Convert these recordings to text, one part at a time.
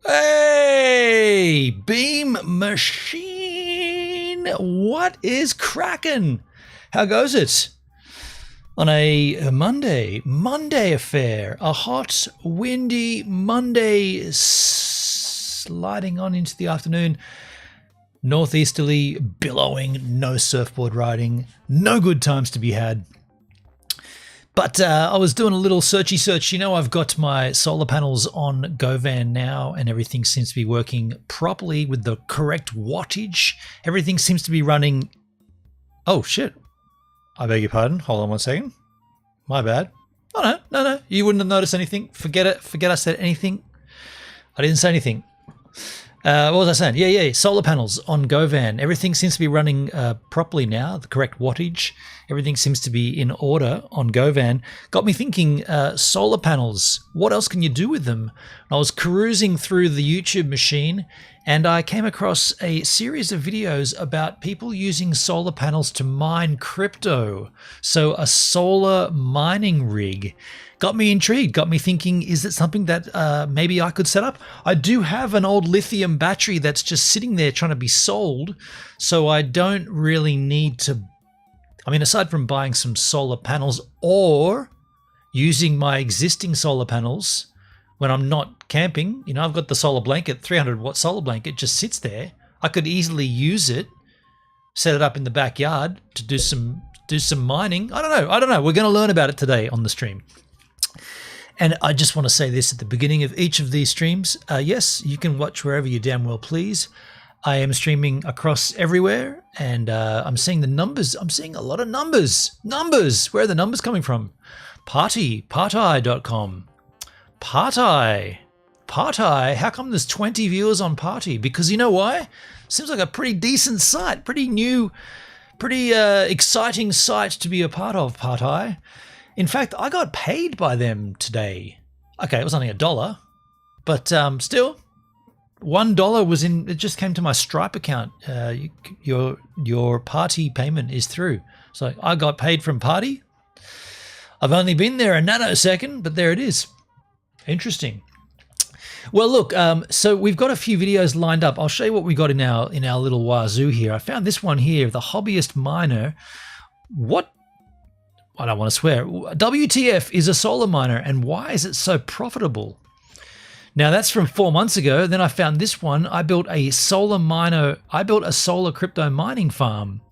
Hey, Beam Machine, what is cracking? How goes it? On a Monday affair, a hot, windy Monday sliding on into the afternoon, northeasterly, billowing, no surfboard riding, no good times to be had. But I was doing a little searchy search. You know, I've got my solar panels on GoVan now and everything seems to be working properly with the correct wattage. Everything seems to be running. Oh, shit. I beg your pardon. Hold on one second. My bad. Oh, no. You wouldn't have noticed anything. Forget it. Forget I said anything. I didn't say anything. What was I saying? Yeah. Solar panels on GoVan. Everything seems to be running properly now, the correct wattage. Everything seems to be in order on GoVan. Got me thinking, solar panels, what else can you do with them? I was cruising through the YouTube machine and I came across a series of videos about people using solar panels to mine crypto. So a solar mining rig. Got me intrigued, got me thinking, is it something that maybe I could set up? I do have an old lithium battery that's just sitting there trying to be sold, so I don't really need to, I mean, aside from buying some solar panels or using my existing solar panels when I'm not camping, you know, I've got the solar blanket, 300 watt solar blanket, just sits there. I could easily use it, set it up in the backyard to do some mining. I don't know. We're going to learn about it today on the stream. And I just want to say this at the beginning of each of these streams. Yes, you can watch wherever you damn well please. I am streaming across everywhere and I'm seeing the numbers. I'm seeing a lot of numbers. Where are the numbers coming from? Party.com. Party. How come there's 20 viewers on Party? Because you know why? Seems like a pretty decent site, pretty new, pretty exciting site to be a part of, Party. In fact, I got paid by them today. Okay, it was only $1, but still, $1 was in. It just came to my Stripe account. Your Party payment is through. So I got paid from Party. I've only been there a nanosecond, but there it is. Interesting. Well, look. So we've got a few videos lined up. I'll show you what we got in our little wazoo here. I found this one here, the hobbyist miner. What? I don't want to swear. WTF is a solar miner and why is it so profitable? Now that's from 4 months ago. Then I found this one. I built a solar crypto mining farm.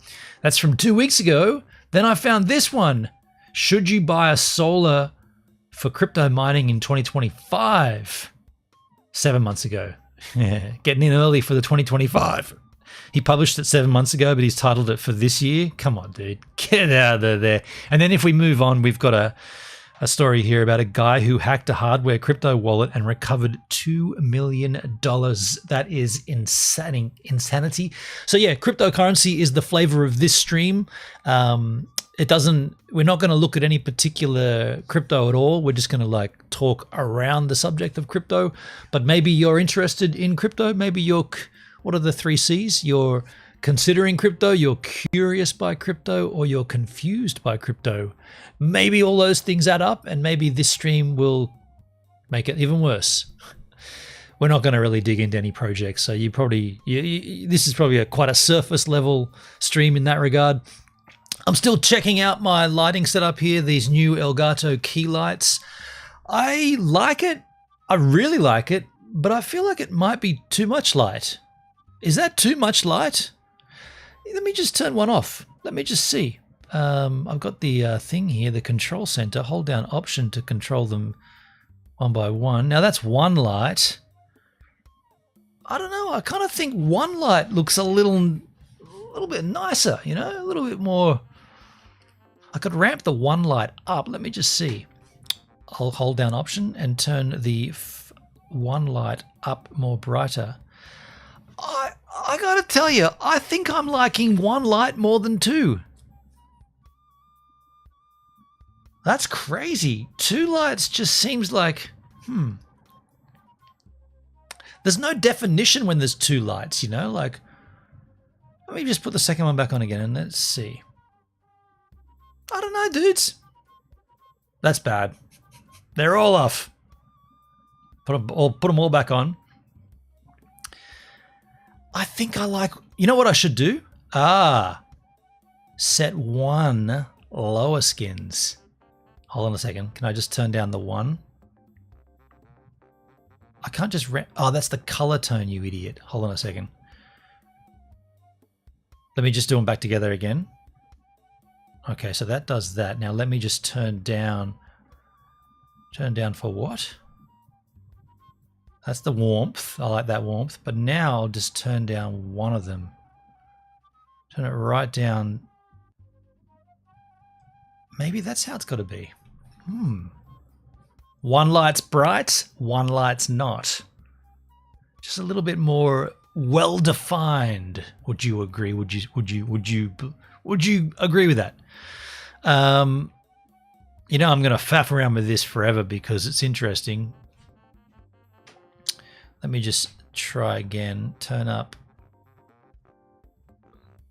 That's from 2 weeks ago. Then I found this one. Should you buy a solar for crypto mining in 2025? 7 months ago. Getting in early for the 2025. He published it 7 months ago, but he's titled it for this year. Come on, dude. Get out of there. And then if we move on, we've got a story here about a guy who hacked a hardware crypto wallet and recovered $2 million. That is insanity. So yeah, cryptocurrency is the flavor of this stream. We're not going to look at any particular crypto at all. We're just going to like talk around the subject of crypto, but maybe you're interested in crypto. Maybe what are the 3 C's? You're considering crypto, you're curious by crypto, or you're confused by crypto. Maybe all those things add up and maybe this stream will make it even worse. We're not going to really dig into any projects. So this is probably quite a surface level stream in that regard. I'm still checking out my lighting setup here, these new Elgato key lights. I like it. I really like it, but I feel like it might be too much light. Is that too much light? Let me just turn one off. Let me just see. I've got the thing here, the control center. Hold down Option to control them one by one. Now that's one light. I don't know. I kind of think one light looks a little bit nicer, you know, a little bit more. I could ramp the one light up. Let me just see. I'll hold down Option and turn the one light up more brighter. I gotta tell you, I think I'm liking one light more than two. That's crazy. 2 lights just seems like, There's no definition when there's 2 lights, you know? Like, let me just put the second one back on again and let's see. I don't know, dudes. That's bad. They're all off. Put them all back on. I think I like, you know what I should do? Set 1 lower skins. Hold on a second. Can I just turn down the 1? I can't just, oh, that's the color tone, you idiot. Hold on a second. Let me just do them back together again. Okay, so that does that. Now let me just turn down for what? That's the warmth. I like that warmth. But now I'll just turn down one of them. Turn it right down. Maybe that's how it's got to be. One light's bright, one light's not. Just a little bit more well-defined. Would you agree? Would you agree with that? You know, I'm going to faff around with this forever because it's interesting. Let me just try again. Turn up.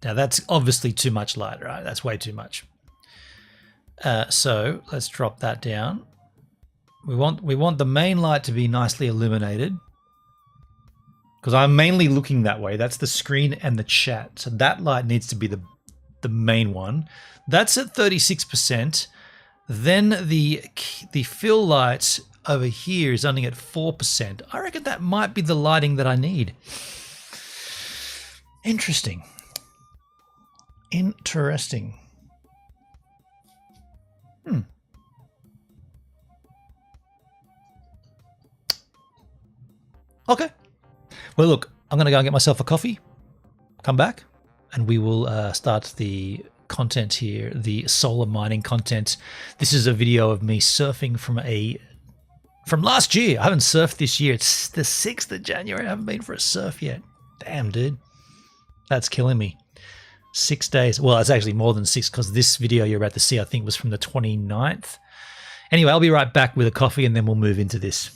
Now that's obviously too much light, right? That's way too much. So let's drop that down. We want the main light to be nicely illuminated because I'm mainly looking that way. That's the screen and the chat. So that light needs to be the main one. That's at 36%. Then the fill light over here is only at 4%. I reckon that might be the lighting that I need. Interesting. Interesting. Okay. Well, look, I'm going to go and get myself a coffee, come back, and we will start the content here, the solar mining content. This is a video of me surfing from last year. I haven't surfed this year. It's the 6th of January. I haven't been for a surf yet. Damn, dude. That's killing me. 6 days. Well, it's actually more than 6 because this video you're about to see, I think, was from the 29th. Anyway, I'll be right back with a coffee and then we'll move into this.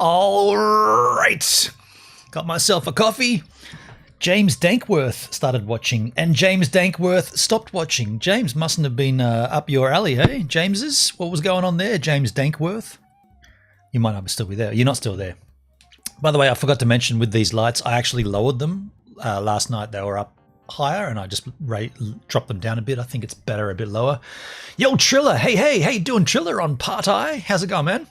All right. Got myself a coffee. James Dankworth started watching, and James Dankworth stopped watching. James mustn't have been up your alley, hey? James's? What was going on there, James Dankworth? You might not still be there. You're not still there. By the way, I forgot to mention with these lights, I actually lowered them. Last night they were up higher, and I just dropped them down a bit. I think it's better a bit lower. Yo, Triller. Hey, how you doing, Triller on Party? How's it going, man?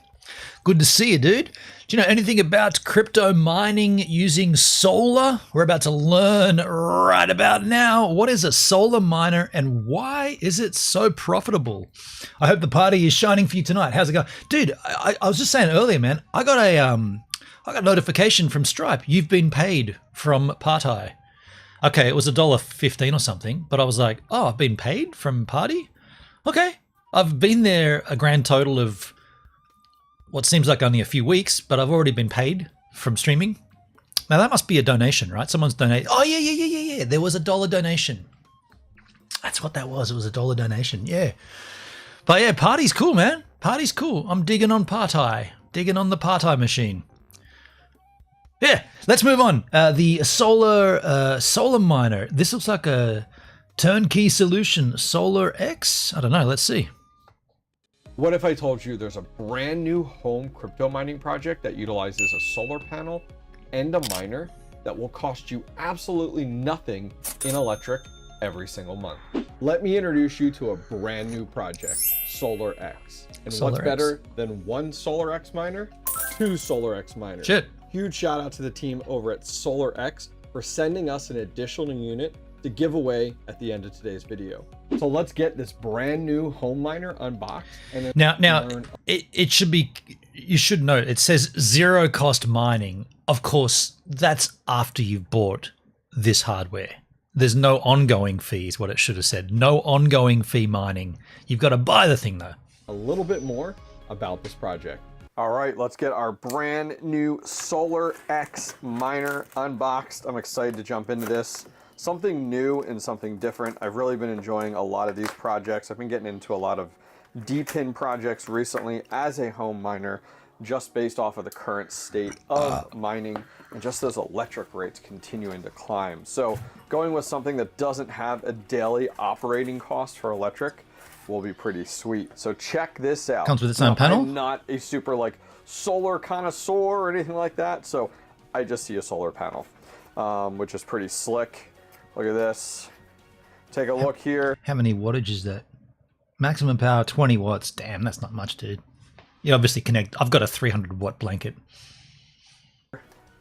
Good to see you, dude. Do you know anything about crypto mining using solar? We're about to learn right about now. What is a solar miner and why is it so profitable? I hope the party is shining for you tonight. How's it going? Dude, I was just saying earlier, man, I got a notification from Stripe. You've been paid from Party. Okay, it was $1.15 or something, but I was like, oh, I've been paid from Party? Okay. I've been there a grand total of what seems like only a few weeks, but I've already been paid from streaming. Now that must be a donation, right? Someone's donated. Oh, yeah. There was $1 donation. That's what that was. It was $1 donation. Yeah. But yeah, Party's cool, man. Party's cool. I'm digging on Party. Digging on the Party machine. Yeah, let's move on. The solar miner. This looks like a turnkey solution. Solar X? I don't know. Let's see. What if I told you there's a brand new home crypto mining project that utilizes a solar panel and a miner that will cost you absolutely nothing in electric every single month? Let me introduce you to a brand new project, Solar X. And what's better than one Solar X miner? Two Solar X miners. Shit. Huge shout out to the team over at Solar X for sending us an additional unit to give away at the end of today's video. So let's get this brand new home miner unboxed. And then now it should be, you should note, it says zero cost mining. Of course, that's after you've bought this hardware. There's no ongoing fee is what it should have said. No ongoing fee mining. You've got to buy the thing though. A little bit more about this project. All right, let's get our brand new Solar X miner unboxed. I'm excited to jump into this. Something new and something different. I've really been enjoying a lot of these projects. I've been getting into a lot of D-pin projects recently as a home miner, just based off of the current state of mining and just those electric rates continuing to climb. So going with something that doesn't have a daily operating cost for electric will be pretty sweet. So check this out. Comes with its own panel? I'm not a super like solar connoisseur or anything like that, so I just see a solar panel, which is pretty slick. Look at this. Take a look here. How many wattage is that? Maximum power 20 watts. Damn, that's not much, dude. You obviously connect. I've got a 300 watt blanket.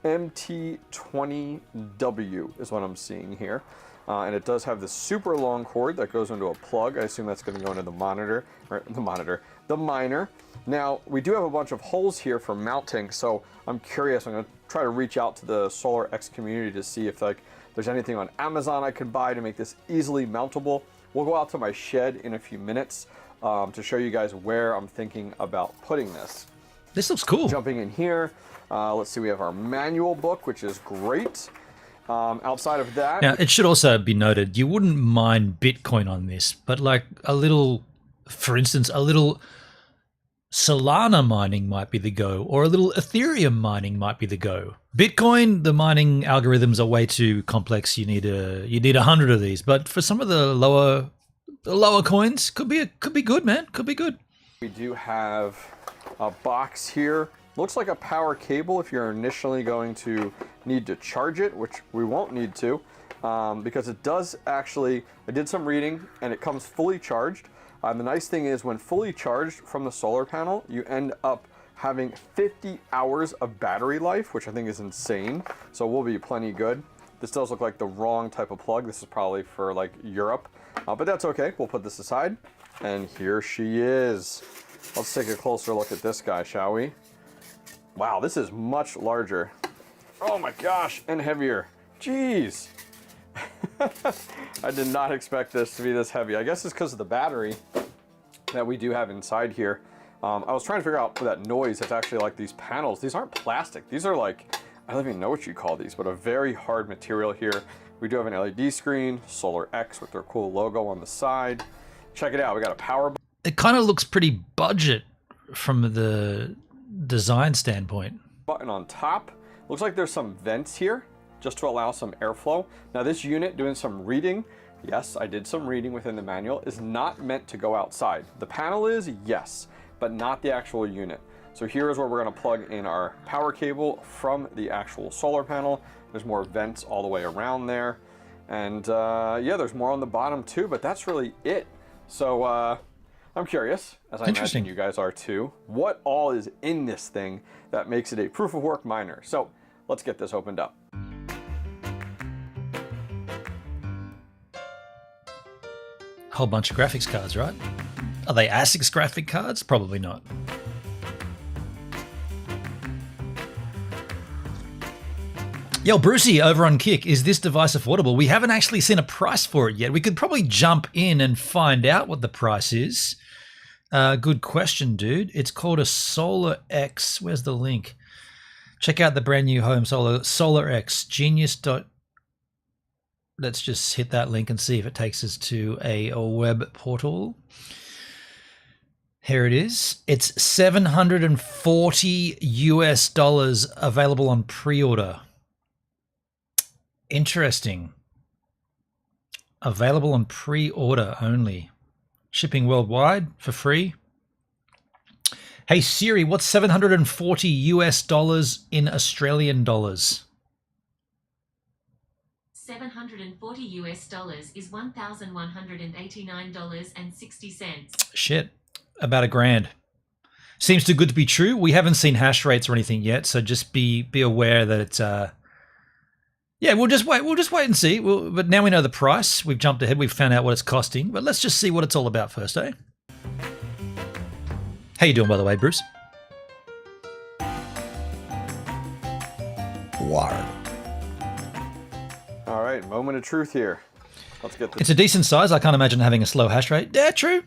MT20W is what I'm seeing here. And it does have this super long cord that goes into a plug. I assume that's going to go into the monitor, or the miner. Now, we do have a bunch of holes here for mounting, so I'm curious. I'm going to try to reach out to the Solar X community to see if there's anything on Amazon I could buy to make this easily mountable. We'll go out to my shed in a few minutes to show you guys where I'm thinking about putting this. This looks cool. Jumping in here, let's see, we have our manual book, which is great. Outside of that... Now, it should also be noted, you wouldn't mine Bitcoin on this, but like a little, for instance, a little Solana mining might be the go, or a little Ethereum mining might be the go. Bitcoin, the mining algorithms are way too complex. You need 100 of these, but for some of the lower coins, could be good, man. Could be good. We do have a box here. Looks like a power cable if you're initially going to need to charge it, which we won't need to, because it does actually, I did some reading and it comes fully charged. The nice thing is when fully charged from the solar panel, you end up having 50 hours of battery life, which I think is insane. So we'll be plenty good. This does look like the wrong type of plug. This is probably for like Europe, but that's okay. We'll put this aside. And here she is. Let's take a closer look at this guy, shall we? Wow, this is much larger. Oh my gosh, and heavier. Jeez. I did not expect this to be this heavy. I guess it's because of the battery that we do have inside here. I was trying to figure out that noise. It's actually like these panels. These aren't plastic. These are like, I don't even know what you call these, but a very hard material here. We do have an LED screen, Solar X with their cool logo on the side. Check it out. We got a power. It kind of looks pretty budget from the design standpoint. button on top. Looks like there's some vents here just to allow some airflow. Now this unit doing some reading, yes, I did some reading within the manual, is not meant to go outside. The panel is, yes, but not the actual unit. So here is where we're gonna plug in our power cable from the actual solar panel. There's more vents all the way around there. And yeah, there's more on the bottom too, but that's really it. So I'm curious, as I imagine you guys are too, what all is in this thing that makes it a proof of work miner. So let's get this opened up. Whole bunch of graphics cards, right? Are they ASICS graphic cards? Probably not. Yo, Brucey over on Kick, is this device affordable? We haven't actually seen a price for it yet. We could probably jump in and find out what the price is. Good question, dude. It's called a Solar X. Where's the link? Check out the brand new home Solar X. Genius. Let's just hit that link and see if it takes us to a web portal. Here it is. It's $740 US available on pre-order. Interesting. Available on pre-order only. Shipping worldwide for free. Hey Siri, what's $740 US in Australian dollars? $740 US is $1,189.60. Shit, about $1,000. Seems too good to be true. We haven't seen hash rates or anything yet, so just be aware that it's yeah, we'll just wait and see. But now we know the price. We've jumped ahead. We've found out what it's costing. But let's just see what it's all about first, eh? How you doing, by the way, Bruce? Wow. All right, moment of truth here. Let's get this. It's a decent size. I can't imagine having a slow hash rate. Yeah, true.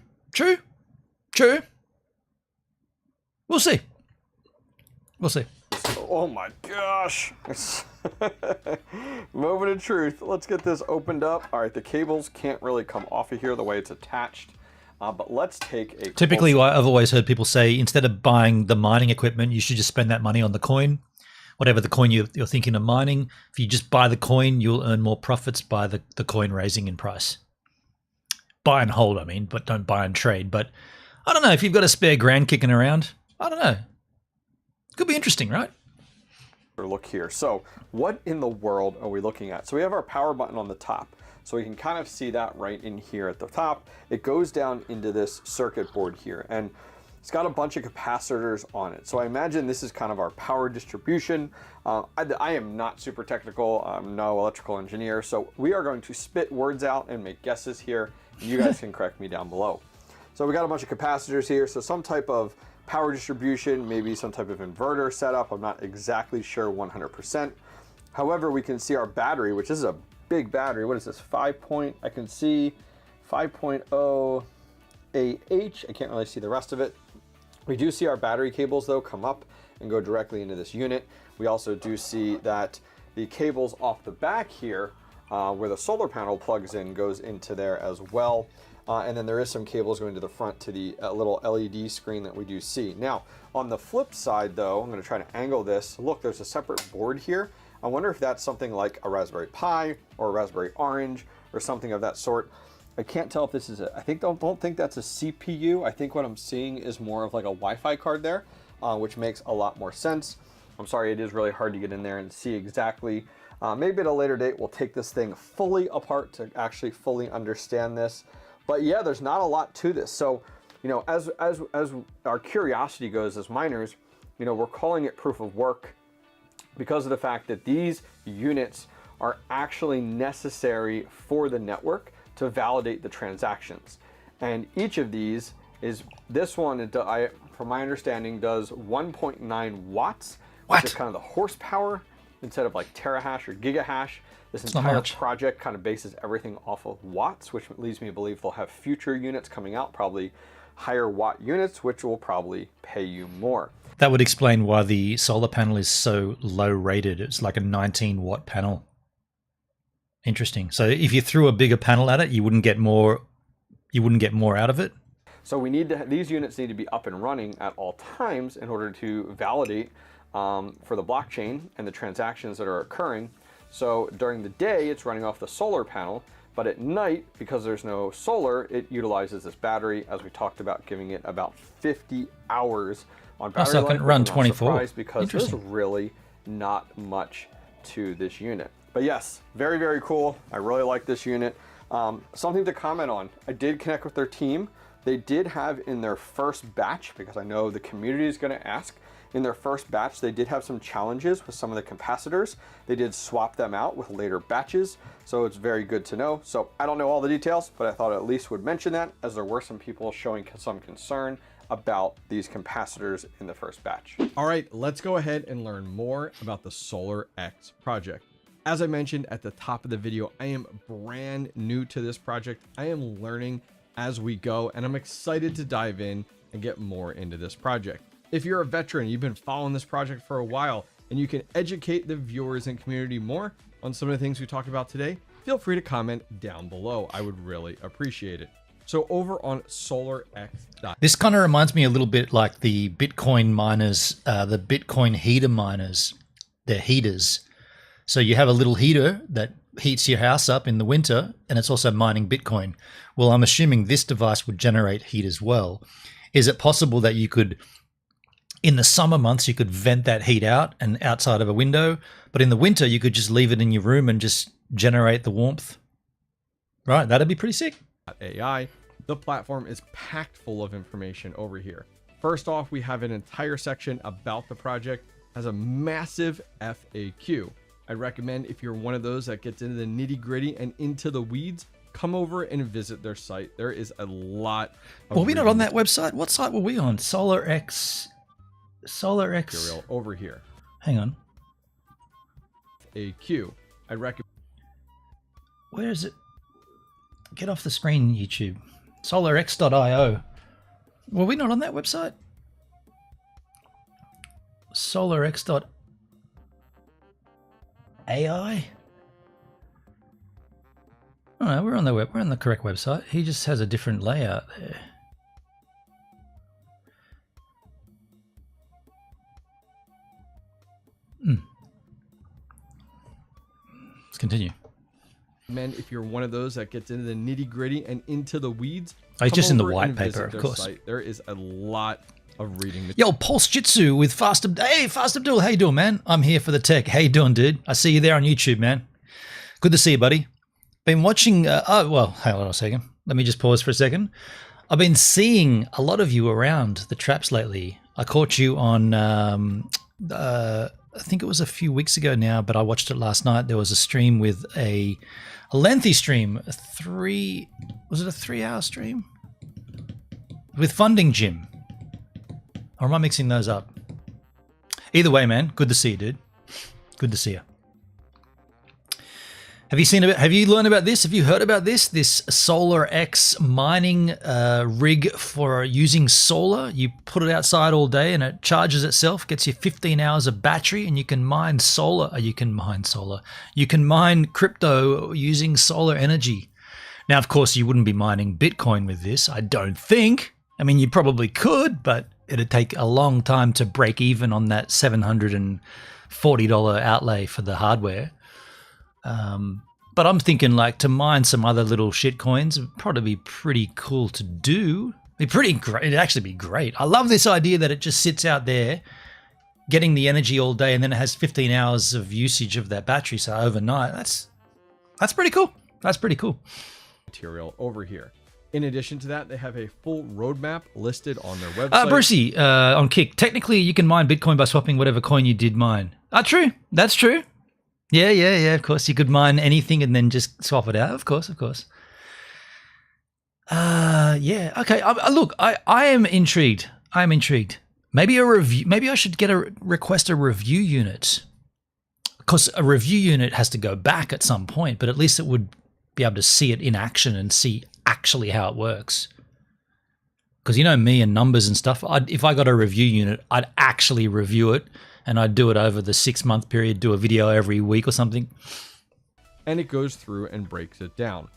We'll see. Oh my gosh. Moment of truth. Let's get this opened up. All right, the cables can't really come off of here the way it's attached. But let's take a Typically, I've always heard people say instead of buying the mining equipment, you should just spend that money on the coin. Whatever the coin you're thinking of mining, if you just buy the coin, you'll earn more profits by the coin raising in price. Buy and hold, I mean, but don't buy and trade. But I don't know, if you've got a spare grand kicking around, I don't know. Could be interesting, right? Look here. So what in the world are we looking at? So we have our power button on the top. So we can kind of see that right in here at the top. It goes down into this circuit board here, and it's got a bunch of capacitors on it. So I imagine this is kind of our power distribution. I am not super technical. I'm no electrical engineer. So we are going to spit words out and make guesses here. You guys can correct me down below. So we got a bunch of capacitors here. So some type of power distribution, maybe some type of inverter setup. I'm not exactly sure 100%. However, we can see our battery, which is a big battery. What is this? I can see 5.0 AH. I can't really see the rest of it. We do see our battery cables though come up and go directly into this unit. We also do see that the cables off the back here, where the solar panel plugs in, goes into there as well. And then there is some cables going to the front to the little LED screen that we do see. Now, on the flip side though, I'm going to try to angle this. Look, there's a separate board here. I wonder if that's something like a Raspberry Pi or a Raspberry Orange or something of that sort. I can't tell if this is don't think that's a CPU. I think what I'm seeing is more of like a Wi-Fi card there, which makes a lot more sense. I'm sorry, it is really hard to get in there and see exactly. Maybe at a later date, we'll take this thing fully apart to actually fully understand this. But yeah, there's not a lot to this. So, you know, as our curiosity goes as miners, you know, we're calling it proof of work because of the fact that these units are actually necessary for the network to validate the transactions. And each of these is, this one, from my understanding, does 1.9 watts, which is kind of the horsepower instead of like terahash or gigahash. This entire project kind of bases everything off of watts, which leads me to believe they'll have future units coming out, probably higher watt units, which will probably pay you more. That would explain why the solar panel is so low rated. It's like a 19 watt panel. Interesting. So if you threw a bigger panel at it, you wouldn't get more out of it. So we need to, these units need to be up and running at all times in order to validate for the blockchain and the transactions that are occurring. So during the day, it's running off the solar panel, but at night, because there's no solar, it utilizes this battery, as we talked about, giving it about 50 hours on battery so it life. can run which I'm not 24. surprised, because there's Interesting. really not much to this unit. But yes, very, very cool. I really like this unit. Something to comment on, I did connect with their team. They did have in their first batch, because I know the community is going to ask, in their first batch, they did have some challenges with some of the capacitors. They did swap them out with later batches, so it's very good to know. So I don't know all the details, but I thought I at least would mention that, as there were some people showing some concern about these capacitors in the first batch. All right, let's go ahead and learn more about the Solar X project. As I mentioned at the top of the video, I am brand new to this project. I am learning as we go, and I'm excited to dive in and get more into this project. If you're a veteran, you've been following this project for a while, and you can educate the viewers and community more on some of the things we talked about today, feel free to comment down below. I would really appreciate it. So over on SolarX. This kind of reminds me a little bit like the Bitcoin miners, the Bitcoin heater miners, they're heaters. So you have a little heater that heats your house up in the winter, and it's also mining Bitcoin. Well, I'm assuming this device would generate heat as well. Is it possible that you could, in the summer months, you could vent that heat out and outside of a window, but in the winter, you could just leave it in your room and just generate the warmth? Right, that'd be pretty sick. AI. The platform is packed full of information over here. First off, we have an entire section about the project, has a massive FAQ. I'd recommend, if you're one of those that gets into the nitty-gritty and into the weeds, come over and visit their site. There is a lot of Were we not on that website? What site were we on? SolarX material over here. Hang on. FAQ. I'd recommend. Where is it? Get off the screen, YouTube. SolarX.io. Were we not on that website? SolarX.ai? Oh no, we're on the correct website. He just has a different layout there. Let's continue. If you're one of those that gets into the nitty-gritty and into the weeds, Oh, just in the over white and paper, visit of their course. site. There is a lot of reading material. Yo, Pulse Jitsu with Fast Abdul. Hey, Fast Abdul, how you doing, man? I'm here for the tech. How you doing, dude? I see you there on YouTube, man. Good to see you, buddy. Been watching. Oh, well, hang on a second. Let me just pause for a second. I've been seeing a lot of you around the traps lately. I caught you on. I think it was a few weeks ago now, but I watched it last night. There was a stream with a lengthy stream. Was it a 3-hour stream? With Funding Jim. Or am I mixing those up? Either way, man, good to see you, dude. Good to see you. Have you learned about this? Have you heard about this? This SolarX mining rig for using solar. You put it outside all day and it charges itself, gets you 15 hours of battery, and you can mine solar. You can mine crypto using solar energy. Now, of course, you wouldn't be mining Bitcoin with this, I don't think. I mean, you probably could, but it'd take a long time to break even on that $740 outlay for the hardware. But I'm thinking, like, to mine some other little shit coins would probably be pretty cool to do. It'd be pretty great. It'd actually be great. I love this idea that it just sits out there getting the energy all day, and then it has 15 hours of usage of that battery. So overnight, that's pretty cool. That's pretty cool. Material over here. In addition to that, they have a full roadmap listed on their website. Brucey, on Kick, technically you can mine Bitcoin by swapping whatever coin you did mine. True. That's true. Yeah, of course. You could mine anything and then just swap it out. Of course. Yeah, okay. Look, I am intrigued. Maybe a review. Maybe I should request a review unit. Because a review unit has to go back at some point, but at least it would be able to see it in action and see actually how it works. Because you know me and numbers and stuff, if I got a review unit, I'd actually review it, and I'd do it over the 6-month period, do a video every week or something. And it goes through and breaks it down.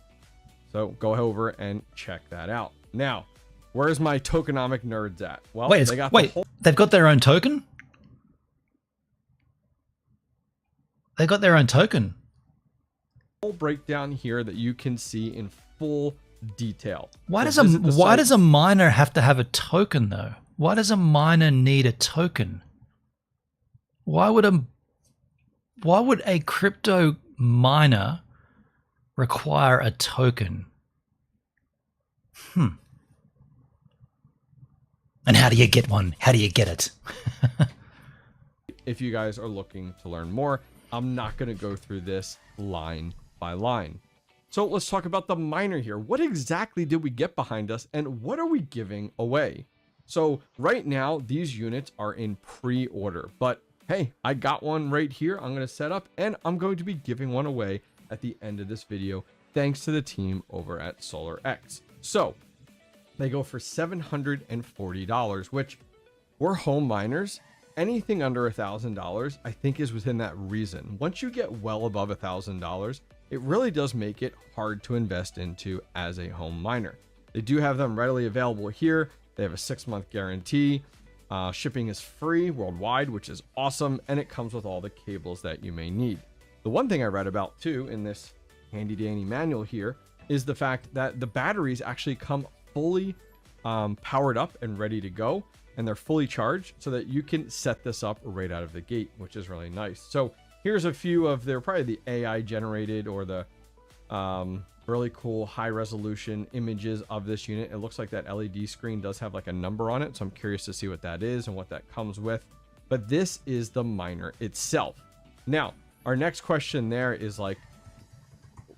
So go over and check that out. Now, where's my tokenomic nerds at? Well, They've got their own token? They got their own token. Full breakdown here that you can see in full detail. Why So does visit the why site. does a miner have to have a token though? Why does a miner need a token? Why would a crypto miner require a token? And how do you get one? How do you get it? If you guys are looking to learn more, I'm not going to go through this line by line. So let's talk about the miner here. What exactly did we get behind us and what are we giving away? So right now, these units are in pre-order, but hey, I got one right here. I'm going to set up and I'm going to be giving one away at the end of this video, thanks to the team over at SolarX. So they go for $740, which we're home miners. Anything under $1,000, I think, is within that reason. Once you get well above $1,000, it really does make it hard to invest into as a home miner. They do have them readily available here. They have a 6-month guarantee. Shipping is free worldwide, which is awesome. And it comes with all the cables that you may need. The one thing I read about too in this handy dandy manual here is the fact that the batteries actually come fully powered up and ready to go. And they're fully charged so that you can set this up right out of the gate, which is really nice. So here's a few of their, probably the AI generated or the really cool high resolution images of this unit. It looks like that LED screen does have like a number on it. So I'm curious to see what that is and what that comes with. But this is the miner itself. Now, our next question there is like,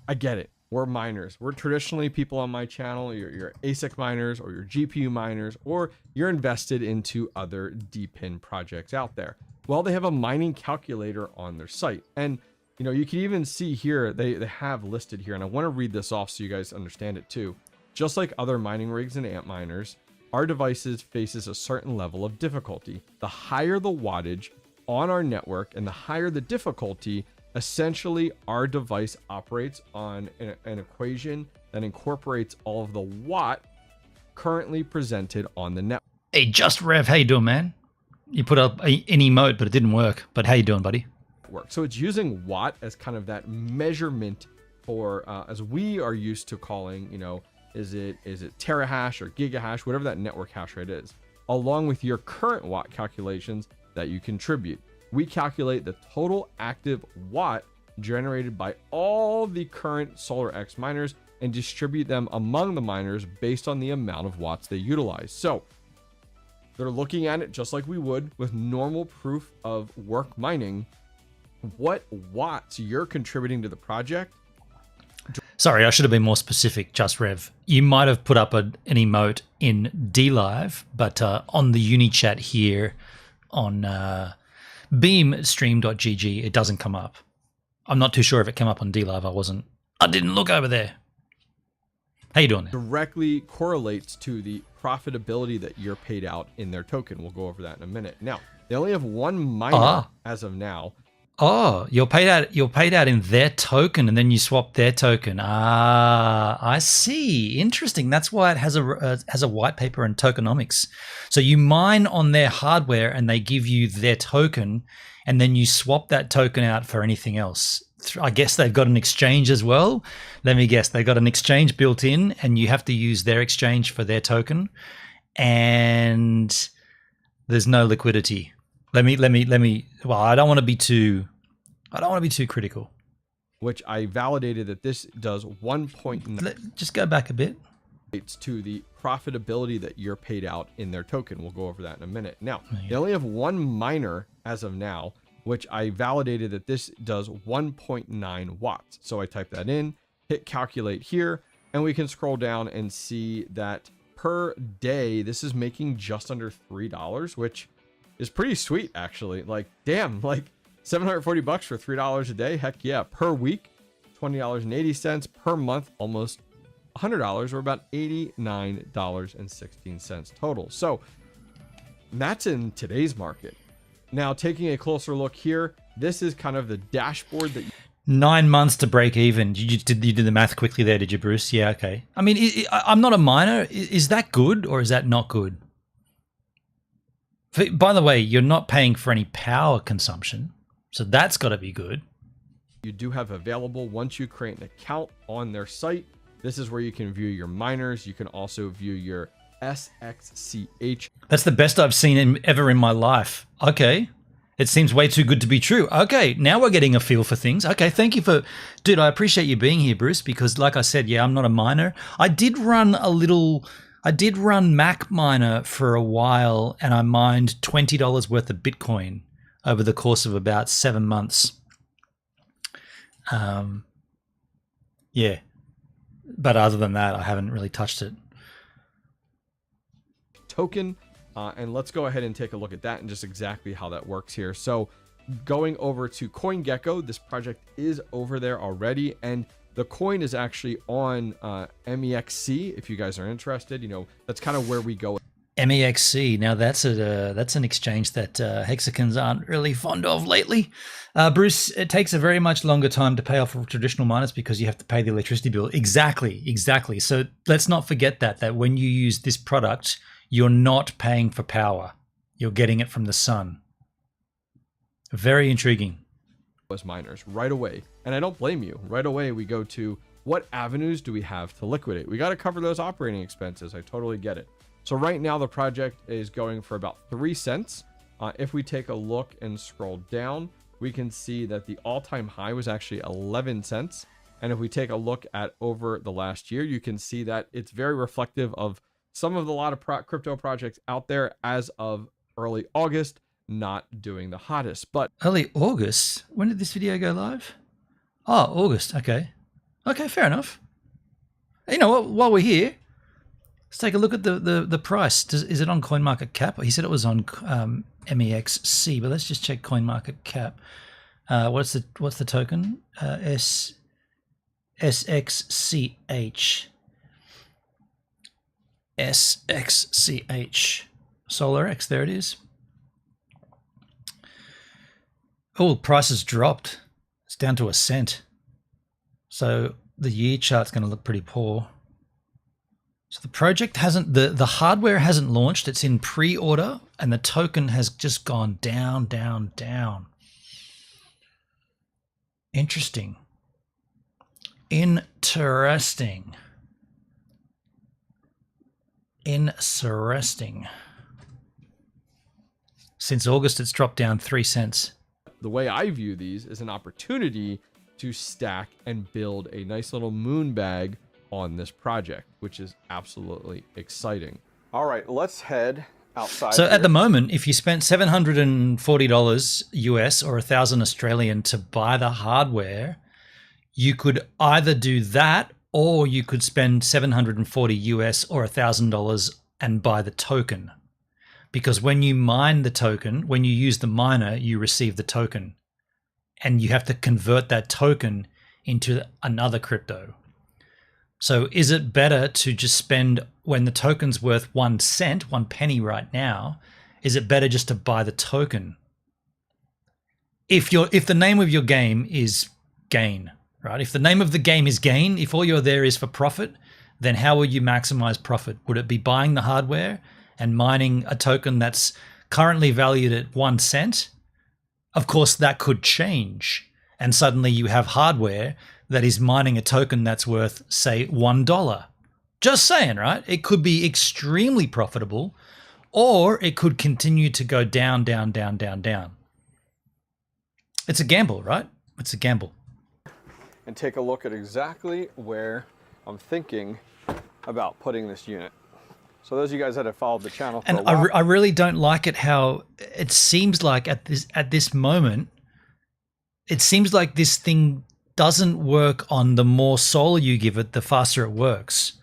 I get it. We're miners. We're traditionally people on my channel. You're ASIC miners or you're GPU miners, or you're invested into other DPIN projects out there. Well, they have a mining calculator on their site. And, you know, you can even see here, they have listed here, and I want to read this off so you guys understand it too. Just like other mining rigs and amp miners, our devices faces a certain level of difficulty. The higher the wattage on our network and the higher the difficulty, essentially, our device operates on an equation that incorporates all of the watt currently presented on the network. Hey, Just Rev, how you doing, man? You put up an emote, but it didn't work. But how you doing, buddy? So it's using watt as kind of that measurement for, as we are used to calling, you know, is it terahash or gigahash, whatever that network hash rate is, along with your current watt calculations that you contribute. We calculate the total active watt generated by all the current SolarX miners and distribute them among the miners based on the amount of watts they utilize. So they're looking at it just like we would with normal proof of work mining. What watts you're contributing to the project. Sorry, I should have been more specific, Just Rev. You might have put up an emote in DLive, but on the UniChat here on beamstream.gg, it doesn't come up. I'm not too sure if it came up on DLive. I didn't look over there. How you doing there? Directly correlates to the profitability that you're paid out in their token. We'll go over that in a minute. Now, they only have one miner as of now. Oh, you're paid out in their token, and then you swap their token. Ah, I see. Interesting. That's why it has a white paper in tokenomics. So you mine on their hardware, and they give you their token, and then you swap that token out for anything else. I guess they've got an exchange as well. Let me guess, they've got an exchange built in, and you have to use their exchange for their token, and there's no liquidity. Let me. Well, I don't want to be too critical. Which I validated that this does 1.9. Just go back a bit. It's to the profitability that you're paid out in their token. We'll go over that in a minute. Now, they only have one miner as of now, which I validated that this does 1.9 watts. So I type that in, hit calculate here, and we can scroll down and see that per day, this is making just under $3, which is pretty sweet, actually. Like, damn, like $740 for $3 a day. Heck yeah. Per week, $20.80. Per month, almost $100, or about $89.16 total. So that's in today's market. Now, taking a closer look here, this is kind of the dashboard that 9 months to break even. You did the math quickly there, did you, Bruce? Yeah, okay. I mean, I'm not a miner. Is that good or is that not good? By the way, you're not paying for any power consumption, so that's got to be good. you do have available once you create an account on their site. This is where you can view your miners. You can also view your SXCH. That's the best I've seen ever in my life. Okay. It seems way too good to be true. Okay, now we're getting a feel for things. Okay, thank you for... Dude, I appreciate you being here, Bruce, because like I said, yeah, I'm not a miner. I did run Mac Miner for a while, and I mined $20 worth of Bitcoin over the course of about 7 months. Yeah. But other than that, I haven't really touched it. Token. And let's go ahead and take a look at that and just exactly how that works here. So going over to CoinGecko, this project is over there already, and the coin is actually on MEXC. If you guys are interested, you know, that's kind of where we go. MEXC. Now that's an exchange that hexagons aren't really fond of lately. Bruce, it takes a very much longer time to pay off traditional miners because you have to pay the electricity bill. Exactly. So let's not forget that when you use this product, you're not paying for power. You're getting it from the sun. Very intriguing. As miners right away. And I don't blame you. Right away, we go to what avenues do we have to liquidate? We got to cover those operating expenses. I totally get it. So right now, the project is going for about 3 cents. If we take a look and scroll down, we can see that the all-time high was actually 11 cents. And if we take a look at over the last year, you can see that it's very reflective of some of a lot of crypto projects out there as of early August, not doing the hottest. But early August? When did this video go live? Oh, August. Okay, fair enough. You know what? While we're here, let's take a look at the price. Is it on CoinMarketCap? He said it was on MEXC, but let's just check CoinMarketCap. What's the token? SXCH. SXCH. SolarX, there it is. Oh, price has dropped. It's down to 1 cent. So the year chart's going to look pretty poor. So the project hasn't, the hardware hasn't launched. It's in pre-order, and the token has just gone down, down, down. Interesting. Interesting. Since August, it's dropped down 3 cents. The way I view these is an opportunity to stack and build a nice little moon bag on this project, which is absolutely exciting. All right, let's head outside. So here. at the moment, if you spent $740 US or 1,000 Australian to buy the hardware, you could either do that, or you could spend $740 US or $1,000 and buy the token. Because when you mine the token, when you use the miner, you receive the token. And you have to convert that token into another crypto. So is it better to just spend, when the token's worth 1 cent, 1 penny right now, is it better just to buy the token? If the name of your game is gain, right? If the name of the game is gain, if all you're there is for profit, then how will you maximize profit? Would it be buying the hardware and mining a token that's currently valued at 1 cent? Of course, that could change. And suddenly you have hardware that is mining a token that's worth, say, $1. Just saying, right? It could be extremely profitable, or it could continue to go down, down, down, down, down. It's a gamble, right? It's a gamble. And take a look at exactly where I'm thinking about putting this unit. So those of you guys that have followed the channel for a while, I really don't like it how it seems like at this moment, it seems like this thing doesn't work on the more solar you give it, the faster it works.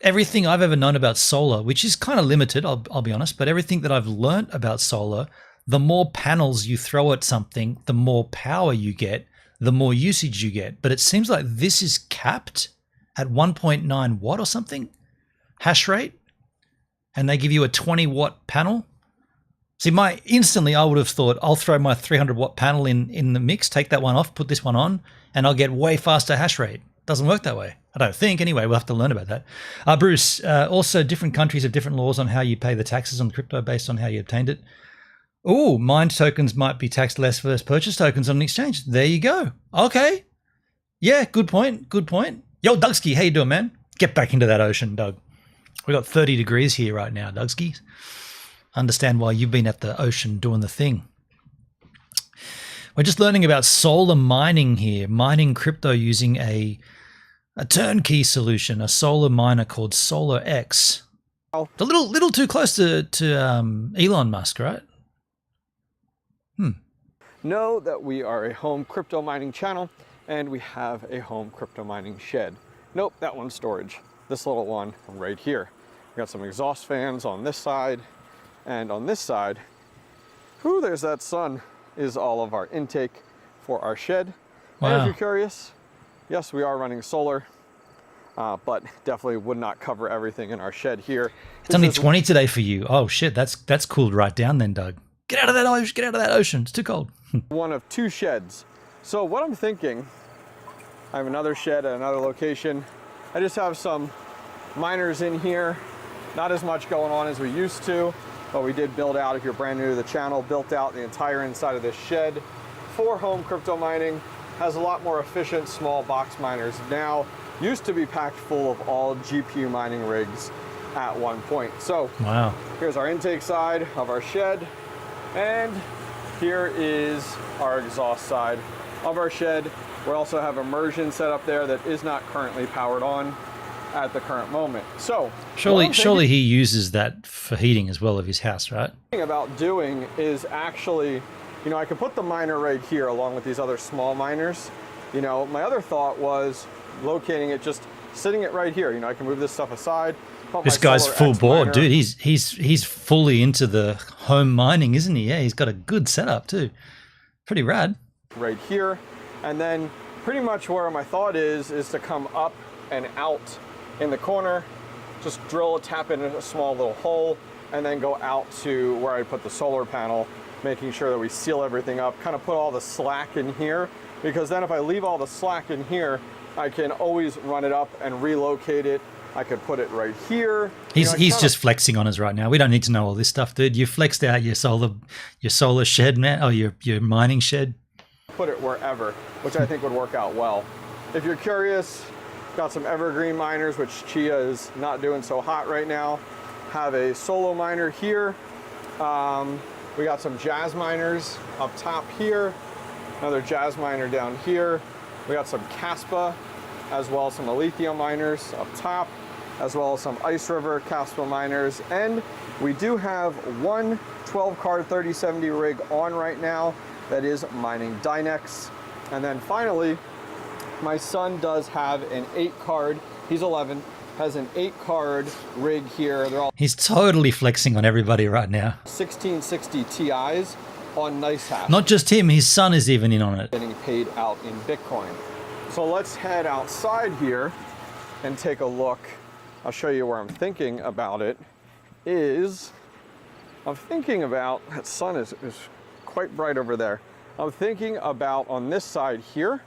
Everything I've ever known about solar, which is kind of limited, I'll be honest, but everything that I've learned about solar, the more panels you throw at something, the more power you get, the more usage you get. But it seems like this is capped at 1.9 watt or something, hash rate, and they give you a 20 watt panel. See, instantly I would have thought, I'll throw my 300 watt panel in the mix, take that one off, put this one on, and I'll get way faster hash rate. Doesn't work that way. I don't think. Anyway, we'll have to learn about that. Bruce, also different countries have different laws on how you pay the taxes on crypto based on how you obtained it. Oh, mined tokens might be taxed less versus purchase tokens on an exchange. There you go. Okay. Yeah, good point. Good point. Yo, Dugski, how you doing, man? Get back into that ocean, Doug. We got 30 degrees here right now, Dugski. Understand why you've been at the ocean doing the thing. We're just learning about solar mining here, mining crypto using a turnkey solution, a solar miner called SolarX. Oh. A little too close to Elon Musk, right? Know that we are a home crypto mining channel and we have a home crypto mining shed. Nope, that one's storage. This little one right here. We got some exhaust fans on this side, and on this side, whoo, there's that sun, is all of our intake for our shed. Wow. And if you're curious, yes, we are running solar, but definitely would not cover everything in our shed here. It's only 20 today for you. Oh shit, that's cooled right down then, Doug. Get out of that ocean, get out of that ocean. It's too cold. One of two sheds. So what I'm thinking, I have another shed at another location. I just have some miners in here. Not as much going on as we used to, but we did build out, if you're brand new to the channel, built out the entire inside of this shed for home crypto mining. Has a lot more efficient small box miners now. Used to be packed full of all GPU mining rigs at one point. So Wow. here's our intake side of our shed, and here is our exhaust side of our shed. We also have immersion set up there that is not currently powered on at the current moment. So Surely he uses that for heating as well of his house, right? thing about doing is actually, you know, I could put the miner right here along with these other small miners. You know, my other thought was locating it, just sitting it right here. You know, I can move this stuff aside. put This my guy's Solar full X board, miner dude. He's fully into the home mining, isn't he? Yeah, he's got a good setup too. Pretty rad. right here. And then pretty much where my thought is to come up and out in the corner, just drill a tap in a small little hole, and then go out to where I put the solar panel, making sure that we seal everything up, kind of put all the slack in here, because then if I leave all the slack in here, I can always run it up and relocate it. I could put it right here. He's just flexing on us right now. We don't need to know all this stuff, dude. You flexed out your solar shed, man. Oh, your mining shed. Put it wherever, which I think would work out well. If you're curious, got some evergreen miners, which Chia is not doing so hot right now. Have a solo miner here. We got some jazz miners up top here. Another jazz miner down here. We got some Caspa, as well as some lithium miners up top, as well as some Ice River Caspa miners. And we do have one 12-card 3070 rig on right now that is mining Dynex. And then finally, my son does have an 8-card, he's 11, has an 8-card rig here. They're all He's totally flexing on everybody right now. 1660 Ti's on NiceHash. Not just him, his son is even in on it. Getting paid out in Bitcoin. So let's head outside here and take a look. I'll show you where I'm thinking about it. I'm thinking about, that sun is quite bright over there. I'm thinking about on this side here,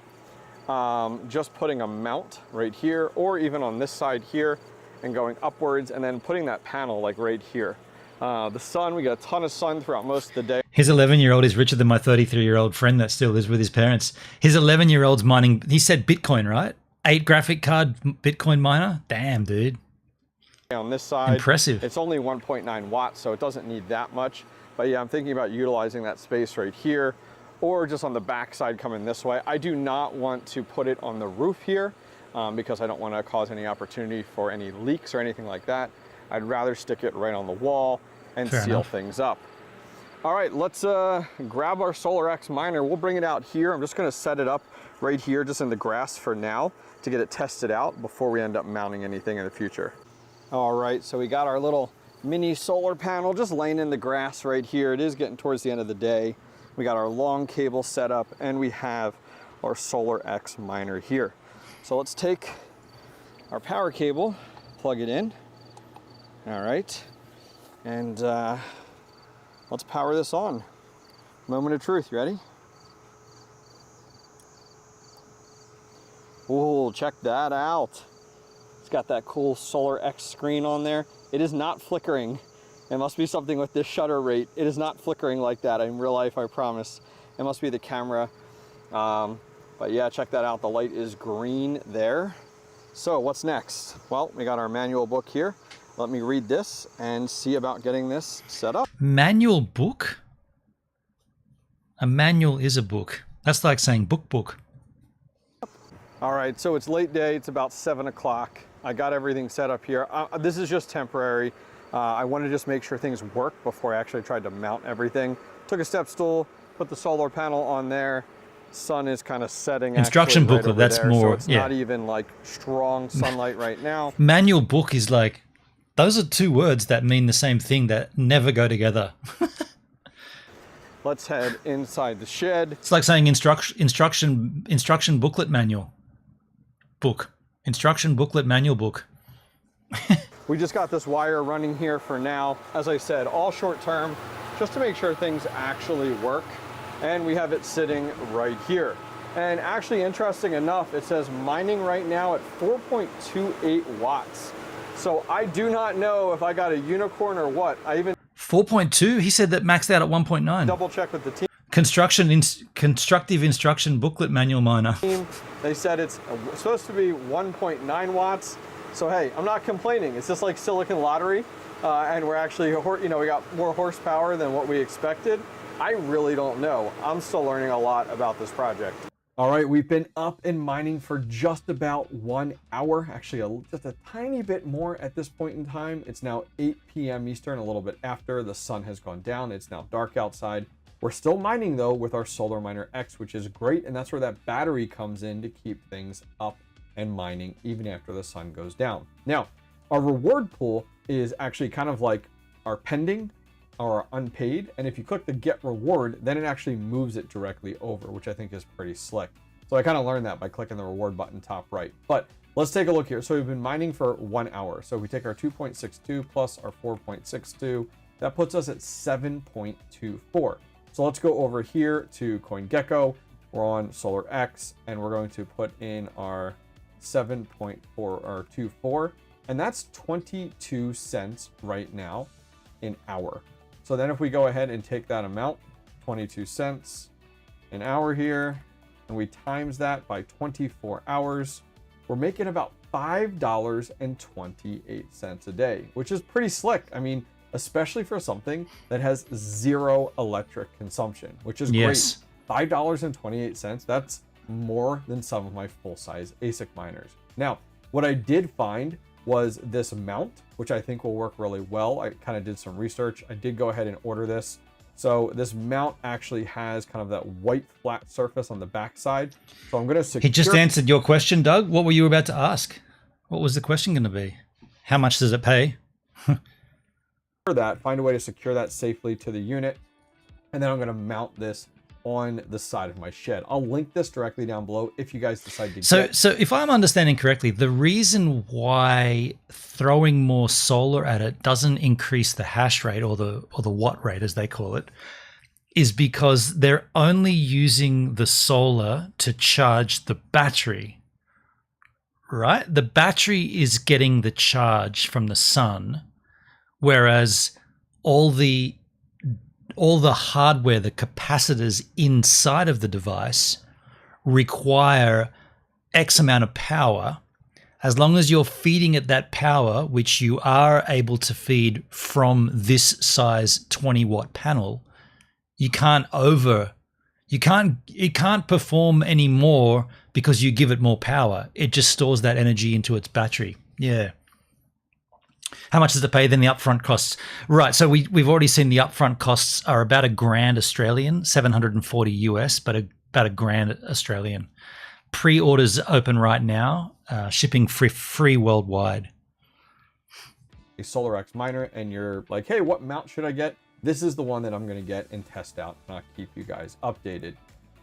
just putting a mount right here, or even on this side here and going upwards and then putting that panel like right here. The sun, we get a ton of sun throughout most of the day. His 11-year-old is richer than my 33-year-old friend that still lives with his parents. His 11-year-old's mining, he said Bitcoin, right? 8 graphic card Bitcoin miner? Damn, dude. On this side, impressive. It's only 1.9 watts, so it doesn't need that much. But yeah, I'm thinking about utilizing that space right here, or just on the back side coming this way. I do not want to put it on the roof here because I don't want to cause any opportunity for any leaks or anything like that. I'd rather stick it right on the wall and Fair seal enough. things up. All right, let's grab our SolarX miner. We'll bring it out here. I'm just gonna set it up right here, just in the grass for now, to get it tested out before we end up mounting anything in the future. All right, so we got our little mini solar panel just laying in the grass right here. It is getting towards the end of the day. We got our long cable set up, and we have our SolarX miner here. So let's take our power cable, plug it in. All right, and let's power this on. Moment of truth, you ready? Ooh, check that out. It's got that cool SolarX screen on there. It is not flickering It must be something with this shutter rate. It is not flickering like that in real life, I promise. It must be the camera. But yeah, check that out. The light is green there. So what's next? Well, we got our manual book here. Let me read this and see about getting this set up. Manual book? A manual is a book. That's like saying book. All right, so it's late day. It's about 7 o'clock. I got everything set up here. This is just temporary. I want to just make sure things work before I actually tried to mount everything. Took a step stool, put the solar panel on there. Sun is kind of setting. Instruction right booklet, that's there, more, so it's yeah. not even like strong sunlight right now. Manual book is like, those are two words that mean the same thing that never go together. Let's head inside the shed. It's like saying instruction booklet manual. Book. Instruction booklet manual book. We just got this wire running here for now. As I said, all short term, just to make sure things actually work. And we have it sitting right here. And actually, interesting enough, it says mining right now at 4.28 watts. So I do not know if I got a unicorn or what. I even 4.2? He said that maxed out at 1.9. double checked with the team. Constructive instruction booklet manual miner. They said it's supposed to be 1.9 watts. So hey, I'm not complaining. It's just like Silicon Lottery, and we're actually, we got more horsepower than what we expected. I really don't know. I'm still learning a lot about this project. All right, we've been up and mining for just about 1 hour, actually just a tiny bit more at this point in time. It's now 8 p.m. Eastern, a little bit after the sun has gone down. It's now dark outside. We're still mining though with our Solar Miner X, which is great, and that's where that battery comes in to keep things up and mining even after the sun goes down. Now, our reward pool is actually kind of like our pending or unpaid, and if you click the get reward, then it actually moves it directly over, which I think is pretty slick. So I kind of learned that by clicking the reward button top right. But let's take a look here. So we've been mining for 1 hour. So if we take our 2.62 plus our 4.62, that puts us at 7.24. So let's go over here to CoinGecko. We're on Solar X, and we're going to put in our 7.4 or 24, and that's 22 cents right now an hour. So then if we go ahead and take that amount, 22 cents an hour here, and we times that by 24 hours, we're making about $5.28 a day, which is pretty slick. I mean, especially for something that has zero electric consumption, which is yes. Great. $5.28, that's more than some of my full-size ASIC miners. Now, what I did find was this mount, which I think will work really well. I kind of did some research. I did go ahead and order this. So this mount actually has kind of that white flat surface on the back side. So I'm going to secure. He just answered your question, Doug. What were you about to ask? What was the question going to be? How much does it pay? That, find a way to secure that safely to the unit. And then I'm going to mount this on the side of my shed. I'll link this directly down below if you guys decide to So if I'm understanding correctly, the reason why throwing more solar at it doesn't increase the hash rate or the watt rate, as they call it, is because they're only using the solar to charge the battery, right? The battery is getting the charge from the sun, whereas all the hardware, the capacitors inside of the device require X amount of power. As long as you're feeding it that power, which you are able to feed from this size 20 watt panel, it can't perform any more because you give it more power. It just stores that energy into its battery. Yeah. How much does it pay? Then the upfront costs. Right. So we've already seen the upfront costs are about $1,000 Australian, 740 US, but about $1,000 Australian. Pre-orders open right now, shipping free worldwide. A Solar X miner, and you're like, hey, what mount should I get? This is the one that I'm going to get and test out, and I'll keep you guys updated.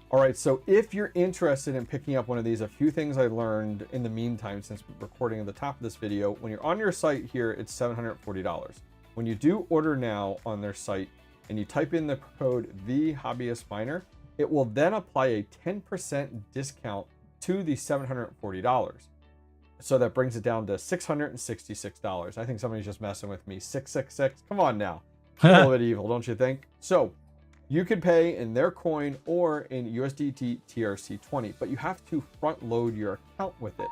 All right, so if you're interested in picking up one of these, a few things I learned in the meantime since recording at the top of this video. When you're on your site here, it's $740. When you do order now on their site and you type in the code TheHobbyistMiner, it will then apply a 10% discount to the $740. So that brings it down to $666. I think somebody's just messing with me. 666. Come on now. A little bit evil, don't you think? So you could pay in their coin or in USDT TRC20, but you have to front load your account with it.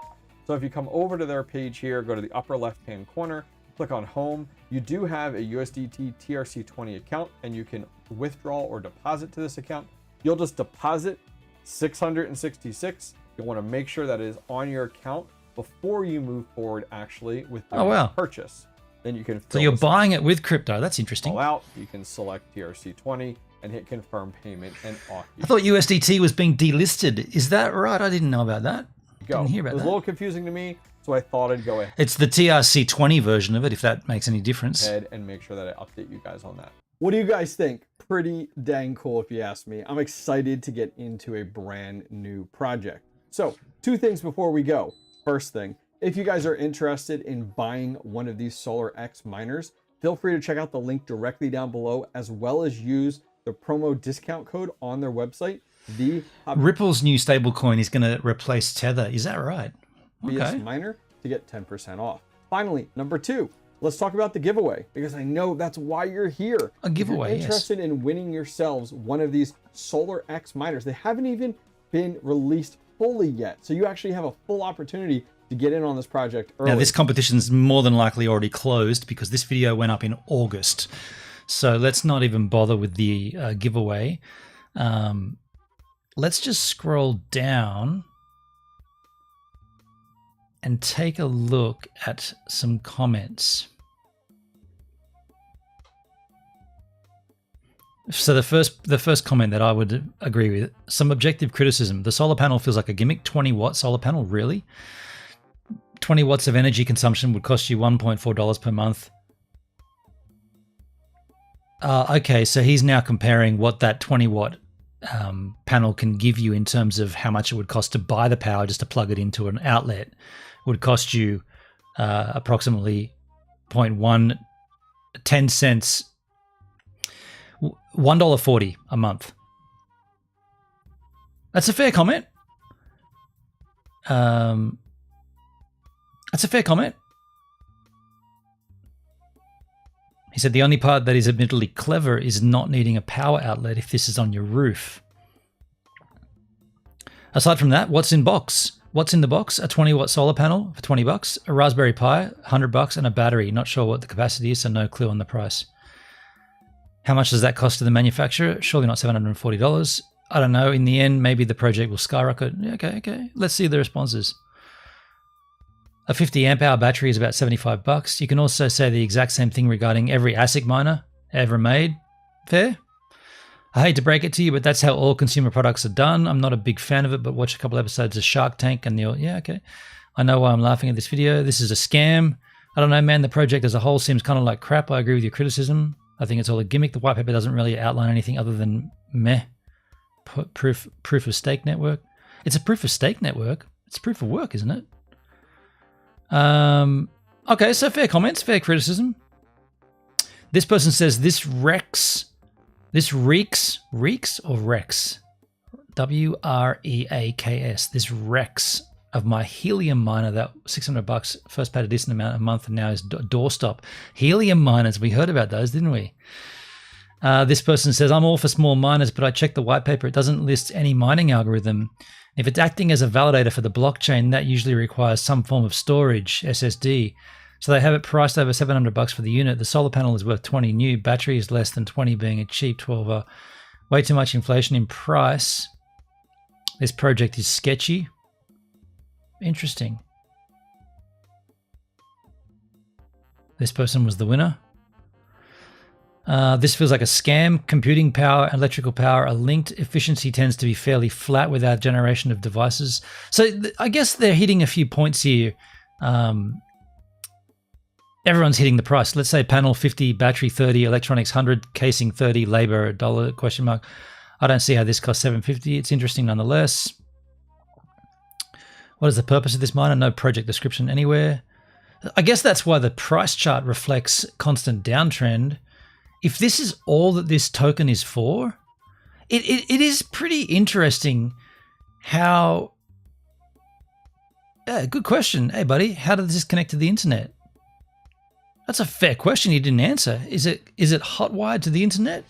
So if you come over to their page here, go to the upper left-hand corner, click on home, you do have a USDT TRC20 account and you can withdraw or deposit to this account. You'll just deposit 666. You'll want to make sure that it is on your account before you move forward actually with the purchase. Then you can So you're buying it with crypto. That's interesting. Fill out. You can select TRC20 and hit confirm payment and off you I thought USDT was being delisted. Is that right? I didn't know about that. go. Didn't hear about It was that. a little confusing to me, so I thought I'd go It's the TRC20 version of it, if that makes any difference. ahead and make sure that I update you guys on that. What do you guys think? Pretty dang cool if you ask me. I'm excited to get into a brand new project. So 2 things before we go. First thing, if you guys are interested in buying one of these SolarX miners, feel free to check out the link directly down below, as well as use the promo discount code on their website. Ripple's new stablecoin is going to replace Tether. Is that right? BS miner to get 10% off. Finally, number 2, let's talk about the giveaway, because I know that's why you're here. A giveaway, if you're interested in winning yourselves one of these SolarX miners. They haven't even been released fully yet, so you actually have a full opportunity to get in on this project early. Now, this competition's more than likely already closed because this video went up in August. So let's not even bother with the giveaway. Let's just scroll down and take a look at some comments. So the first comment that I would agree with, some objective criticism. The solar panel feels like a gimmick. 20-watt solar panel, really? 20 watts of energy consumption would cost you $1.4 per month. Okay, so he's now comparing what that 20-watt panel can give you in terms of how much it would cost to buy the power just to plug it into an outlet. It would cost you approximately 10 cents, $1.40 a month. That's a fair comment. That's a fair comment. He said the only part that is admittedly clever is not needing a power outlet if this is on your roof. Aside from that, what's in box? What's in the box? A 20-watt solar panel for $20, a Raspberry Pi, $100, and a battery. Not sure what the capacity is, so no clue on the price. How much does that cost to the manufacturer? Surely not $740. I don't know. In the end, maybe the project will skyrocket. Okay. Let's see the responses. A 50 amp hour battery is about $75. You can also say the exact same thing regarding every ASIC miner ever made. Fair? I hate to break it to you, but that's how all consumer products are done. I'm not a big fan of it, but watch a couple episodes of Shark Tank and you'll, yeah, okay. I know why I'm laughing at this video. This is a scam. I don't know, man. The project as a whole seems kind of like crap. I agree with your criticism. I think it's all a gimmick. The white paper doesn't really outline anything other than meh. Proof of stake network. It's a proof of stake network. It's proof of work, isn't it? Okay, so fair comments, fair criticism. This person says this reeks, or Rex? W-R-E-A-K-S. This reeks of my helium miner that $600 first paid a decent amount a month and now is doorstop. Helium miners, we heard about those, didn't we? This person says, I'm all for small miners, but I checked the white paper. It doesn't list any mining algorithm. If it's acting as a validator for the blockchain, that usually requires some form of storage, SSD. So they have it priced over $700 for the unit. The solar panel is worth 20 new. Battery is less than 20, being a cheap 12. Way too much inflation in price. This project is sketchy. Interesting. This person was the winner. This feels like a scam. Computing power and electrical power are linked. Efficiency tends to be fairly flat without generation of devices. So I guess they're hitting a few points here. Everyone's hitting the price. Let's say panel 50, battery 30, electronics 100, casing 30, labor $1 question mark. I don't see how this costs $750. It's interesting nonetheless. What is the purpose of this miner? No project description anywhere. I guess that's why the price chart reflects constant downtrend. If this is all that this token is for, it is pretty interesting how Yeah, good question. Hey, buddy, how does this connect to the internet? That's a fair question you didn't answer. Is it hotwired to the internet?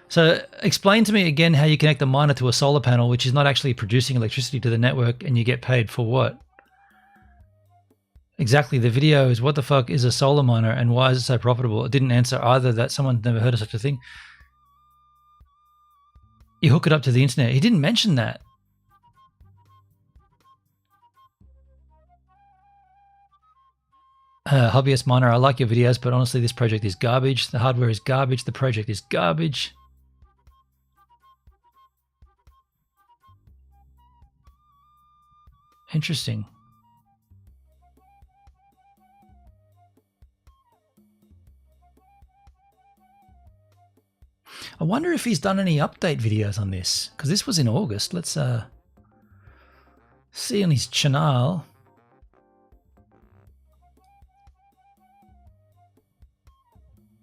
So explain to me again how you connect the miner to a solar panel, which is not actually producing electricity to the network, and you get paid for what? Exactly. The video is what the fuck is a solar miner and why is it so profitable? It didn't answer either that someone's never heard of such a thing. You hook it up to the internet. He didn't mention that. Hobbyist miner, I like your videos, but honestly, this project is garbage. The hardware is garbage. The project is garbage. Interesting. I wonder if he's done any update videos on this, because this was in August. Let's see on his channel.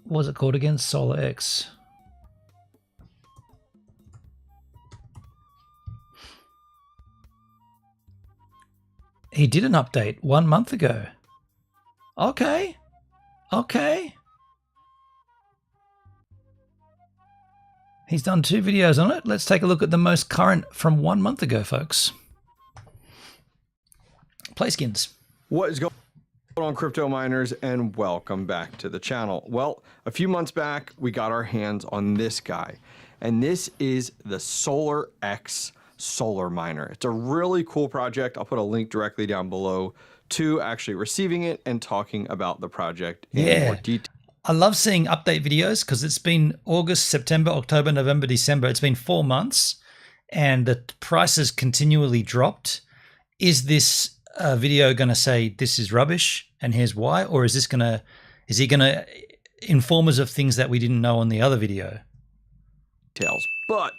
What was it called again? Solar X. He did an update 1 month ago. Okay. Okay. He's done 2 videos on it. Let's take a look at the most current from 1 month ago, folks. Playskins. What is going on, crypto miners, and welcome back to the channel. Well, a few months back, we got our hands on this guy, and this is the Solar X solar miner. It's a really cool project. I'll put a link directly down below to actually receiving it and talking about the project in more detail. I love seeing update videos because it's been August, September, October, November, December. It's been 4 months and the prices continually dropped. Is this video going to say this is rubbish and here's why? Or is he going to inform us of things that we didn't know on the other video? But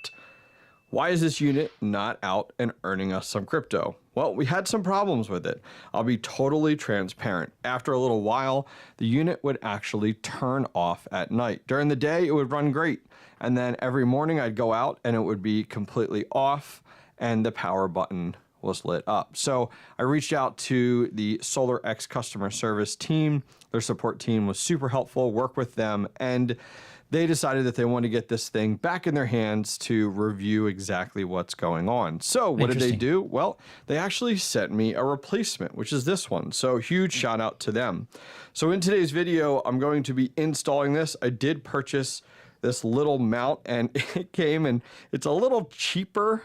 why is this unit not out and earning us some crypto? Well, we had some problems with it. I'll be totally transparent. After a little while, the unit would actually turn off at night. During the day, it would run great. And then every morning I'd go out and it would be completely off and the power button was lit up. So I reached out to the Solar X customer service team. Their support team was super helpful, work with them, and they decided that they wanted to get this thing back in their hands to review exactly what's going on. So what did they do? Well, they actually sent me a replacement, which is this one. So huge shout out to them. So in today's video, I'm going to be installing this. I did purchase this little mount and it came and it's a little cheaper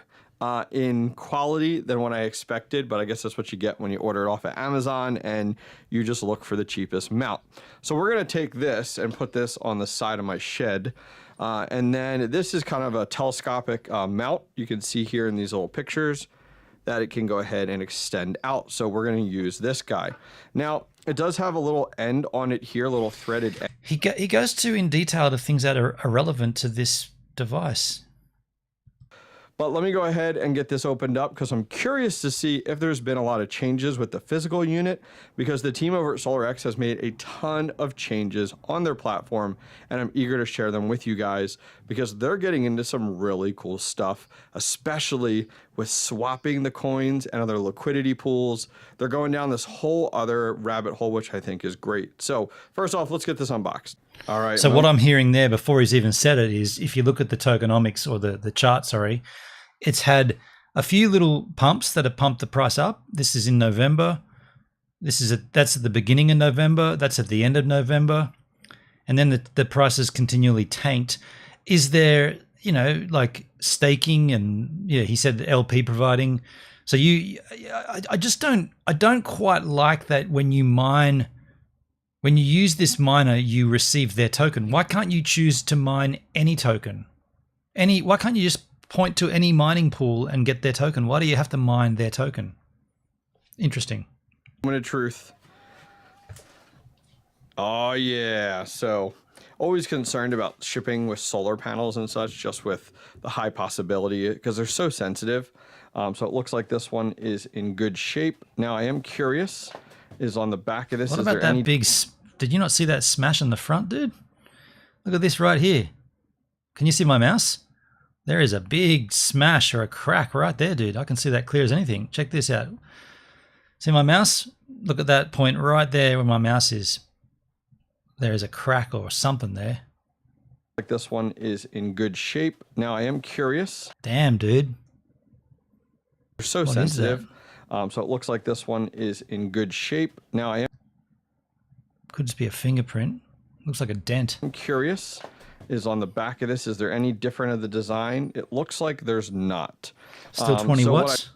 in quality than what I expected, but I guess that's what you get when you order it off at Amazon and you just look for the cheapest mount. So we're going to take this and put this on the side of my shed. And then this is kind of a telescopic mount. You can see here in these little pictures that it can go ahead and extend out. So we're going to use this guy. Now, it does have a little end on it here, a little threaded end. He goes to in detail to things that are irrelevant to this device. But let me go ahead and get this opened up because I'm curious to see if there's been a lot of changes with the physical unit, because the team over at Solar X has made a ton of changes on their platform and I'm eager to share them with you guys because they're getting into some really cool stuff, especially with swapping the coins and other liquidity pools. They're going down this whole other rabbit hole, which I think is great. So first off, let's get this unboxed. All right. So what I'm hearing there before he's even said it is if you look at the tokenomics or the chart, sorry, it's had a few little pumps that have pumped the price up. This is in November. That's at the beginning of November. That's at the end of November. And then the price has continually tanked. Is there, like staking and he said LP providing. So I don't quite like that when you use this miner, you receive their token. Why can't you choose to mine any token? Why can't you just point to any mining pool and get their token? Why do you have to mine their token? Interesting. Moment of truth. Oh yeah. So always concerned about shipping with solar panels and such, just with the high possibility because they're so sensitive. So it looks like this one is in good shape. Now I am curious, is on the back of this. What about that big, did you not see that smash in the front, dude? Look at this right here. Can you see my mouse? There is a big smash or a crack right there, dude. I can see that clear as anything. Check this out. See my mouse? Look at that point right there where my mouse is. There is a crack or something there. Like this one is in good shape. Now I am curious. Damn, dude. They're so sensitive. So it looks like this one is in good shape. Now I Could just be a fingerprint. Looks like a dent. am curious. Is on the back of this, is there any different of the design? It looks like there's not. Still 20 so watts?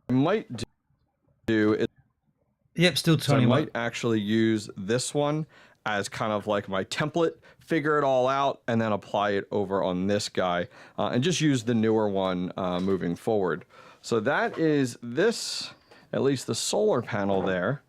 What I might do is Yep, still 20 I watts. might actually use this one as kind of like my template, figure it all out, and then apply it over on this guy, and just use the newer one moving forward. So that is this, at least the solar panel there.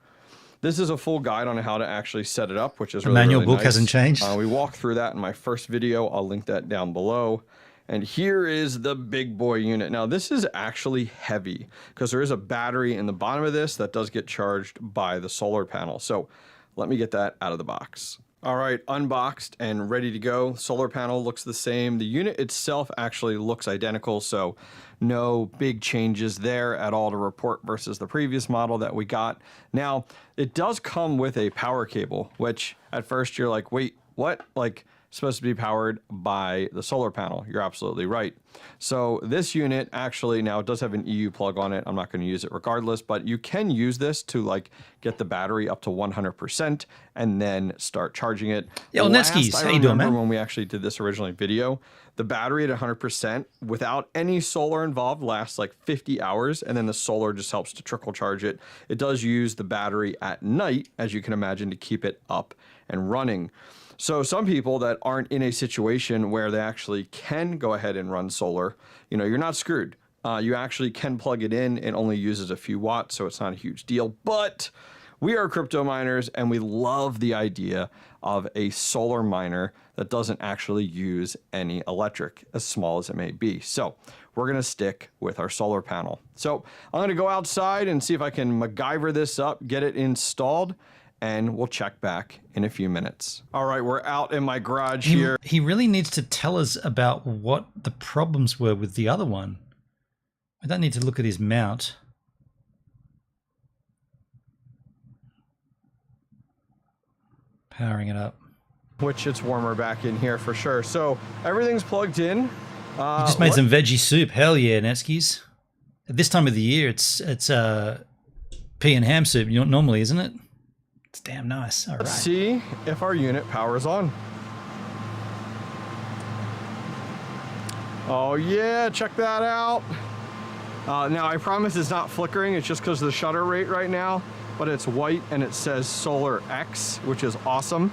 This is a full guide on how to actually set it up, which is The really, manual really book nice. hasn't changed. We walked through that in my first video. I'll link that down below. And here is the big boy unit. Now this is actually heavy because there is a battery in the bottom of this that does get charged by the solar panel. So let me get that out of the box. All right, unboxed and ready to go. Solar panel looks the same. The unit itself actually looks identical, so no big changes there at all to report versus the previous model that we got. Now, it does come with a power cable, which at first you're like, wait, what? Like, supposed to be powered by the solar panel. You're absolutely right. So this unit actually now does have an EU plug on it. I'm not going to use it regardless, but you can use this to like get the battery up to 100% and then start charging it. Yo, Netskis, how you doing, man? When we actually did this originally video, the battery at 100% without any solar involved lasts like 50 hours, and then the solar just helps to trickle charge it. It does use the battery at night, as you can imagine, to keep it up and running. So some people that aren't in a situation where they actually can go ahead and run solar, you know, you're not screwed. You actually can plug it in. It only uses a few watts, so it's not a huge deal. But we are crypto miners, and we love the idea of a solar miner that doesn't actually use any electric, as small as it may be. So we're going to stick with our solar panel. So I'm going to go outside and see if I can MacGyver this up, get it installed, and we'll check back in a few minutes. All right, we're out in my garage here. He really needs to tell us about what the problems were with the other one. I don't need to look at his mount. Powering it up. Which it's warmer back in here for sure. So everything's plugged in. You just made some veggie soup. Hell yeah, Netskis. At this time of the year, it's pea and ham soup normally, isn't it? It's damn nice. All right. Let's see if our unit powers on. Oh yeah, check that out. Now I promise it's not flickering. It's just because of the shutter rate right now, but it's white and it says Solar X, which is awesome.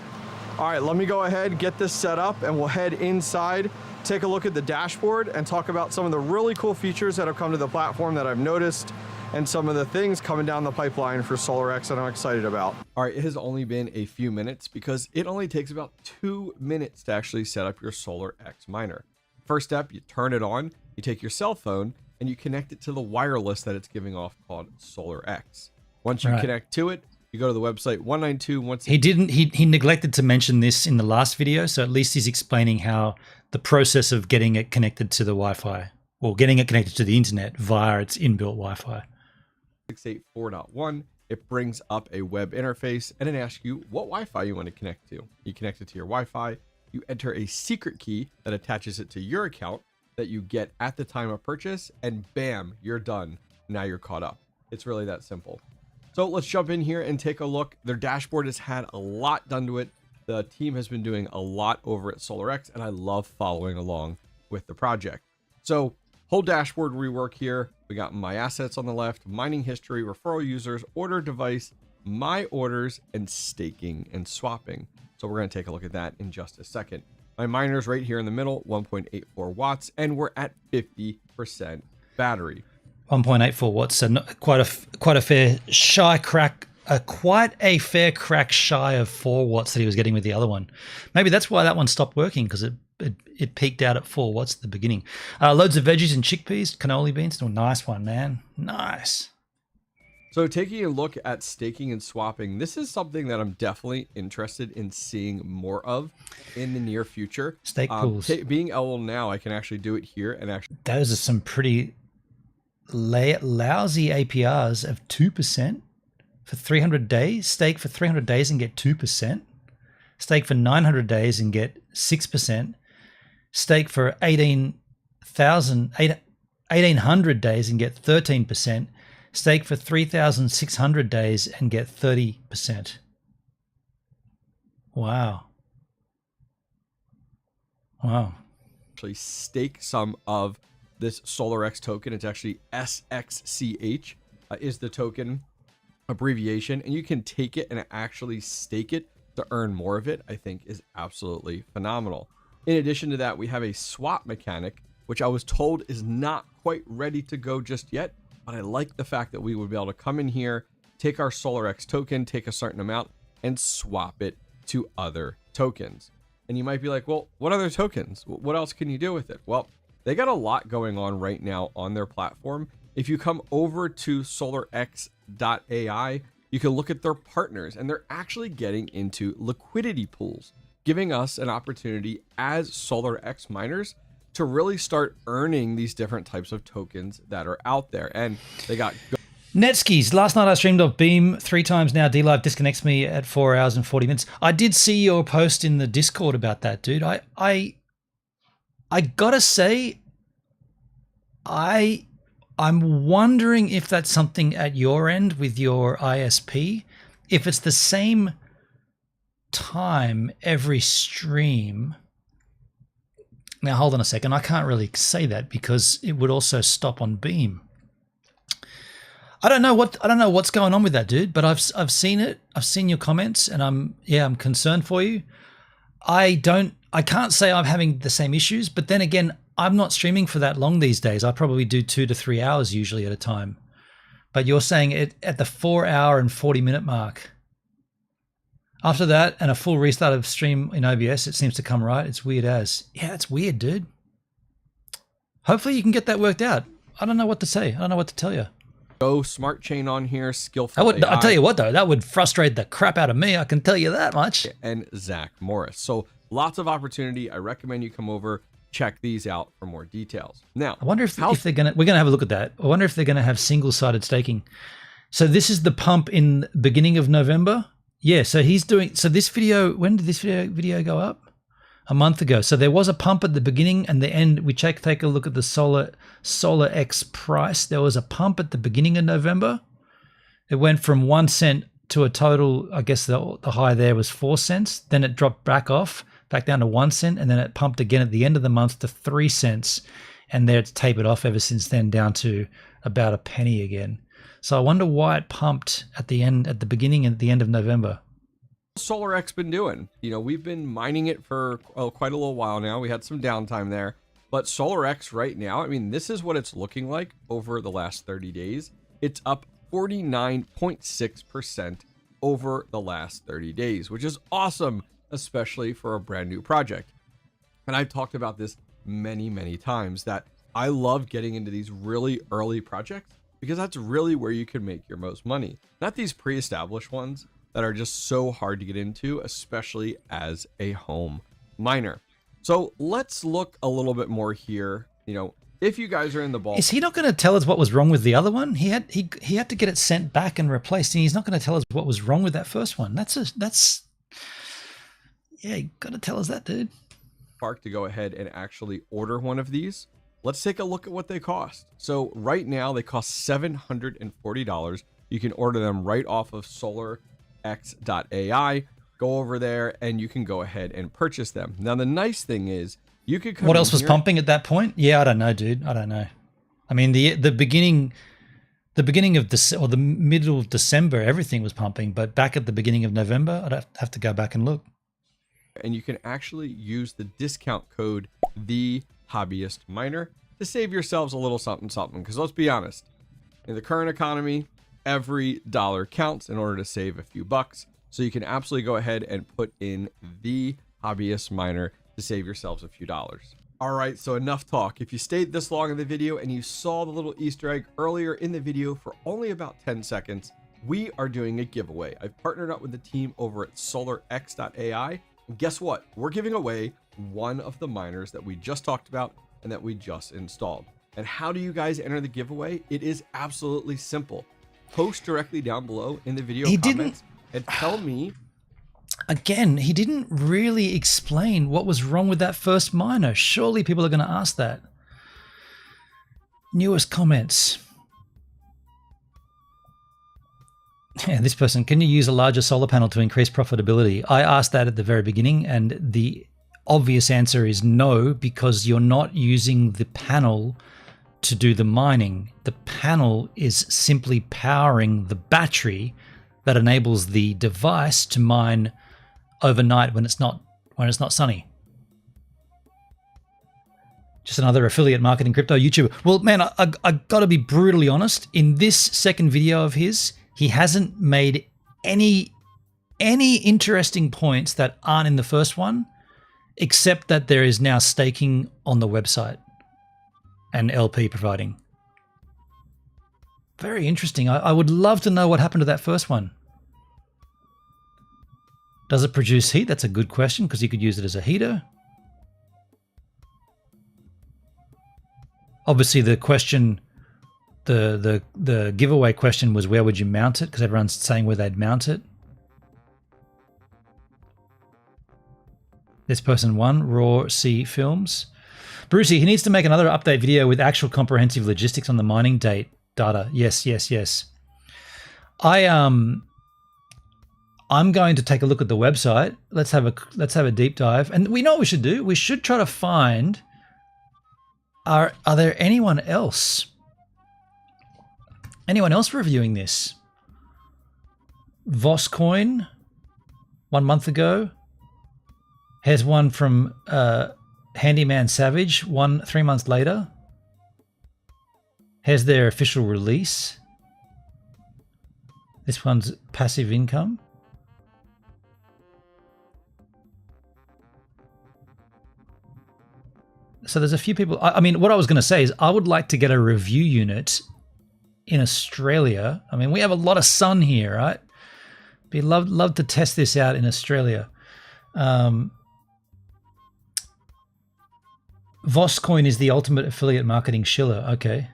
All right, let me go ahead, get this set up, and we'll head inside, take a look at the dashboard, and talk about some of the really cool features that have come to the platform that I've noticed, and some of the things coming down the pipeline for SolarX that I'm excited about. All right, it has only been a few minutes because it only takes about 2 minutes to actually set up your SolarX miner. First step, you turn it on, you take your cell phone, and you connect it to the wireless that it's giving off called SolarX. Once you connect to it, you go to the website 192.168. He neglected to mention this in the last video, so at least he's explaining how the process of getting it connected to the Wi-Fi, or getting it connected to the internet via its inbuilt Wi-Fi. 684.1, it brings up a web interface and it asks you what Wi-Fi you want to connect to. You connect it to your Wi-Fi, you enter a secret key that attaches it to your account that you get at the time of purchase, and bam, you're done. Now you're caught up. It's really that simple. So let's jump in here and take a look. Their dashboard has had a lot done to it. The team has been doing a lot over at SolarX, and I love following along with the project. So whole dashboard rework here. We got my assets on the left, mining history, referral users, order device, my orders, and staking and swapping. So we're going to take a look at that in just a second. My miner's right here in the middle, 1.84 watts, and we're at 50% battery. 1.84 watts, so quite a fair crack shy of 4 watts that he was getting with the other one. Maybe that's why that one stopped working, because it peaked out at 4 watts at the beginning. Loads of veggies and chickpeas, cannoli beans. Oh, nice one, man. Nice. So taking a look at staking and swapping, this is something that I'm definitely interested in seeing more of in the near future. Stake pools. Being eligible now, I can actually do it here and actually. Those are some pretty lousy APRs of 2% for 300 days. Stake for 300 days and get 2%. Stake for 900 days and get 6%. Stake for 1,800 days and get 13%. Stake for 3,600 days and get 30%. Wow. Wow. Actually stake some of this SolarX token. It's actually SXCH is the token abbreviation, and you can take it and actually stake it to earn more of it. I think is absolutely phenomenal. In addition to that, we have a swap mechanic, which I was told is not quite ready to go just yet, but I like the fact that we would be able to come in here, take our SolarX token, take a certain amount, and swap it to other tokens. And you might be like, well, what other tokens? What else can you do with it? Well, they got a lot going on right now on their platform. If you come over to solarx.ai, you can look at their partners, and they're actually getting into liquidity pools, giving us an opportunity as SolarX miners to really start earning these different types of tokens that are out there. And they got Netskis. Last night I streamed off Beam 3 times now. DLive disconnects me at 4 hours and 40 minutes. I did see your post in the Discord about that, dude. I gotta say, I'm wondering if that's something at your end with your ISP. If it's the same time every stream. Now hold on a second. I can't really say that because it would also stop on Beam. I don't know what's going on with that, dude, but I've seen it. I've seen your comments, and I'm concerned for you. I can't say I'm having the same issues, but then again, I'm not streaming for that long these days. I probably do 2 to 3 hours usually at a time. But you're saying it at the 4 hour and 40 minute mark. After that and a full restart of stream in OBS, it seems to come right. It's weird as. Yeah, it's weird, dude. Hopefully you can get that worked out. I don't know what to say. I don't know what to tell you. Go smart chain on here, skillful I'll tell you what though, that would frustrate the crap out of me. I can tell you that much. And Zach Morris. So lots of opportunity. I recommend you come over, check these out for more details. Now, I wonder if we're gonna have a look at that. I wonder if they're gonna have single-sided staking. So this is the pump in the beginning of November. Yeah. So this video. When did this video go up? A month ago. So there was a pump at the beginning and the end. We take a look at the SolarX price. There was a pump at the beginning of November. It went from 1 cent to a total, I guess the high there was 4 cents. Then it dropped back down to 1 cent, and then it pumped again at the end of the month to 3 cents. And there it's tapered off ever since then down to about a penny again. So I wonder why it pumped at the beginning and at the end of November. SolarX been doing? You know, we've been mining it for quite a little while now. We had some downtime there, but SolarX right now, I mean, this is what it's looking like over the last 30 days. It's up 49.6% over the last 30 days, which is awesome, especially for a brand new project. And I've talked about this many times that I love getting into these really early projects because that's really where you can make your most money. Not these pre-established ones that are just so hard to get into, especially as a home miner. So let's look a little bit more here. You know, if you guys are in the ball, is he not going to tell us what was wrong with the other one? He had to get it sent back and replaced, and he's not going to tell us what was wrong with that first one. Yeah, you got to tell us that, dude. Park to go ahead and actually order one of these. Let's take a look at what they cost. So right now they cost $740. You can order them right off of solarx.ai. Go over there and you can go ahead and purchase them. Now the nice thing is you could come What else was pumping at that point? Yeah, I don't know, dude. I don't know. I mean, the beginning of the middle of December, everything was pumping, but back at the beginning of November, I'd have to go back and look. And you can actually use the discount code The Hobbyist Miner to save yourselves a little something. Because let's be honest, in the current economy, every dollar counts in order to save a few bucks. So you can absolutely go ahead and put in The Hobbyist Miner to save yourselves a few dollars. All right, so enough talk. If you stayed this long in the video and you saw the little Easter egg earlier in the video for only about 10 seconds, we are doing a giveaway. I've partnered up with the team over at solarx.ai. And guess what? We're giving away one of the miners that we just talked about and that we just installed. And how do you guys enter the giveaway? It is absolutely simple. Post directly down below in the video comments and tell me. Again, he didn't really explain what was wrong with that first miner. Surely people are going to ask that. Newest comments. Yeah, this person, can you use a larger solar panel to increase profitability? I asked that at the very beginning, and the obvious answer is no, because you're not using the panel to do the mining. The panel is simply powering the battery that enables the device to mine overnight when it's not sunny. Just another affiliate marketing crypto YouTuber. Well, man, I got to be brutally honest. In this second video of his, he hasn't made any interesting points that aren't in the first one, except that there is now staking on the website and LP providing. Very interesting. I would love to know what happened to that first one. Does it produce heat? That's a good question, because you could use it as a heater. Obviously, the question, the giveaway question was, where would you mount it? Because everyone's saying where they'd mount it. This person won, Raw Sea Films. Brucey, he needs to make another update video with actual comprehensive logistics on the mining data. Yes. I'm going to take a look at the website. Let's have a deep dive. And we know what we should do. We should try to find, are there anyone else reviewing this? Voscoin 1 month ago. Here's one from Handyman Savage 3 months later. Here's their official release. This one's passive income. So there's a few people. I mean, what I was going to say is I would like to get a review unit in Australia. I mean, we have a lot of sun here, right? Be love to test this out in Australia. Voscoin is the ultimate affiliate marketing shiller. Okay.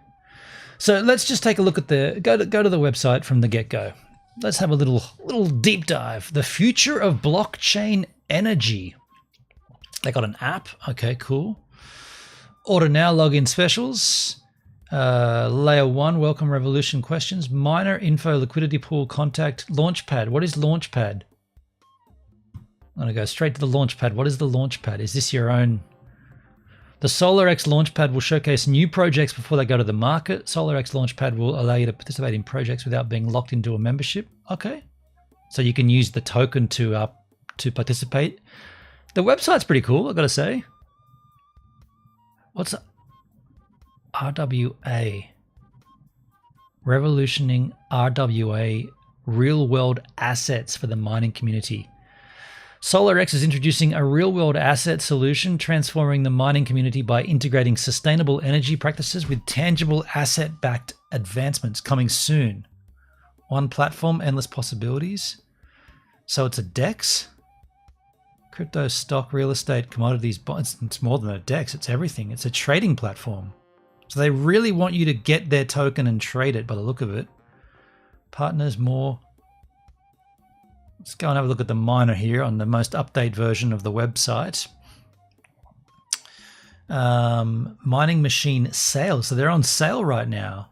So let's just take a look at go to the website from the get-go. Let's have a little deep dive. The future of blockchain energy. They got an app. Okay, cool. Order now, login specials. Layer 1, welcome revolution questions. Miner info, liquidity pool, contact, launchpad. What is launchpad? I'm going to go straight to the launchpad. What is the launchpad? Is this your own? The SolarX Launchpad will showcase new projects before they go to the market. SolarX Launchpad will allow you to participate in projects without being locked into a membership. Okay. So you can use the token to participate. The website's pretty cool, I've got to say. What's RWA? Revolutioning RWA real-world assets for the mining community. SolarX is introducing a real-world asset solution transforming the mining community by integrating sustainable energy practices with tangible asset-backed advancements coming soon. One platform, endless possibilities. So it's a DEX? Crypto, stock, real estate, commodities, bonds. It's more than a DEX, it's everything. It's a trading platform. So they really want you to get their token and trade it by the look of it. Partners, more. Let's go and have a look at the miner here on the most updated version of the website. Mining machine sales. So they're on sale right now.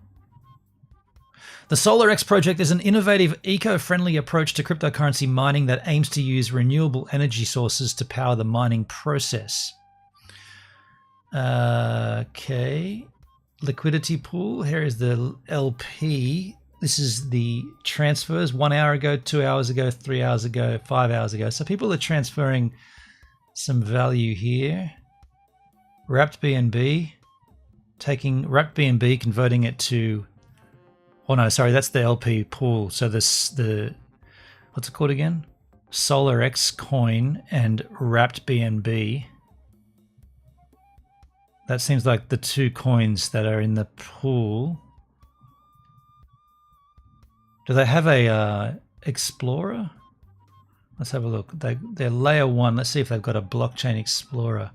The SolarX project is an innovative, eco-friendly approach to cryptocurrency mining that aims to use renewable energy sources to power the mining process. Okay. Liquidity pool. Here is the LP. This is the transfers 1 hour ago, 2 hours ago, 3 hours ago, 5 hours ago. So people are transferring some value here. Wrapped BNB, taking Wrapped BNB, converting it to, oh no, sorry, that's the LP pool. So this, what's it called again? SolarX coin and Wrapped BNB. That seems like the two coins that are in the pool. Do they have a Explorer? Let's have a look. They're layer 1. Let's see if they've got a blockchain Explorer.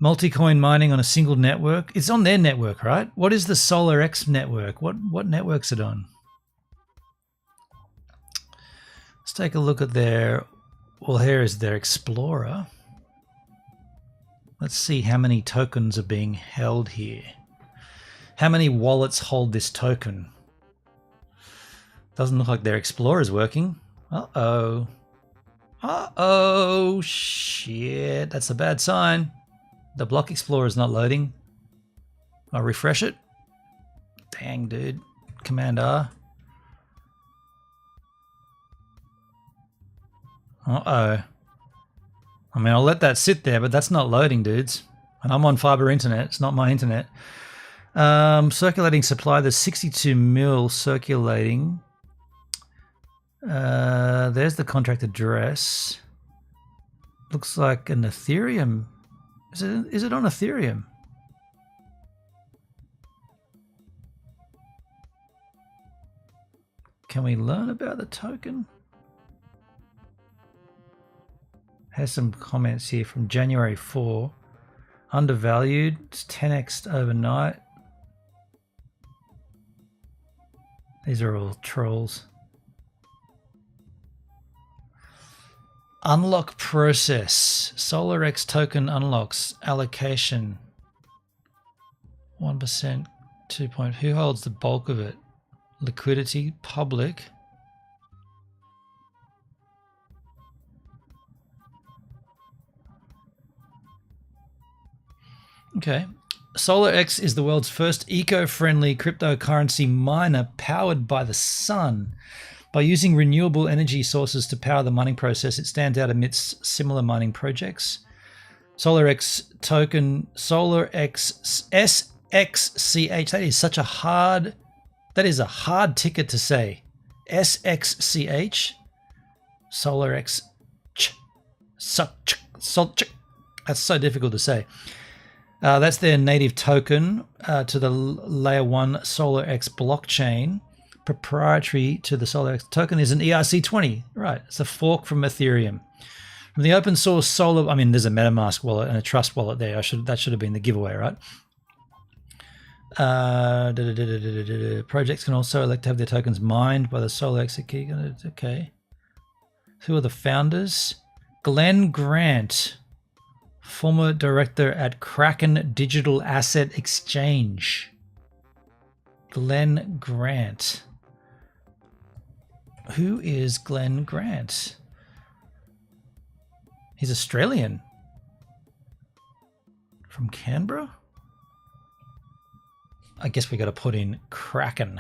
Multi-coin mining on a single network. It's on their network, right? What is the SolarX network? What network's it on? Let's take a look at their, well, here is their Explorer. Let's see how many tokens are being held here. How many wallets hold this token? Doesn't look like their Explorer is working. Uh-oh. Uh-oh, shit, that's a bad sign. The block Explorer is not loading. I'll refresh it. Dang, dude. Command R. Uh-oh. I mean, I'll let that sit there, but that's not loading, dudes. And I'm on fiber internet. It's not my internet. Circulating supply. There's 62 mil circulating. There's the contract address. Looks like an Ethereum. Is it on Ethereum? Can we learn about the token? Has some comments here from January 4. Undervalued. It's 10x overnight. These are all trolls. Unlock process. SolarX token unlocks. Allocation. 1%. 2 point. Who holds the bulk of it? Liquidity. Public. Okay. SolarX is the world's first eco-friendly cryptocurrency miner powered by the sun. By using renewable energy sources to power the mining process, it stands out amidst similar mining projects. SolarX token, SolarX SXCH. That is a hard ticket to say. SXCH. SolarX. That's so difficult to say. That's their native token to the layer 1 SolarX blockchain. Proprietary to the SolarX token is an ERC20. Right, it's a fork from Ethereum. From the open source Solar, I mean, there's a MetaMask wallet and a Trust wallet there. That should have been the giveaway, right? Projects can also elect to have their tokens mined by the SolarX. Okay. Who are the founders? Glenn Grant, former director at Kraken Digital Asset Exchange. Glenn Grant. Who is Glenn Grant? He's Australian. From Canberra? I guess we got to put in Kraken.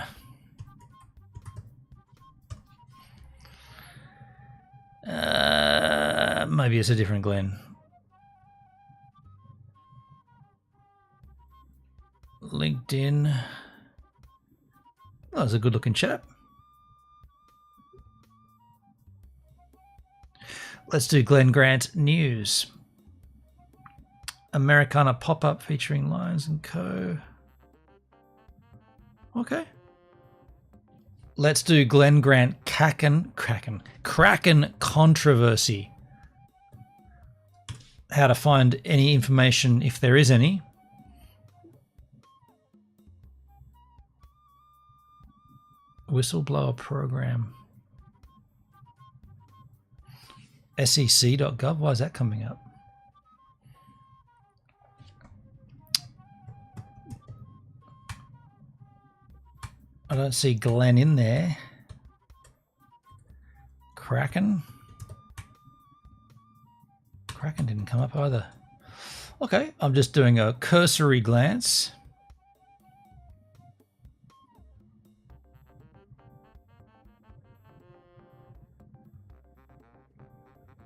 Maybe it's a different Glenn. LinkedIn. Oh, that's a good looking chap. Let's do Glenn Grant news. Americana pop-up featuring Lions and Co. Okay. Let's do Glenn Grant Kraken controversy. How to find any information if there is any. Whistleblower program. SEC.gov. Why is that coming up? I don't see Glenn in there. Kraken. Kraken didn't come up either. Okay, I'm just doing a cursory glance.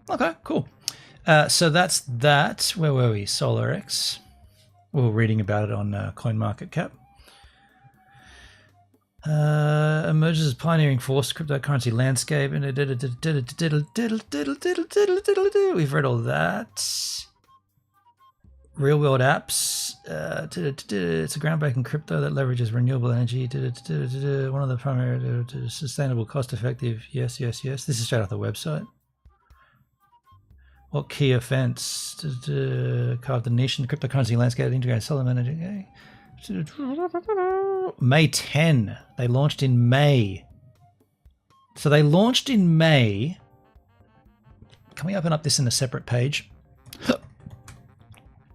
Okay, cool. So that's that. Where were we? SolarX. We were reading about it on CoinMarketCap. Emerges as pioneering force cryptocurrency landscape. We've read all that. Real world apps. It's a groundbreaking crypto that leverages renewable energy. One of the primary sustainable, cost effective. Yes. This is straight off the website. What key offense? Carve the niche in the cryptocurrency landscape, integrate seller manager. Okay. May 10. They launched in May. So they launched in May. Can we open up this in a separate page?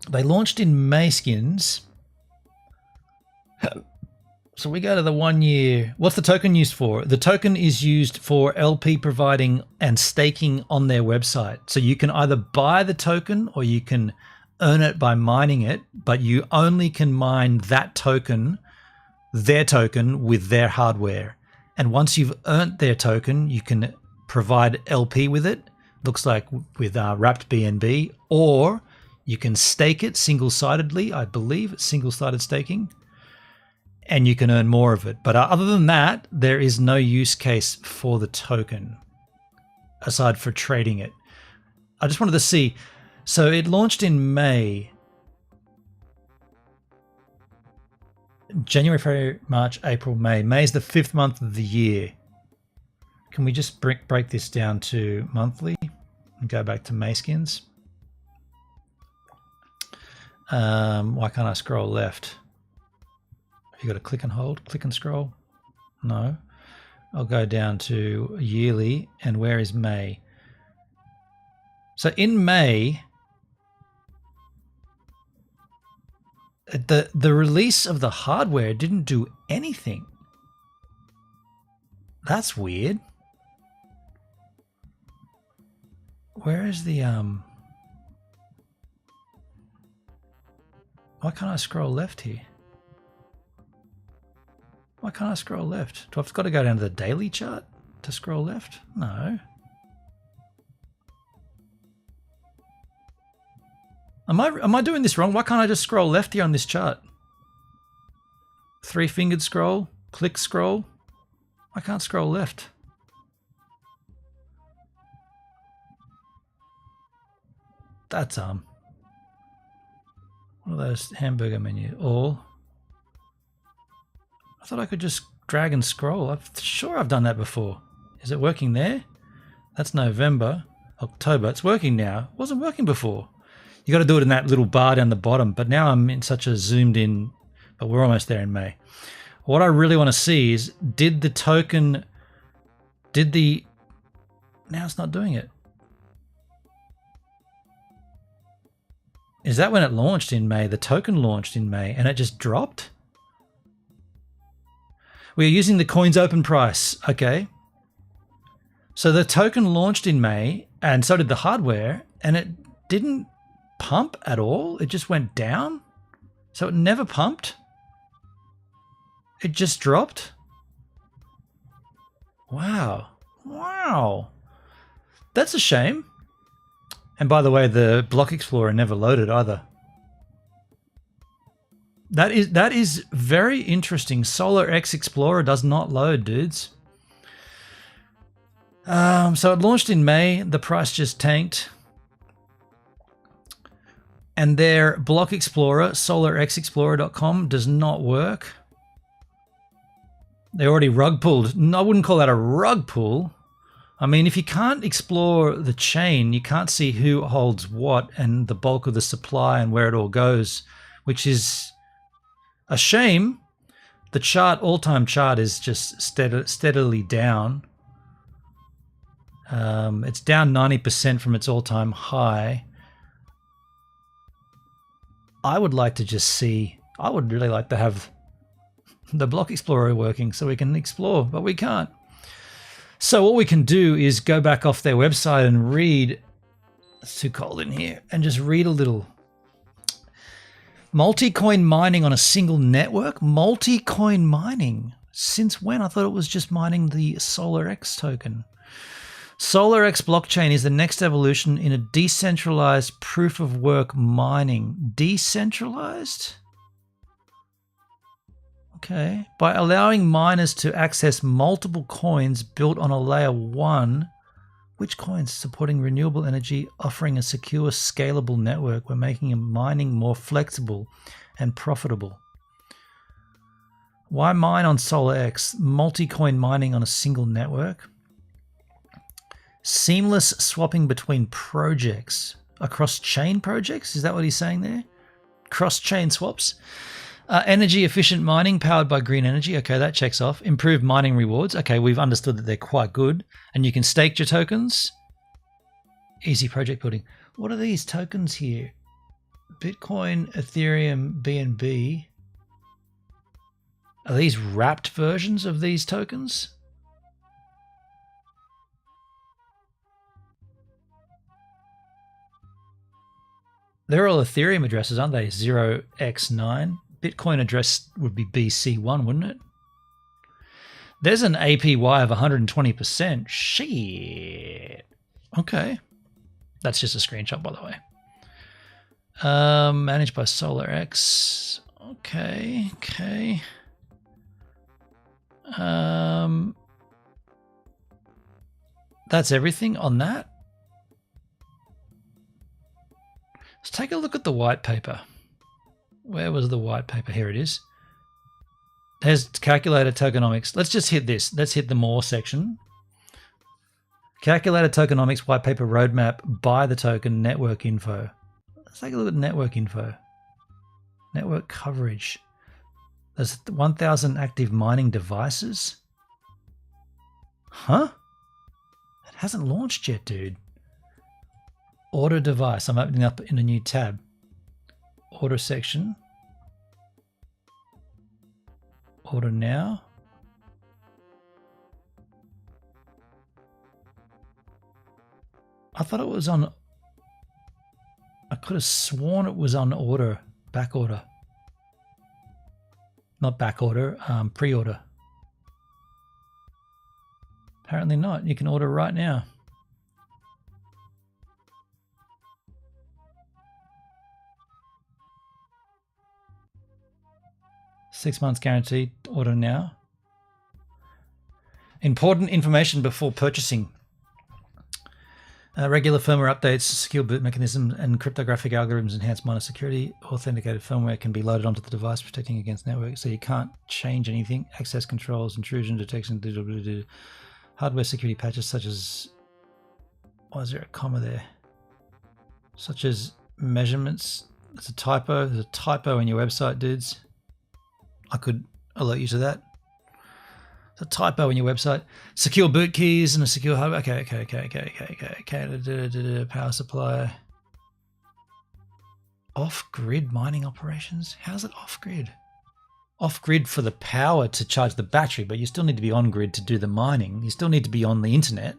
They launched in May, skins. So we go to the 1 year. What's the token used for? The token is used for LP providing and staking on their website. So you can either buy the token or you can earn it by mining it, but you only can mine that token, their token, with their hardware. And once you've earned their token, you can provide LP with it. Looks like with wrapped BNB, or you can stake it single-sidedly, I believe, single-sided staking, and you can earn more of it. But other than that, there is no use case for the token aside for trading it. I just wanted to see. So it launched in May. January, February, March, April, May. May is the 5th month of the year. Can we just break this down to monthly and go back to May skins? Why can't I scroll left? You got to click and hold, click and scroll? No. I'll go down to yearly, and where is May? So in May, the release of the hardware didn't do anything. That's weird. Where is the why can't I scroll left here? Why can't I scroll left? Do I've got to go down to the daily chart to scroll left? No. Am I doing this wrong? Why can't I just scroll left here on this chart? 3-fingered scroll, click scroll. I can't scroll left. That's one of those hamburger menu. All. I thought I could just drag and scroll. I'm sure I've done that before. Is it working there? That's November, October. It's working now. It wasn't working before. You got to do it in that little bar down the bottom. But now I'm in such a zoomed in, but we're almost there in May. What I really want to see is, did the token, now it's not doing it. Is that when it launched in May? The token launched in May and it just dropped? We are using the coin's open price. Okay. So the token launched in May and so did the hardware, and it didn't pump at all. It just went down. So it never pumped. It just dropped. Wow. Wow. That's a shame. And by the way, the Block Explorer never loaded either. That is very interesting. Solar X Explorer does not load, dudes. So it launched in May. The price just tanked. And their Block Explorer, solarxexplorer.com, does not work. They already rug pulled. I wouldn't call that a rug pull. I mean, if you can't explore the chain, you can't see who holds what and the bulk of the supply and where it all goes, which is a shame. The chart, all-time chart, is just steadily down. It's down 90% from its all-time high. I would like to just see, I would really like to have the Block Explorer working so we can explore, but we can't. So what we can do is go back off their website and read. It's too cold in here. And just read a little. Multi-coin mining on a single network? Multi-coin mining? Since when? I thought it was just mining the SolarX token. SolarX blockchain is the next evolution in a decentralized proof-of-work mining. Decentralized? Okay. By allowing miners to access multiple coins built on a layer 1, which coins? Supporting renewable energy, offering a secure, scalable network. We're making mining more flexible and profitable. Why mine on SolarX? Multi-coin mining on a single network. Seamless swapping between projects. Across chain projects? Is that what he's saying there? Cross-chain swaps. Energy efficient mining powered by green energy. Okay, that checks off. Improved mining rewards. Okay, we've understood that they're quite good. And you can stake your tokens. Easy project building. What are these tokens here? Bitcoin, Ethereum, BNB. Are these wrapped versions of these tokens? They're all Ethereum addresses, aren't they? 0x9. Bitcoin address would be BC1, wouldn't it? There's an APY of 120%. Shit. Okay. That's just a screenshot, by the way. Managed by SolarX. Okay. That's everything on that. Let's take a look at the white paper. Where was the white paper? Here it is. There's calculated tokenomics. Let's just hit this. Let's hit the more section. Calculated tokenomics white paper roadmap by the token network info. Let's take a look at network info. Network coverage. There's 1,000 active mining devices. Huh? It hasn't launched yet, dude. Order device. I'm opening up in a new tab. Order section. Order now. I thought it was on. I could have sworn it was on order, back order. Not back order, pre-order. Apparently not. You can order right now. Six months guaranteed. Order now. Important information before purchasing. Regular firmware updates, secure boot mechanism, and cryptographic algorithms enhance miner security. Authenticated firmware can be loaded onto the device, protecting against network, so you can't change anything. Access controls, intrusion detection, hardware security patches such as... Why is there a comma there? Such as measurements. There's a typo. There's a typo in your website, dudes. I could alert you to that. It's a typo in your website. Secure boot keys and a secure hardware. Okay. Power supply. Off-grid mining operations? How's it off-grid? Off-grid for the power to charge the battery, but you still need to be on-grid to do the mining. You still need to be on the internet.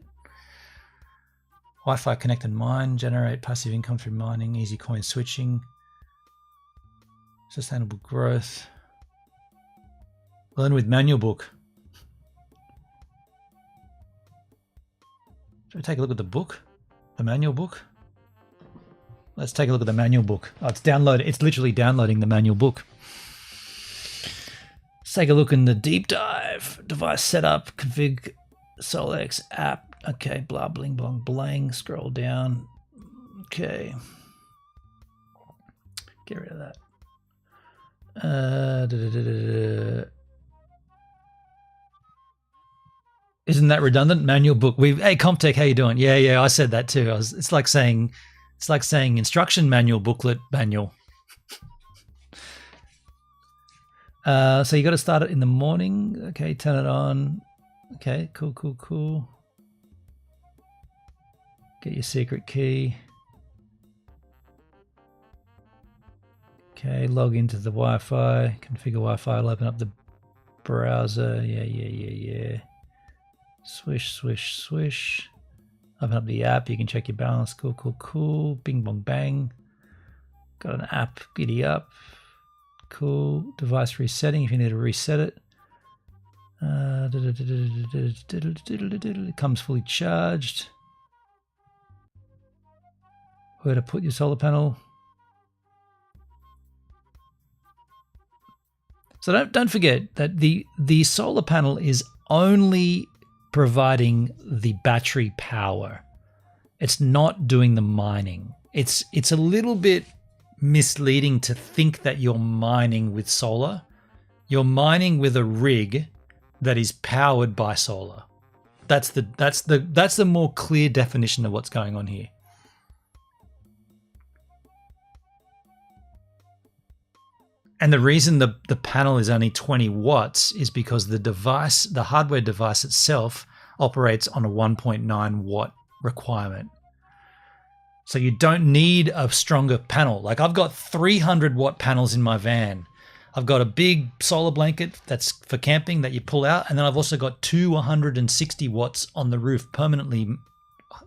Wi-Fi connected mine, generate passive income through mining, easy coin switching, sustainable growth. Learn with manual book. Should we take a look at the book? The manual book? Let's take a look at the manual book. Oh, it's downloaded. It's literally downloading the manual book. Let's take a look in the deep dive. Device setup, config, SolX app. Okay, blah, bling, blong, blang. Scroll down. Okay. Get rid of that. Isn't that redundant? Manual book. Hey, Comtech, how you doing? Yeah, I said that too. It's like saying instruction manual, booklet manual. So you got to start it in the morning. Okay, turn it on. Okay, cool. Get your secret key. Okay, log into the Wi-Fi. Configure Wi-Fi. I'll open up the browser. Yeah. Swish. Open up the app. You can check your balance. Cool. Bing bong bang. Got an app. Giddy up. Cool. Device resetting if you need to reset it. It comes fully charged. Where to put your solar panel. So don't forget that the solar panel is only providing the battery power. It's not doing the mining. It's a little bit misleading to think that you're mining with solar. You're mining with a rig that is powered by solar. That's the more clear definition of what's going on here. And the reason the panel is only 20 watts is because the hardware device itself operates on a 1.9 watt requirement. So you don't need a stronger panel. Like I've got 300 watt panels in my van. I've got a big solar blanket that's for camping that you pull out. And then I've also got 260 watts on the roof permanently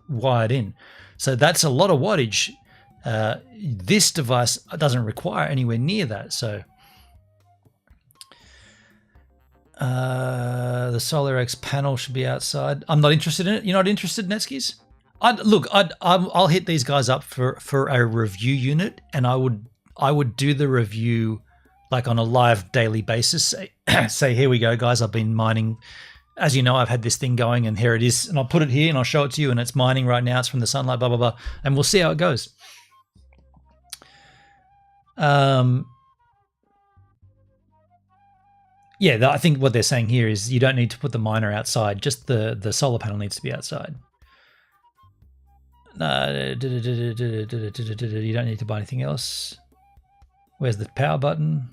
wired in. So that's a lot of wattage. This device doesn't require anywhere near that. So the SolarX panel should be outside. I'm not interested in it. You're not interested, Netskis? I'll hit these guys up for a review unit, and I would do the review like on a live daily basis. Say, here we go, guys. I've been mining. As you know, I've had this thing going, and here it is. And I'll put it here, and I'll show it to you, and it's mining right now. It's from the sunlight, blah, blah, blah. And we'll see how it goes. Yeah, I think what they're saying here is you don't need to put the miner outside. Just the solar panel needs to be outside. You don't need to buy anything else. Where's the power button?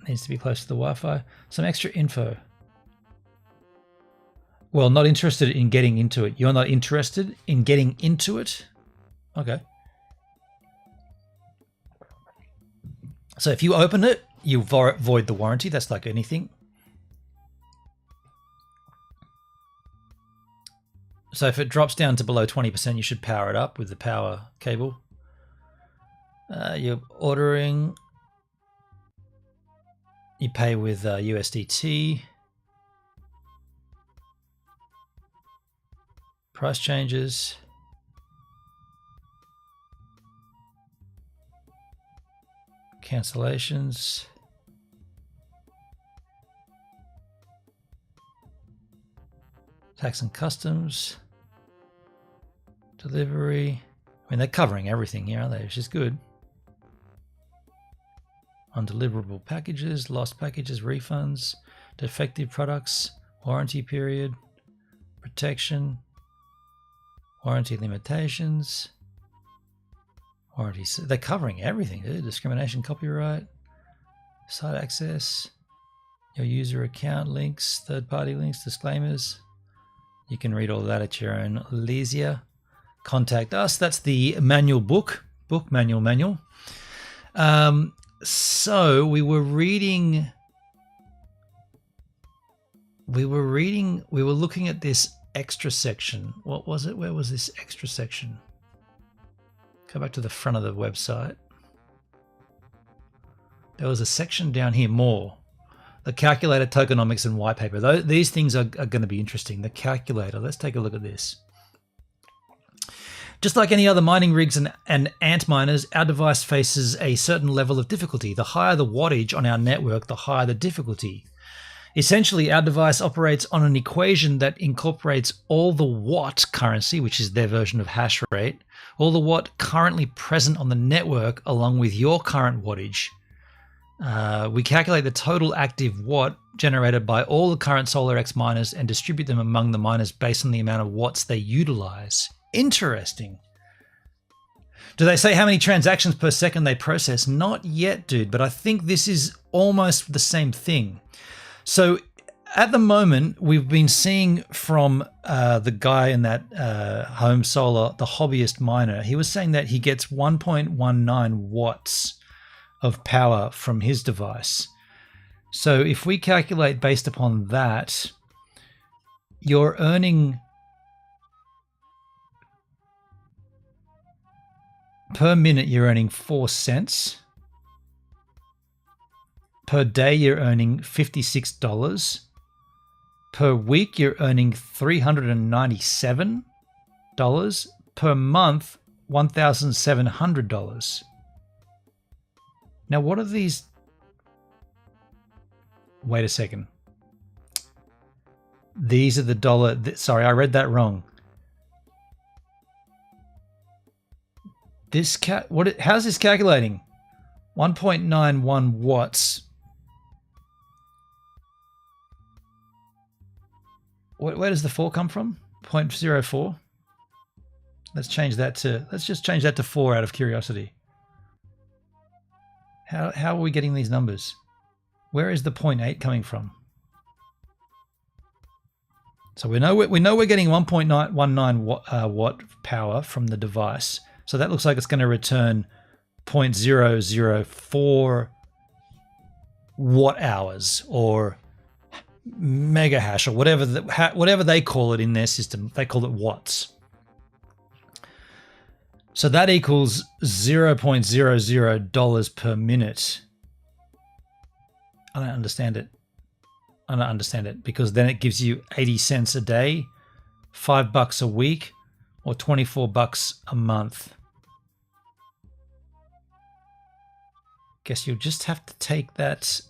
Needs to be close to the Wi-Fi. Some extra info. Well, not interested in getting into it. You're not interested in getting into it? Okay. So if you open it, you void the warranty. That's like anything. So if it drops down to below 20%, you should power it up with the power cable. You're ordering. You pay with USDT. Price changes. Cancellations. Tax and customs. Delivery. I mean, they're covering everything here, aren't they? Which is good. Undeliverable packages, lost packages, refunds, defective products, warranty period, protection, warranty limitations, warranty. They're covering everything. Discrimination, copyright, site access, your user account links, third-party links, disclaimers. You can read all that at your own leisure. Contact us. That's the manual book. Manual. So we were looking at this extra section. What was it? Where was this extra section? Go back to the front of the website. There was a section down here, more. The calculator, tokenomics, and white paper. These things are going to be interesting. The calculator. Let's take a look at this. Just like any other mining rigs and ant miners, our device faces a certain level of difficulty. The higher the wattage on our network, the higher the difficulty. Essentially, our device operates on an equation that incorporates all the watt currency, which is their version of hash rate, all the watt currently present on the network along with your current wattage. We calculate the total active watt generated by all the current SolarX miners and distribute them among the miners based on the amount of watts they utilize. Interesting. Do they say how many transactions per second they process? Not yet, dude, but I think this is almost the same thing. So at the moment, we've been seeing from the guy in that home solar, the hobbyist miner, he was saying that he gets 1.19 watts of power from his device. So if we calculate based upon that, you're earning per minute, you're earning 4 cents. Per day, you're earning $56. Per week, you're earning $397. Per month, $1,700. Now, what are these? Wait a second. These are the dollar. Sorry, I read that wrong. How's this calculating? 1.91 watts Where does the 4 come from? 0.04. Let's just change that to 4 out of curiosity. How are we getting these numbers? Where is the 0.8 coming from? So we know we're getting 1.19 watt power from the device. So that looks like it's going to return 0.004 watt hours or mega hash or whatever they call it in their system. They call it watts. So that equals $0.00 per minute. I don't understand it. Because then it gives you 80 cents a day, $5 a week, or 24 bucks a month. Guess you'll just have to take that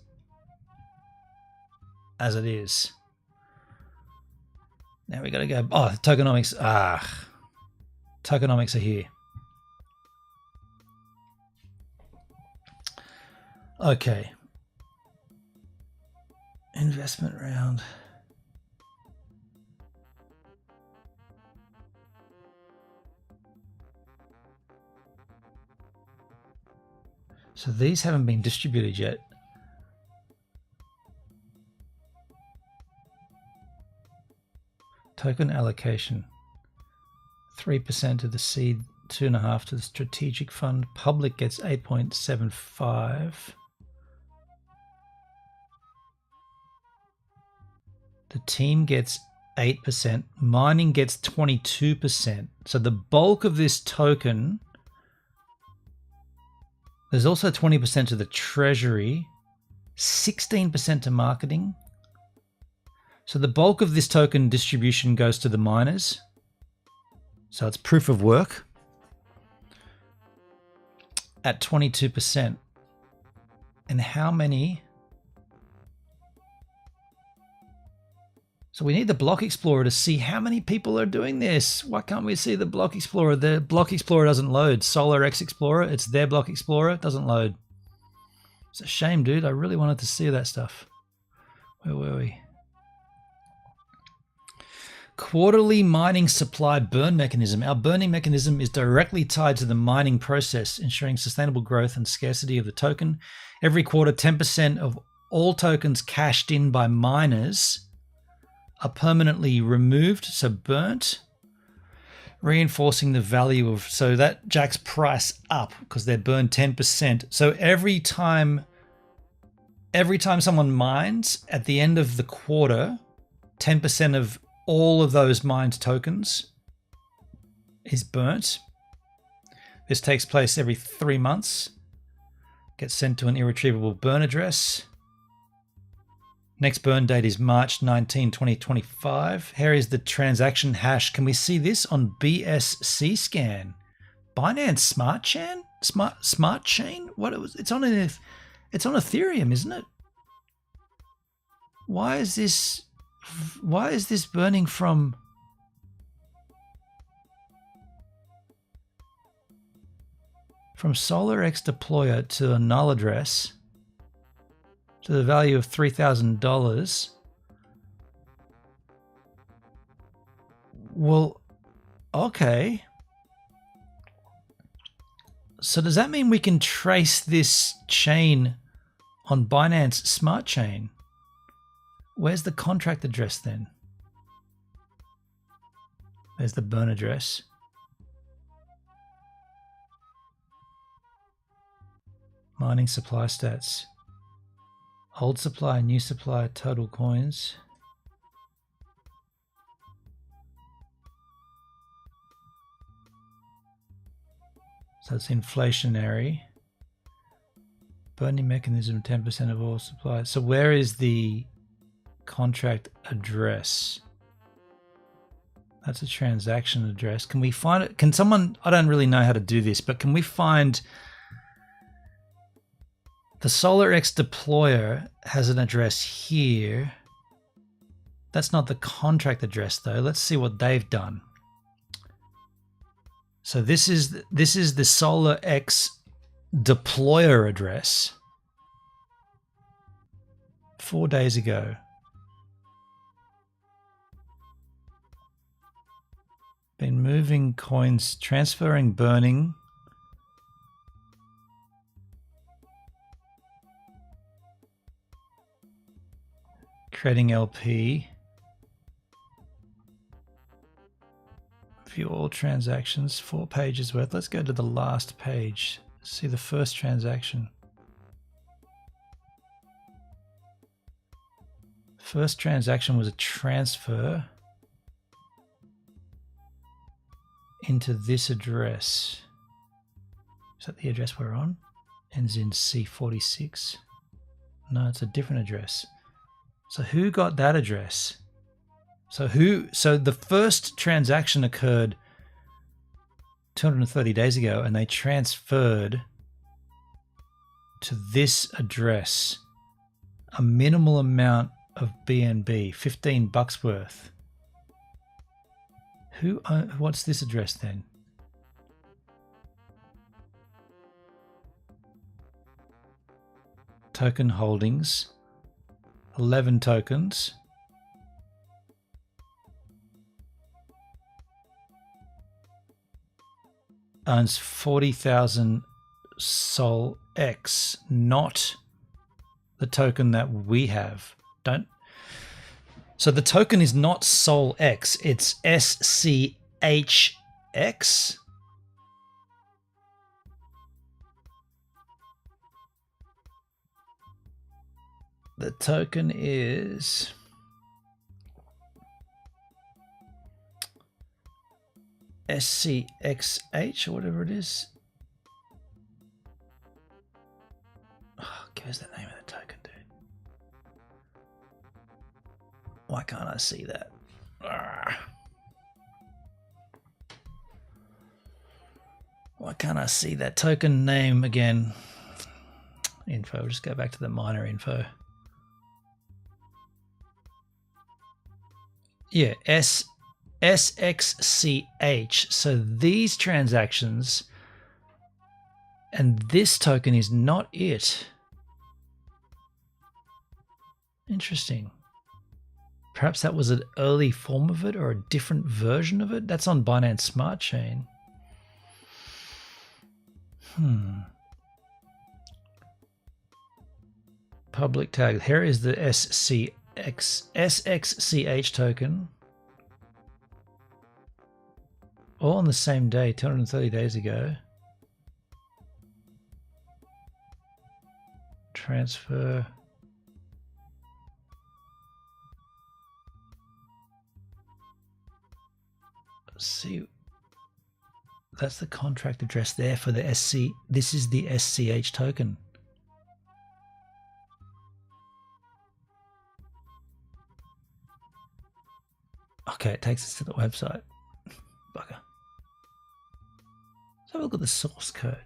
as it is. Now we gotta go. Oh, tokenomics. Tokenomics are here. Okay. Investment round. So these haven't been distributed yet. Token allocation. 3% to the seed, 2.5% to the strategic fund. Public gets 8.75. The team gets 8%. Mining gets 22%. So the bulk of this token, there's also 20% to the treasury, 16% to marketing. So the bulk of this token distribution goes to the miners. So it's proof of work at 22%. And how many? So we need the Block Explorer to see how many people are doing this. Why can't we see the Block Explorer? The Block Explorer doesn't load. SolarX Explorer, it's their Block Explorer, it doesn't load. It's a shame, dude. I really wanted to see that stuff. Where were we? Quarterly mining supply burn mechanism. Our burning mechanism is directly tied to the mining process, ensuring sustainable growth and scarcity of the token. Every quarter, 10% of all tokens cashed in by miners are permanently removed, so burnt, reinforcing the value of, so that jacks price up because they're burned 10%. So every time someone mines at the end of the quarter, 10% of all of those mined tokens is burnt. This takes place every 3 months. Gets sent to an irretrievable burn address. Next burn date is March 19, 2025. Here is the transaction hash. Can we see this on BSC scan? Binance Smart Chain? Smart Chain? What it was? It's on Ethereum, isn't it? Why is this burning from SolarX deployer to a null address to the value of $3,000? Well, okay. So does that mean we can trace this chain on Binance Smart Chain? Where's the contract address then? There's the burn address. Mining supply stats. Old supply, new supply, total coins. So it's inflationary. Burning mechanism, 10% of all supply. So where is the contract address? That's a transaction address. Can we find it? Can someone, I don't really know how to do this, but can we find the SolarX deployer has an address here. That's not the contract address though. Let's see what they've done. So this is the SolarX deployer address 4 days ago. been moving coins, transferring, burning. Creating LP. View all transactions, 4 pages worth. Let's go to the last page. See the first transaction. First transaction was a transfer into this address. Is that the address we're on? Ends in C46. No, it's a different address. So who got that address? So the first transaction occurred 230 days ago, and they transferred to this address a minimal amount of BNB, $15 worth. What's this address then? Token holdings, 11 tokens. Owns 40,000 Sol X, not the token that we have. So the token is not Sol X, it's SCHX. The token is SCXH or whatever it is. Oh, give us the name of the token, dude. Why can't I see that? Why can't I see that token name again? Info, we'll just go back to the miner info. Yeah, SXCH. So these transactions and this token is not it. Interesting. Perhaps that was an early form of it or a different version of it. That's on Binance Smart Chain. Public tag. Here is the SXCH token. All on the same day, 230 days ago. Transfer. Let's see. That's the contract address there for the SC. This is the SCH token. Okay, it takes us to the website. Bugger. Let's have a look at the source code.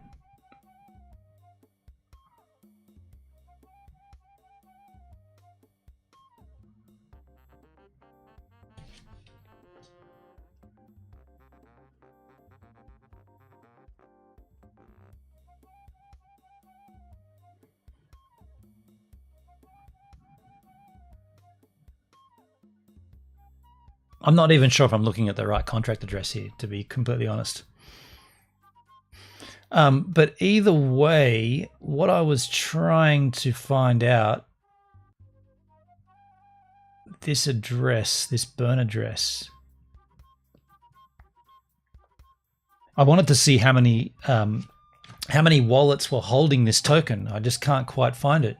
I'm not even sure if I'm looking at the right contract address here, to be completely honest. But either way, what I was trying to find out, this address, this burn address, I wanted to see how many wallets were holding this token. I just can't quite find it.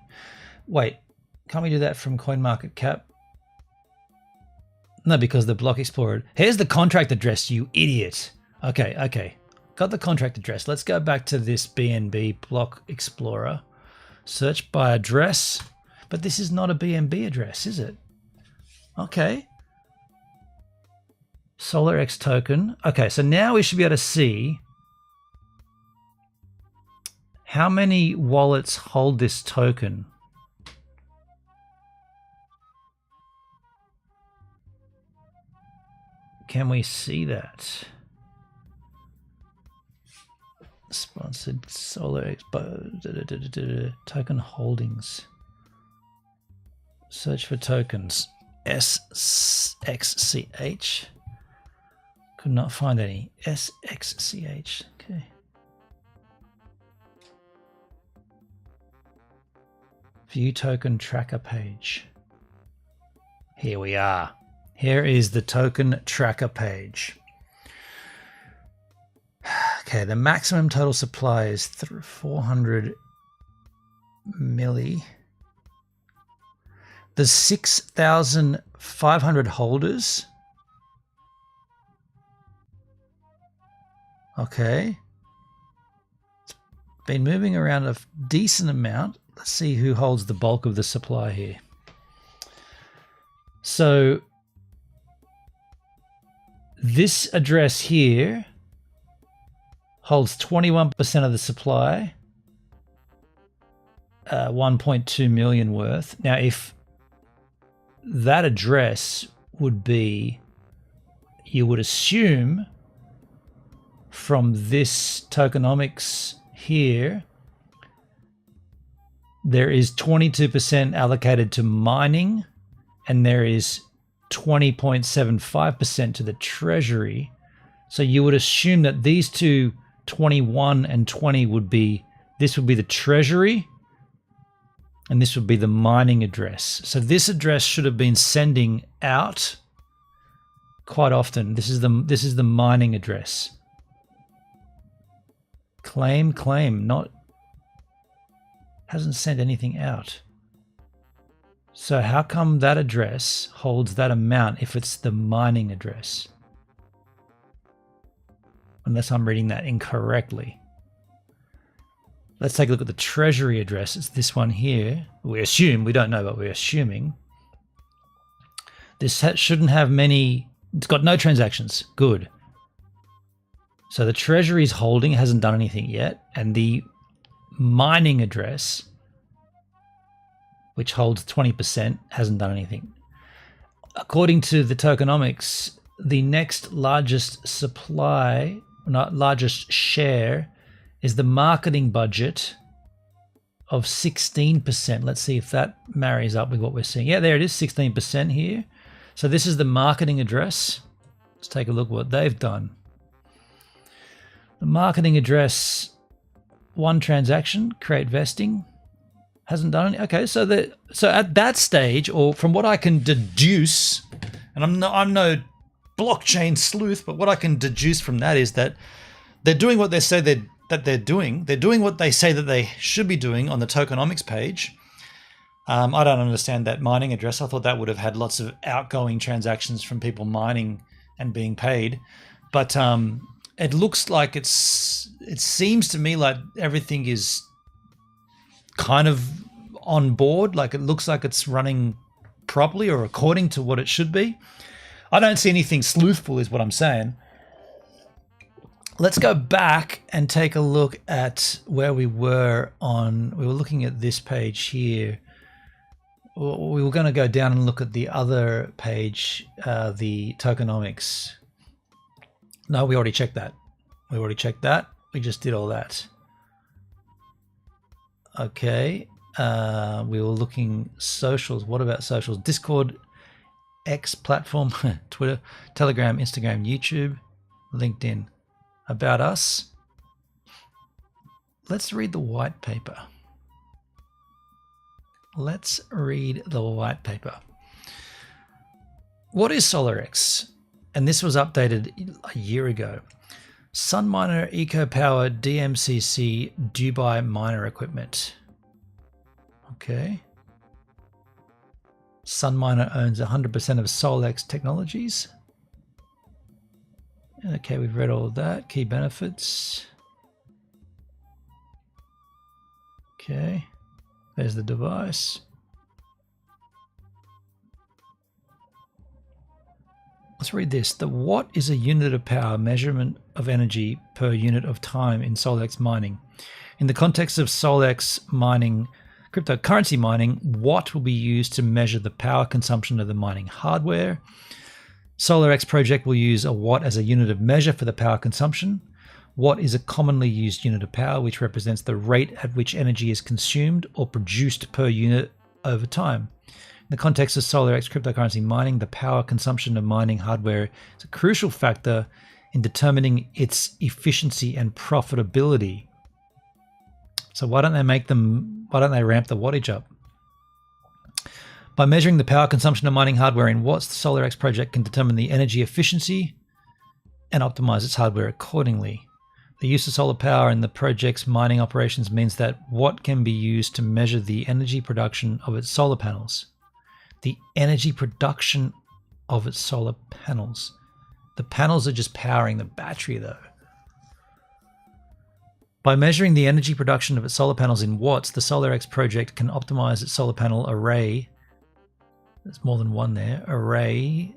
Wait, can't we do that from CoinMarketCap? No, because the block explorer. Here's the contract address, you idiot. Okay. Got the contract address. Let's go back to this BNB block explorer. Search by address. But this is not a BNB address, is it? Okay. SolarX token. Okay, so now we should be able to see how many wallets hold this token. Can we see that? Sponsored SolarX token holdings. Search for tokens. SXCH. Could not find any. SXCH. Okay. View token tracker page. Here we are. Here is the token tracker page. Okay, the maximum total supply is 400 milli. There's 6,500 holders. Okay. It's been moving around a decent amount. Let's see who holds the bulk of the supply here. So this address here holds 21% of the supply, 1.2 million worth. Now, if that address would be, you would assume from this tokenomics here, there is 22% allocated to mining and there is 20.75% to the treasury. So you would assume that these two, 21 and 20, would be, this would be the treasury and this would be the mining address. So this address should have been sending out quite often. This is the mining address. Claim, not, hasn't sent anything out. So how come that address holds that amount if it's the mining address? Unless I'm reading that incorrectly. Let's take a look at the treasury address. It's this one here. We assume, we don't know, but we're assuming. This shouldn't have many, it's got no transactions. Good. So the treasury's holding, hasn't done anything yet. And the mining address, which holds 20%, hasn't done anything. According to the tokenomics, the next largest supply, not largest share, is the marketing budget of 16%. Let's see if that marries up with what we're seeing. Yeah, there it is, 16% here. So this is the marketing address. Let's take a look what they've done. The marketing address, one transaction, create vesting, hasn't done any. Okay, so at that stage, or from what I can deduce, and I'm no blockchain sleuth, but what I can deduce from that is that they're doing what they say they're doing. They're doing what they say that they should be doing on the tokenomics page. I don't understand that mining address. I thought that would have had lots of outgoing transactions from people mining and being paid, but it looks like it seems to me like everything is kind of on board. Like it looks like it's running properly or according to what it should be. I don't see anything sleuthful is what I'm saying. Let's go back and take a look at where we were looking at this page here. We were going to go down and look at the other page, the tokenomics. No, we already checked that. We just did all that. Okay. We were looking socials. What about socials? Discord, X platform, Twitter, Telegram, Instagram, YouTube, LinkedIn. About us. Let's read the white paper. What is SolarX? And this was updated a year ago. Sunminer EcoPower DMCC Dubai miner equipment. Okay. Sunminer owns 100% of SolarX Technologies. Okay, we've read all of that. Key benefits. Okay, there's the device. Let's read this. The watt is a unit of power, measurement of energy per unit of time in SolX mining. In the context of SolX mining, cryptocurrency mining, watt will be used to measure the power consumption of the mining hardware. SolarX project will use a watt as a unit of measure for the power consumption. Watt is a commonly used unit of power which represents the rate at which energy is consumed or produced per unit over time. the context of SolarX cryptocurrency mining, the power consumption of mining hardware is a crucial factor in determining its efficiency and profitability. So why don't they ramp the wattage up? By measuring the power consumption of mining hardware in watts, the SolarX project can determine the energy efficiency and optimize its hardware accordingly. The use of solar power in the project's mining operations means that watt can be used to measure the energy production of its solar panels. The energy production of its solar panels. The panels are just powering the battery though. By measuring the energy production of its solar panels in watts, the SolarX project can optimize its solar panel array. There's more than one there. Array.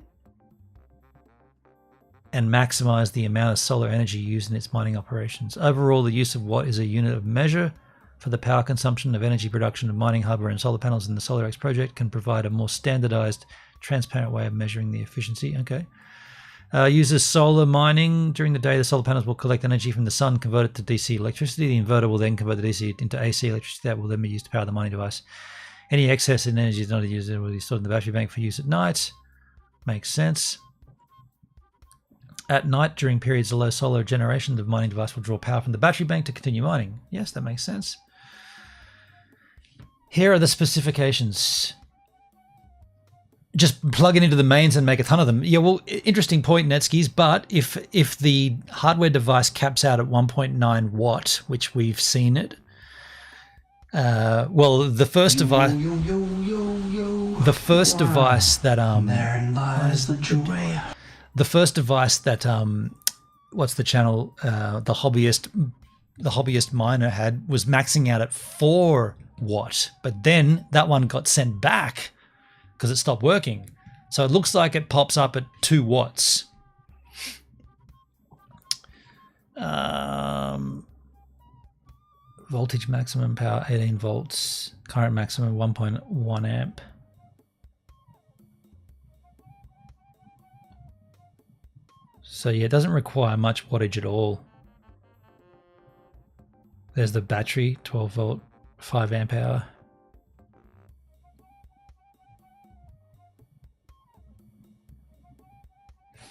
And maximize the amount of solar energy used in its mining operations. Overall, the use of watt is a unit of measure for the power consumption of energy production of mining hardware and solar panels in the SolarX project can provide a more standardized, transparent way of measuring the efficiency. Okay. Uses solar mining. During the day, the solar panels will collect energy from the sun, convert it to DC electricity. The inverter will then convert the DC into AC electricity that will then be used to power the mining device. Any excess in energy is not used. It will be stored in the battery bank for use at night. Makes sense. At night, during periods of low solar generation, the mining device will draw power from the battery bank to continue mining. Yes, that makes sense. Here are the specifications. Just plug it into the mains and make a ton of them. Yeah, well, interesting point, Netskis, but if the hardware device caps out at 1.9 watt, which we've seen it, well, the first device, therein lies the joy. The first device that what's the channel? The hobbyist miner had was maxing out at 4 watt, but then that one got sent back because it stopped working. So it looks like it pops up at 2 watts. Voltage maximum power 18 volts, current maximum 1.1 amp. So yeah, it doesn't require much wattage at all. There's the battery, 12 volt, 5 amp hour.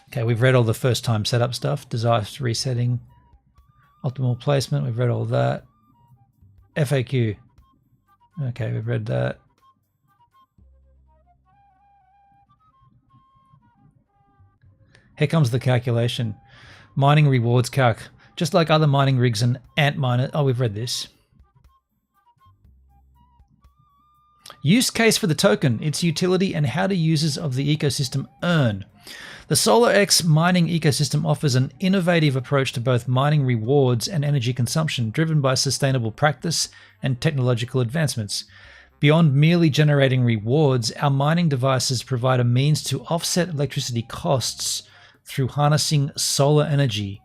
Okay, we've read all the first time setup stuff, device resetting, optimal placement, we've read all that. FAQ. Okay, we've read that. Here comes the calculation. Mining rewards calc. Just like other mining rigs and ant miners. Oh, we've read this. Use case for the token, its utility, and how do users of the ecosystem earn. The SolarX mining ecosystem offers an innovative approach to both mining rewards and energy consumption, driven by sustainable practice and technological advancements. Beyond merely generating rewards, our mining devices provide a means to offset electricity costs through harnessing solar energy.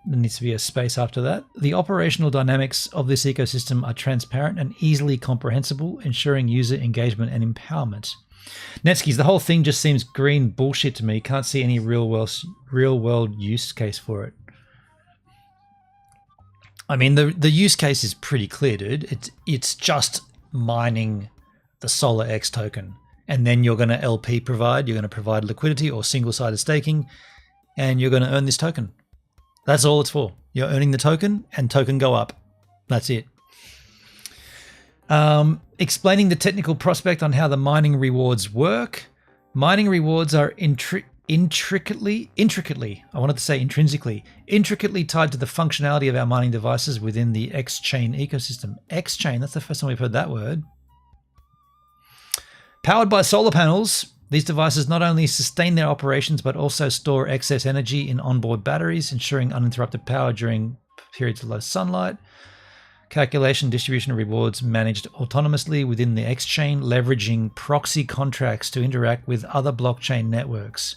There needs to be a space after that. The operational dynamics of this ecosystem are transparent and easily comprehensible, ensuring user engagement and empowerment. Netskis, the whole thing just seems green bullshit to me. Can't see any real world use case for it. I mean, the use case is pretty clear, dude. It's just mining the SolarX token. And then you're going to LP provide, you're going to provide liquidity or single-sided staking, and you're going to earn this token. That's all it's for. You're earning the token and token go up. That's it. Explaining the technical prospect on how the mining rewards work. Mining rewards are intricately, I wanted to say intrinsically tied to the functionality of our mining devices within the X-Chain ecosystem. X-Chain, that's the first time we've heard that word. Powered by solar panels, these devices not only sustain their operations but also store excess energy in onboard batteries, ensuring uninterrupted power during periods of low sunlight. Calculation, distribution of rewards managed autonomously within the X-Chain, leveraging proxy contracts to interact with other blockchain networks.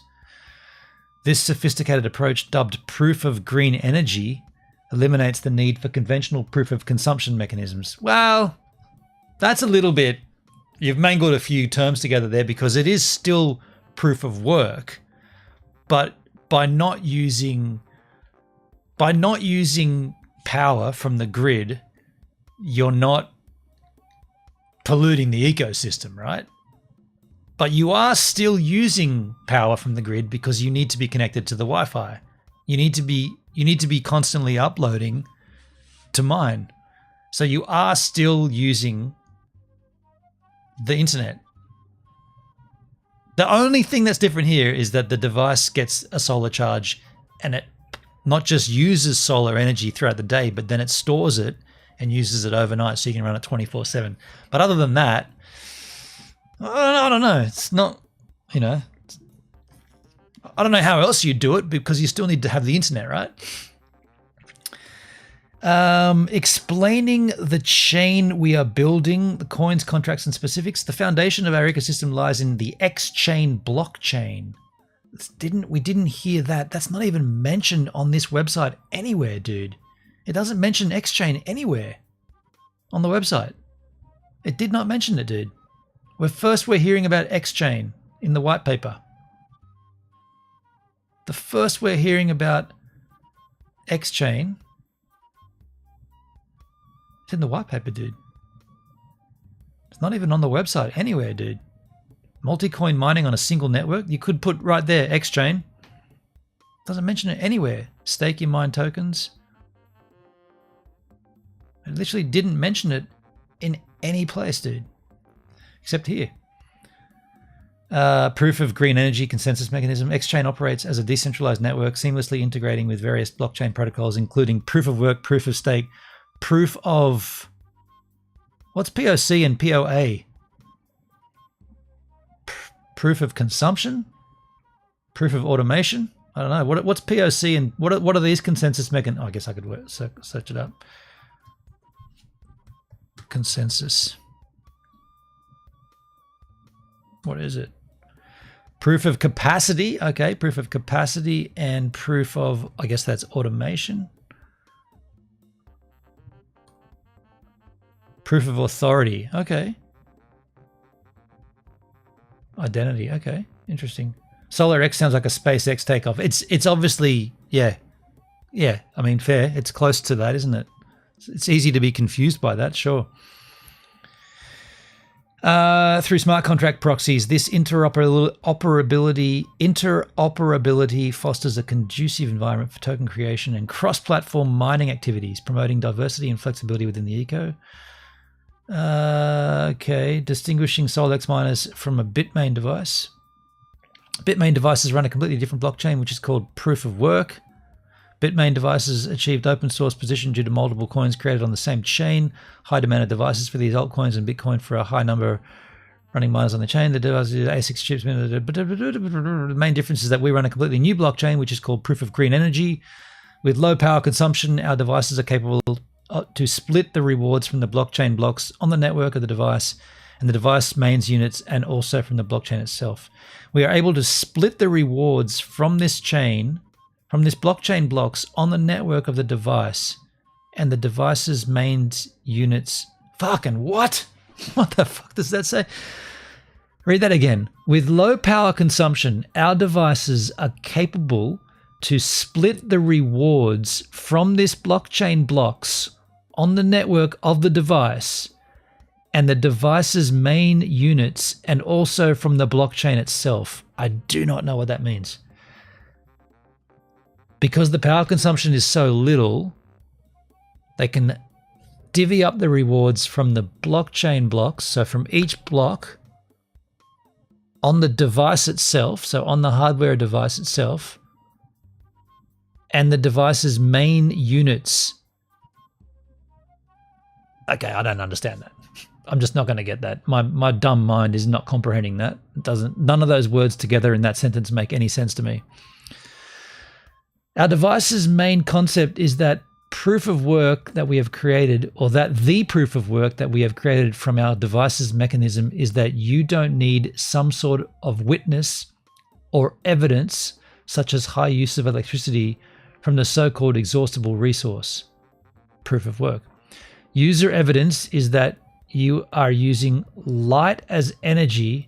This sophisticated approach, dubbed proof of green energy, eliminates the need for conventional proof of consumption mechanisms. Well, that's a little bit... You've mangled a few terms together there because it is still proof of work, but by not using power from the grid, you're not polluting the ecosystem, right? But you are still using power from the grid because you need to be connected to the Wi-Fi. You need to be constantly uploading to mine. So you are still using the internet. The only thing that's different here is that the device gets a solar charge and it not just uses solar energy throughout the day, but then it stores it and uses it overnight so you can run it 24/7. But other than that, I don't know. It's not, you know, I don't know how else you do it because you still need to have the internet, right? Explaining the chain we are building, the coins, contracts, and specifics. The foundation of our ecosystem lies in the X-chain blockchain. We didn't hear that. That's not even mentioned on this website anywhere, dude. It doesn't mention X-chain anywhere on the website. It did not mention it, dude. We're hearing about X-chain in the white paper. The first we're hearing about X-chain. It's in the white paper, dude. It's not even on the website anywhere, dude. Multi-coin mining on a single network. You could put right there, X-chain. Doesn't mention it anywhere. Stake your mine tokens. It literally didn't mention it in any place, dude. Except here. Proof of green energy consensus mechanism. X-chain operates as a decentralized network, seamlessly integrating with various blockchain protocols, including proof of work, proof of stake, proof of... What's POC and POA? Proof of consumption? Proof of automation? I don't know. What's POC and what are these consensus mechanisms? Oh, I guess I could search it up. Consensus. What is it? Proof of capacity. Okay, proof of capacity and proof of, I guess that's automation. Proof of authority. Okay. Identity. Okay, interesting. Solar X sounds like a SpaceX takeoff. It's obviously, yeah. I mean, fair. It's close to that, isn't it? It's easy to be confused by that, sure. Through smart contract proxies, this interoperability fosters a conducive environment for token creation and cross-platform mining activities, promoting diversity and flexibility within the eco. Okay, distinguishing SolX miners from a Bitmain device. Bitmain devices run a completely different blockchain, which is called proof of work. Bitmain devices achieved open source position due to multiple coins created on the same chain. High demand of devices for these altcoins and Bitcoin for a high number running miners on the chain. The devices use ASIC chips. The main difference is that we run a completely new blockchain, which is called proof of green energy. With low power consumption, our devices are capable to split the rewards from the blockchain blocks on the network of the device and the device mains units, and also from the blockchain itself. We are able to split the rewards from this chain, from this blockchain blocks on the network of the device and the device's mains units. Fucking what? What the fuck does that say? Read that again. With low power consumption, our devices are capable to split the rewards from this blockchain blocks on the network of the device and the device's main units, and also from the blockchain itself. I do not know what that means. Because the power consumption is so little, they can divvy up the rewards from the blockchain blocks, so from each block on the device itself, so on the hardware device itself, and the device's main units. Okay, I don't understand that. I'm just not going to get that. My dumb mind is not comprehending that. None of those words together in that sentence make any sense to me. Our device's main concept is that proof of work that we have created, or that the proof of work that we have created from our device's mechanism, is that you don't need some sort of witness or evidence, such as high use of electricity, from the so-called exhaustible resource. Proof of work. User evidence is that you are using light as energy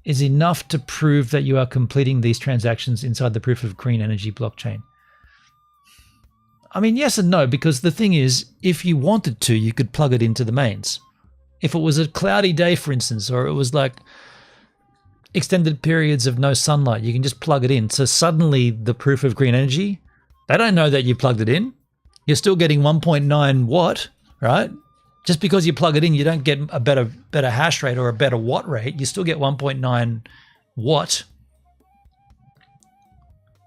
is enough to prove that you are completing these transactions inside the proof of green energy blockchain. I mean, yes and no, because the thing is, if you wanted to, you could plug it into the mains. If it was a cloudy day, for instance, or it was like extended periods of no sunlight, you can just plug it in. So suddenly the proof of green energy, they don't know that you plugged it in. You're still getting 1.9 watt, right? Just because you plug it in, you don't get a better hash rate or a better watt rate. You still get 1.9 watt.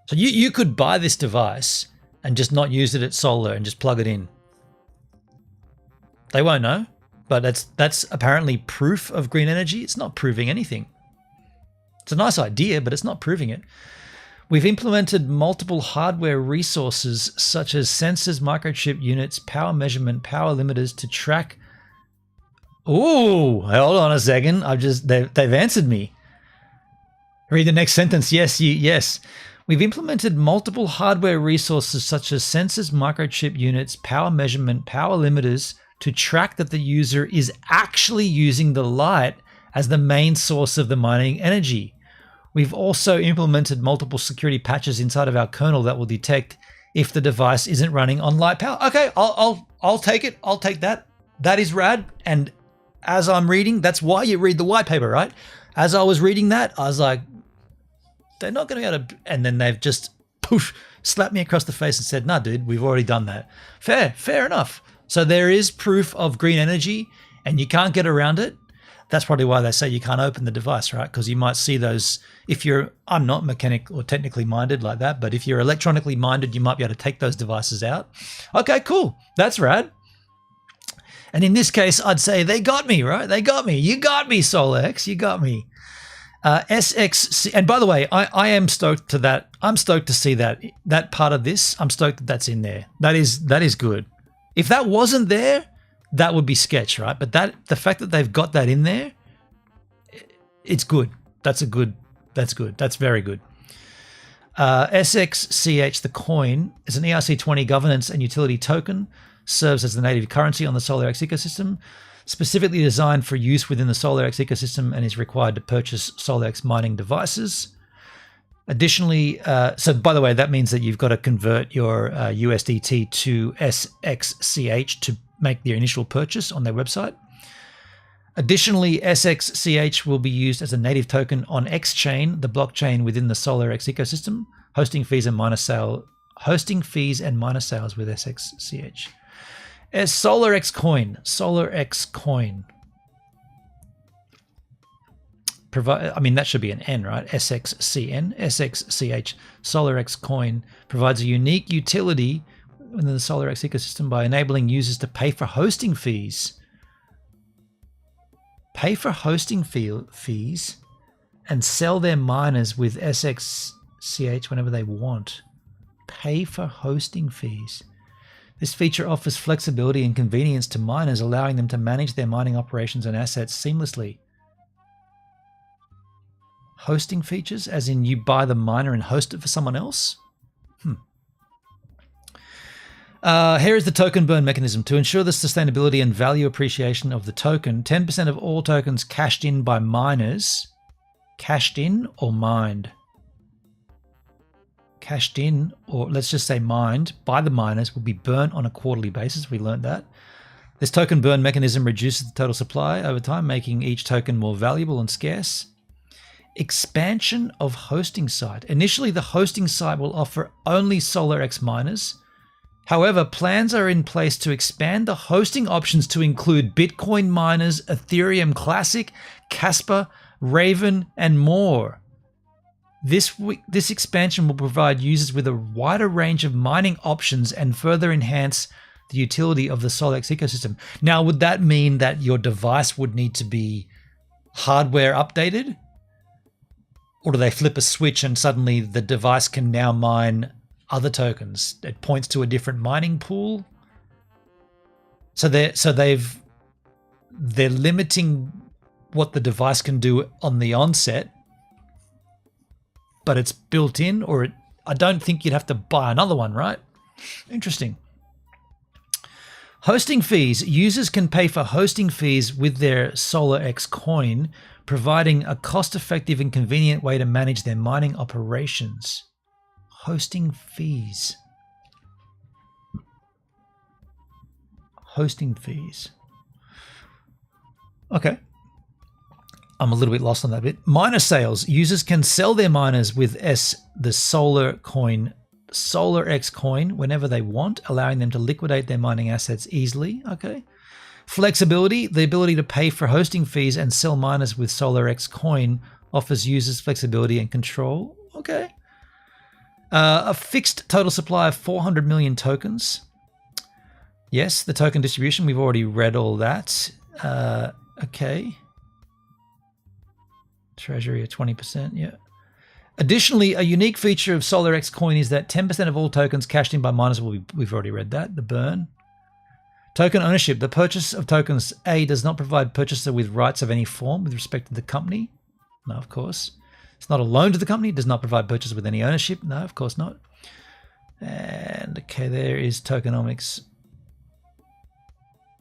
So you could buy this device and just not use it at solar and just plug it in. They won't know, but that's apparently proof of green energy. It's not proving anything. It's a nice idea, but it's not proving it. We've implemented multiple hardware resources such as sensors, microchip units, power measurement, power limiters to track. Ooh, hold on a second. They've answered me. Read the next sentence. Yes. We've implemented multiple hardware resources such as sensors, microchip units, power measurement, power limiters to track that the user is actually using the light as the main source of the mining energy. We've also implemented multiple security patches inside of our kernel that will detect if the device isn't running on light power. Okay, I'll take it. I'll take that. That is rad. And as I'm reading, that's why you read the white paper, right? As I was reading that, I was like, they're not going to be able to. And then they've just poof, slapped me across the face and said, "Nah, dude, we've already done that." Fair enough. So there is proof of green energy, and you can't get around it. That's probably why they say you can't open the device, right? Because you might see those, I'm not mechanic or technically minded like that, but if you're electronically minded, you might be able to take those devices out. Okay, cool. That's rad. And in this case, I'd say they got me, right? They got me. You got me, SolarX. You got me. SXC, and by the way, I am stoked to that. I'm stoked to see that part of this. I'm stoked that that's in there. That is good. If that wasn't there, that would be sketch, right? But the fact that they've got that in there, it's good. That's good. That's very good. SXCH, the coin, is an ERC20 governance and utility token, serves as the native currency on the SolarX ecosystem, specifically designed for use within the SolarX ecosystem and is required to purchase SolarX mining devices. Additionally, so by the way, that means that you've got to convert your USDT to SXCH to make the initial purchase on their website. Additionally, SXCH will be used as a native token on X-Chain, the blockchain within the SolarX ecosystem, hosting fees and miner sales with SXCH. As SolarX coin. That should be an N, right? SXCH, SolarX coin provides a unique utility within the SolarX ecosystem by enabling users to pay for hosting fees. And sell their miners with SXCH whenever they want. Pay for hosting fees. This feature offers flexibility and convenience to miners, allowing them to manage their mining operations and assets seamlessly. Hosting features, as in you buy the miner and host it for someone else? Here is the token burn mechanism. To ensure the sustainability and value appreciation of the token, 10% of all tokens cashed in by miners, cashed in or mined? Cashed in, or let's just say mined, by the miners will be burnt on a quarterly basis. We learned that. This token burn mechanism reduces the total supply over time, making each token more valuable and scarce. Expansion of hosting site. Initially, the hosting site will offer only SolarX miners. However, plans are in place to expand the hosting options to include Bitcoin miners, Ethereum Classic, Casper, Raven, and more. This expansion will provide users with a wider range of mining options and further enhance the utility of the SolarX ecosystem. Now, would that mean that your device would need to be hardware updated? Or do they flip a switch and suddenly the device can now mine other tokens? It points to a different mining pool. So they're limiting what the device can do on the onset, but it's built in, or I don't think you'd have to buy another one, right? Interesting. Hosting fees. Users can pay for hosting fees with their SolarX coin, providing a cost-effective and convenient way to manage their mining operations. Hosting fees. Hosting fees. Okay. I'm a little bit lost on that bit. Miner sales. Users can sell their miners with the Solar X coin whenever they want, allowing them to liquidate their mining assets easily. Okay. Flexibility. The ability to pay for hosting fees and sell miners with Solar X coin offers users flexibility and control. Okay. A fixed total supply of 400 million tokens. Yes, the token distribution. We've already read all that. Okay. Treasury at 20%, yeah. Additionally, a unique feature of Solar X coin is that 10% of all tokens cashed in by miners will be, we've already read that, the burn. Token ownership. The purchase of tokens A does not provide purchaser with rights of any form with respect to the company. No, of course. It's not a loan to the company. It does not provide purchaser with any ownership. No, of course not. And okay, there is tokenomics.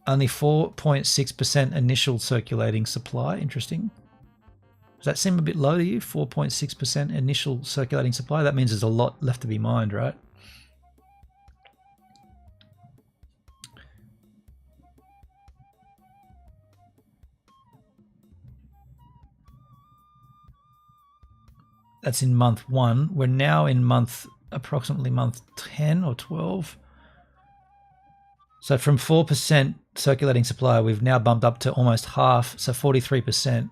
Only 4.6% initial circulating supply. Interesting. Does that seem a bit low to you? 4.6% initial circulating supply? That means there's a lot left to be mined, right? That's in month 1. We're now in approximately month 10 or 12. So from 4% circulating supply, we've now bumped up to almost half, so 43%.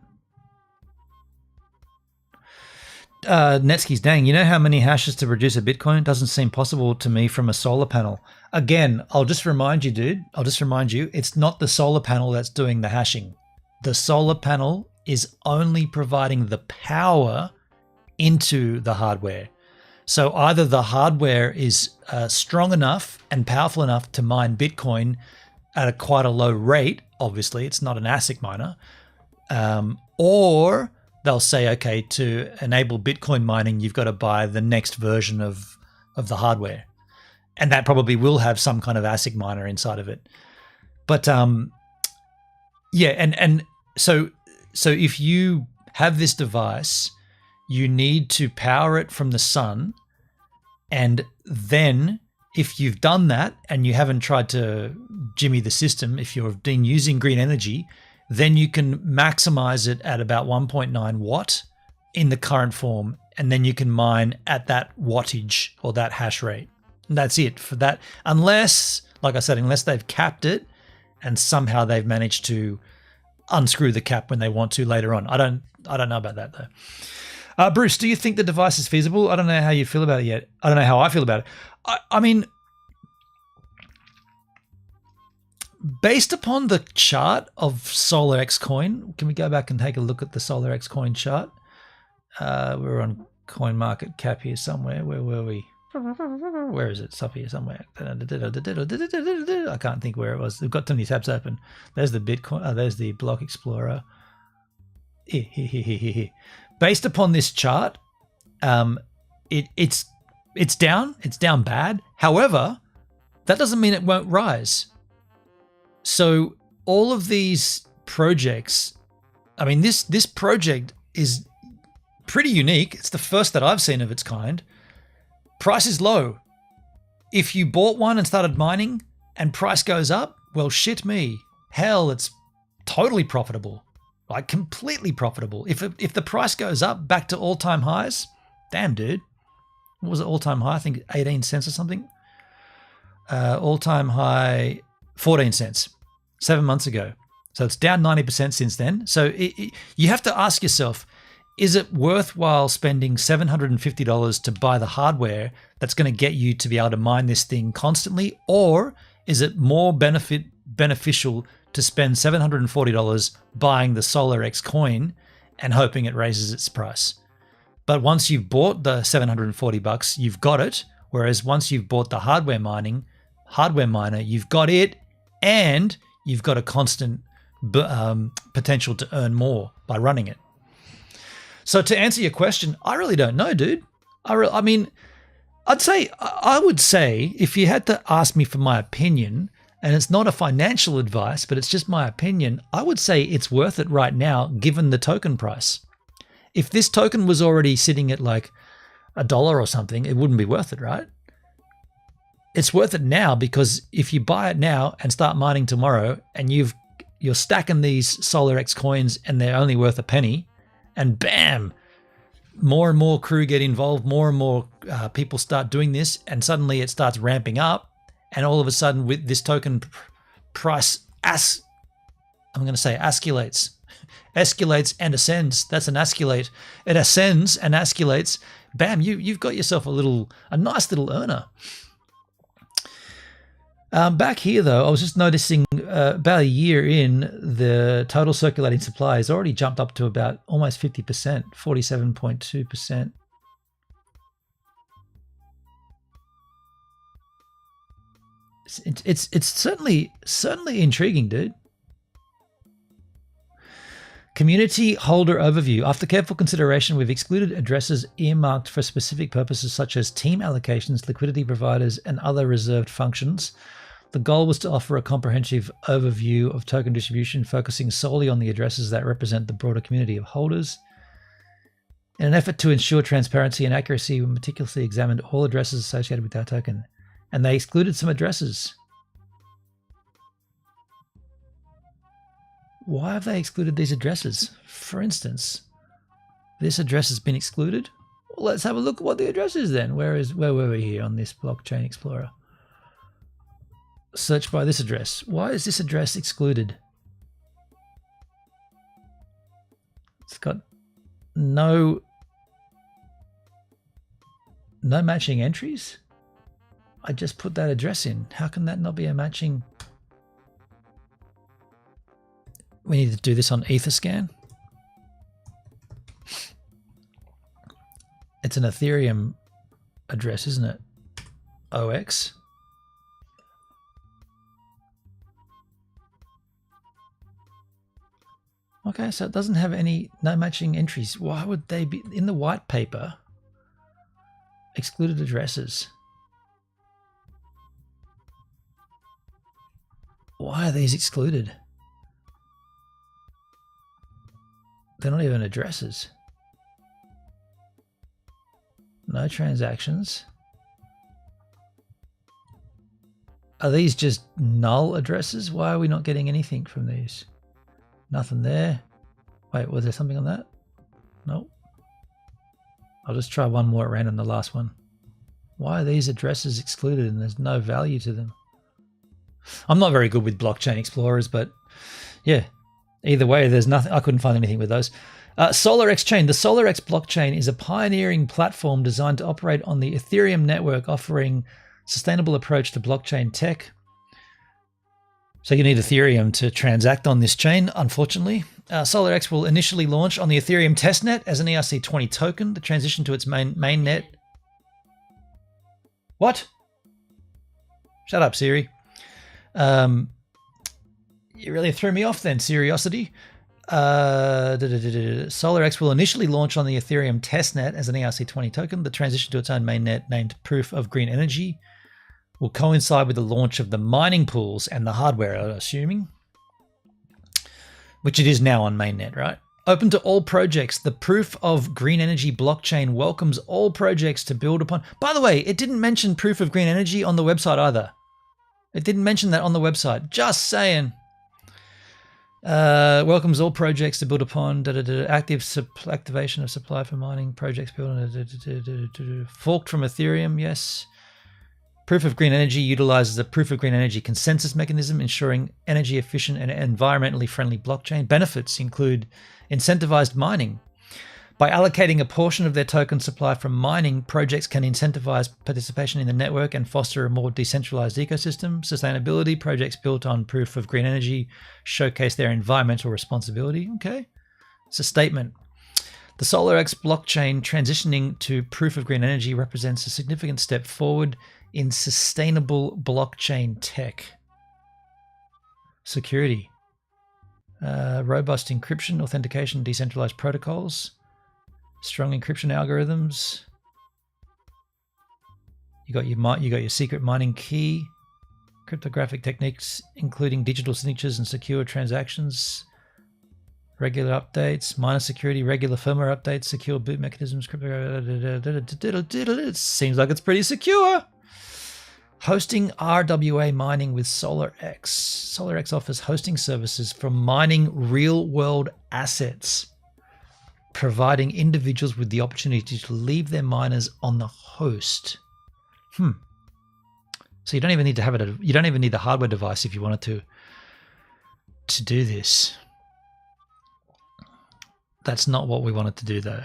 Netsky's, dang, you know how many hashes to produce a Bitcoin? Doesn't seem possible to me from a solar panel. Again, I'll just remind you, dude, it's not the solar panel that's doing the hashing. The solar panel is only providing the power into the hardware. So either the hardware is strong enough and powerful enough to mine Bitcoin at quite a low rate, obviously, it's not an ASIC miner, or they'll say, okay, to enable Bitcoin mining, you've got to buy the next version of the hardware. And that probably will have some kind of ASIC miner inside of it. But yeah, and so if you have this device, you need to power it from the sun. And then if you've done that and you haven't tried to jimmy the system, if you've been using green energy, then you can maximize it at about 1.9 watt in the current form. And then you can mine at that wattage or that hash rate. And that's it for that. Unless, like I said, unless they've capped it and somehow they've managed to unscrew the cap when they want to later on. I don't know about that though. Bruce, do you think the device is feasible? I don't know how you feel about it yet. I don't know how I feel about it. I mean, based upon the chart of Solar X coin, can we go back and take a look at the Solar X coin chart? We're on Coin Market Cap here somewhere. Where were we? Where is it? It's up here somewhere. I can't think where it was. We've got too many tabs open. There's the Bitcoin. There's the Block Explorer. Based upon this chart, it's down. It's down bad. However, that doesn't mean it won't rise. So all of these projects, I mean, this project is pretty unique. It's the first that I've seen of its kind. Price is low. If you bought one and started mining and price goes up, well, shit me. Hell, it's totally profitable. Like completely profitable. If the price goes up back to all-time highs, damn, dude. What was it, all-time high? I think 18 cents or something. All-time high, 14 cents, 7 months ago. So it's down 90% since then. So you have to ask yourself, is it worthwhile spending $750 to buy the hardware that's going to get you to be able to mine this thing constantly? Or is it more beneficial to spend $740 buying the Solar X coin and hoping it raises its price? But once you've bought the $740, you've got it. Whereas once you've bought the hardware miner, you've got it and you've got a constant potential to earn more by running it. So to answer your question, I really don't know, dude. I would say if you had to ask me for my opinion, and it's not a financial advice, but it's just my opinion, I would say it's worth it right now, given the token price. If this token was already sitting at like $1 or something, it wouldn't be worth it, right? It's worth it now because if you buy it now and start mining tomorrow and you've you're stacking these SolarX coins and they're only worth a penny, and bam, more and more crew get involved, more and more people start doing this, and suddenly it starts ramping up, and all of a sudden with this token price escalates and ascends. That's an escalate. It ascends and escalates. Bam, you've got yourself a nice little earner. Back here, though, I was just noticing about a year in, the total circulating supply has already jumped up to about almost 50%, 47.2%. It's certainly intriguing, dude. Community holder overview. After careful consideration, we've excluded addresses earmarked for specific purposes such as team allocations, liquidity providers, and other reserved functions. The goal was to offer a comprehensive overview of token distribution, focusing solely on the addresses that represent the broader community of holders. In an effort to ensure transparency and accuracy, we meticulously examined all addresses associated with our token, and they excluded some addresses. Why have they excluded these addresses? For instance, this address has been excluded. Well, let's have a look at what the address is then. Where were we here on this blockchain explorer? Search by this address. Why is this address excluded? It's got no matching entries. I just put that address in. How can that not be a matching? We need to do this on Etherscan. It's an Ethereum address, isn't it? OX. Okay, so it doesn't have no matching entries. Why would they be in the white paper? Excluded addresses. Why are these excluded? They're not even addresses. No transactions. Are these just null addresses? Why are we not getting anything from these? Nothing there. Wait, was there something on that? Nope. I'll just try one more at random, the last one. Why are these addresses excluded and there's no value to them? I'm not very good with blockchain explorers, but yeah. Either way, there's nothing. I couldn't find anything with those. SolarX chain. The SolarX blockchain is a pioneering platform designed to operate on the Ethereum network, offering sustainable approach to blockchain tech. So you need Ethereum to transact on this chain, unfortunately. SolarX will initially launch on the Ethereum testnet as an ERC20 token. The transition to its mainnet. What? Shut up, Siri. You really threw me off then, Seriosity. SolarX will initially launch on the Ethereum testnet as an ERC20 token. The transition to its own mainnet, named Proof of Green Energy, will coincide with the launch of the mining pools and the hardware, I'm assuming, which it is now on mainnet, right? Open to all projects, the Proof of Green Energy blockchain welcomes all projects to build upon. By the way, it didn't mention Proof of Green Energy on the website either. It didn't mention that on the website. Just saying. Welcomes all projects to build upon. Activation of supply for mining projects built on. Forked from Ethereum, yes. Proof of Green Energy utilizes the Proof of Green Energy consensus mechanism, ensuring energy efficient and environmentally friendly blockchain. Benefits include incentivized mining. By allocating a portion of their token supply from mining, projects can incentivize participation in the network and foster a more decentralized ecosystem. Sustainability, projects built on Proof of Green Energy showcase their environmental responsibility. Okay, it's a statement. The SolarX blockchain transitioning to Proof of Green Energy represents a significant step forward in sustainable blockchain tech. Security. Robust encryption, authentication, decentralized protocols. Strong encryption algorithms. You got your secret mining key, cryptographic techniques, including digital signatures and secure transactions, regular updates, miner security, regular firmware updates, secure boot mechanisms, crypto. It seems like it's pretty secure. Hosting RWA mining with SolarX. SolarX offers hosting services for mining real-world assets, providing individuals with the opportunity to leave their miners on the host. So you don't even need to have it. You don't even need the hardware device if you wanted to do this. That's not what we wanted to do, though.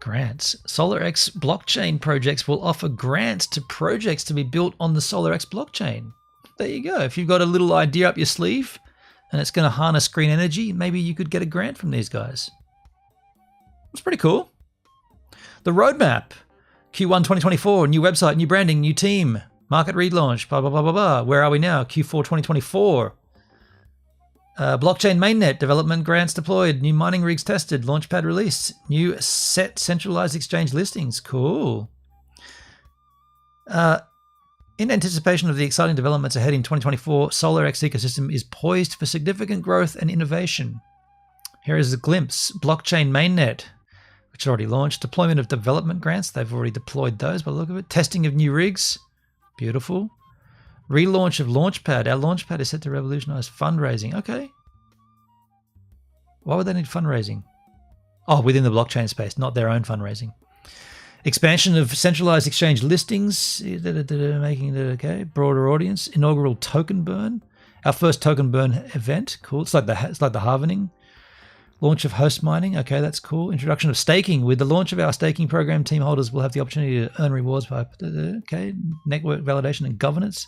Grants. SolarX blockchain projects will offer grants to projects to be built on the SolarX blockchain. There you go. If you've got a little idea up your sleeve and it's going to harness green energy, maybe you could get a grant from these guys. It's pretty cool. The roadmap. Q1 2024, new website, new branding, new team, market relaunch, blah, blah, blah, blah, blah. Where are we now? Q4 2024. Blockchain mainnet, development grants deployed, new mining rigs tested, launchpad released, new set centralized exchange listings. Cool. In anticipation of the exciting developments ahead in 2024, SolarX ecosystem is poised for significant growth and innovation. Here is a glimpse. Blockchain mainnet, which already launched. Deployment of development grants. They've already deployed those by the look of it. Testing of new rigs. Beautiful. Relaunch of Launchpad. Our Launchpad is set to revolutionize fundraising. Okay. Why would they need fundraising? Oh, within the blockchain space, not their own fundraising. Expansion of centralized exchange listings. Making it okay. Broader audience. Inaugural token burn. Our first token burn event. Cool. It's like the halvening. Launch of host mining. Okay, that's cool. Introduction of staking. With the launch of our staking program, team holders will have the opportunity to earn rewards by network validation and governance.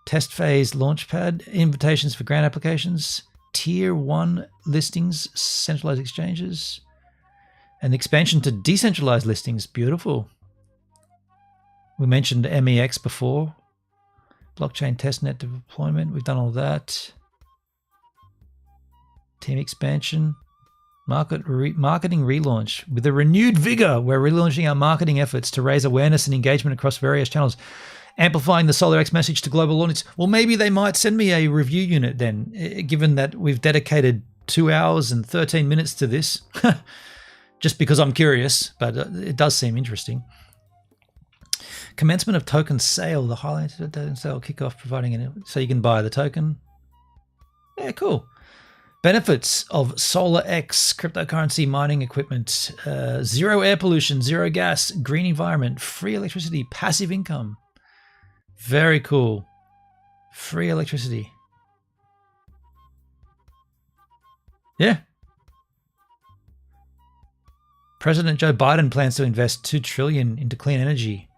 Test phase launchpad. Invitations for grant applications. Tier 1 listings, centralized exchanges. And expansion to decentralized listings. Beautiful. We mentioned MEX before. Blockchain testnet deployment. We've done all that. Team expansion, marketing relaunch. With a renewed vigor, we're relaunching our marketing efforts to raise awareness and engagement across various channels, amplifying the SolarX message to global audience. Well, maybe they might send me a review unit then, given that we've dedicated 2 hours and 13 minutes to this, just because I'm curious, but it does seem interesting. Commencement of token sale, the highlighted token sale kickoff, providing it so you can buy the token. Yeah, cool. Benefits of SolarX cryptocurrency mining equipment: zero air pollution, zero gas, green environment, free electricity, passive income. Very cool. Free electricity. Yeah. President Joe Biden plans to invest $2 trillion into clean energy.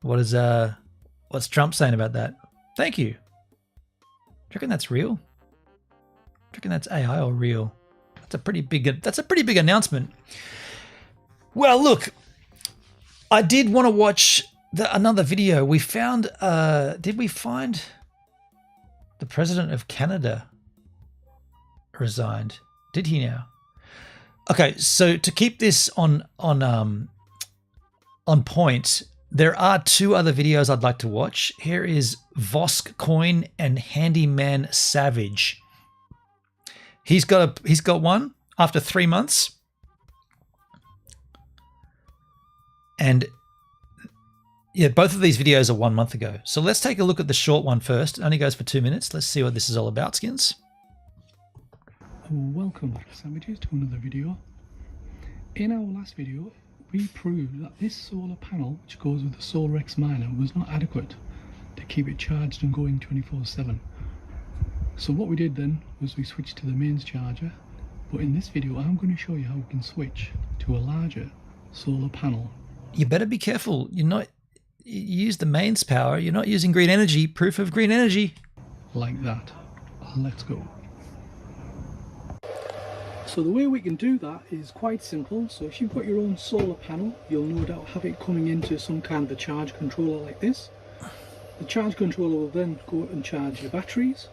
What's Trump saying about that? Thank you. Do you reckon that's real? Do you reckon that's AI or real? That's a pretty big announcement. Well, look, I did want to watch another video. We found, did we find the president of Canada resigned? Did he now? Okay, so to keep this on point, there are 2 other videos I'd like to watch. Here is Vosk Coin and Handyman Savage. He's got one after 3 months. And yeah, both of these videos are 1 month ago. So let's take a look at the short one first. It only goes for 2 minutes. Let's see what this is all about, Skins. Welcome, sandwiches, to another video. In our last video, we proved that this solar panel, which goes with the SolarX miner, was not adequate to keep it charged and going 24/7. So what we did then was we switched to the mains charger, but in this video I'm going to show you how we can switch to a larger solar panel. You better be careful. You use the mains power. You're not using green energy. Proof of green energy. Like that. Let's go. So the way we can do that is quite simple. So if you've got your own solar panel, you'll no doubt have it coming into some kind of a charge controller like this. The charge controller will then go and charge your batteries.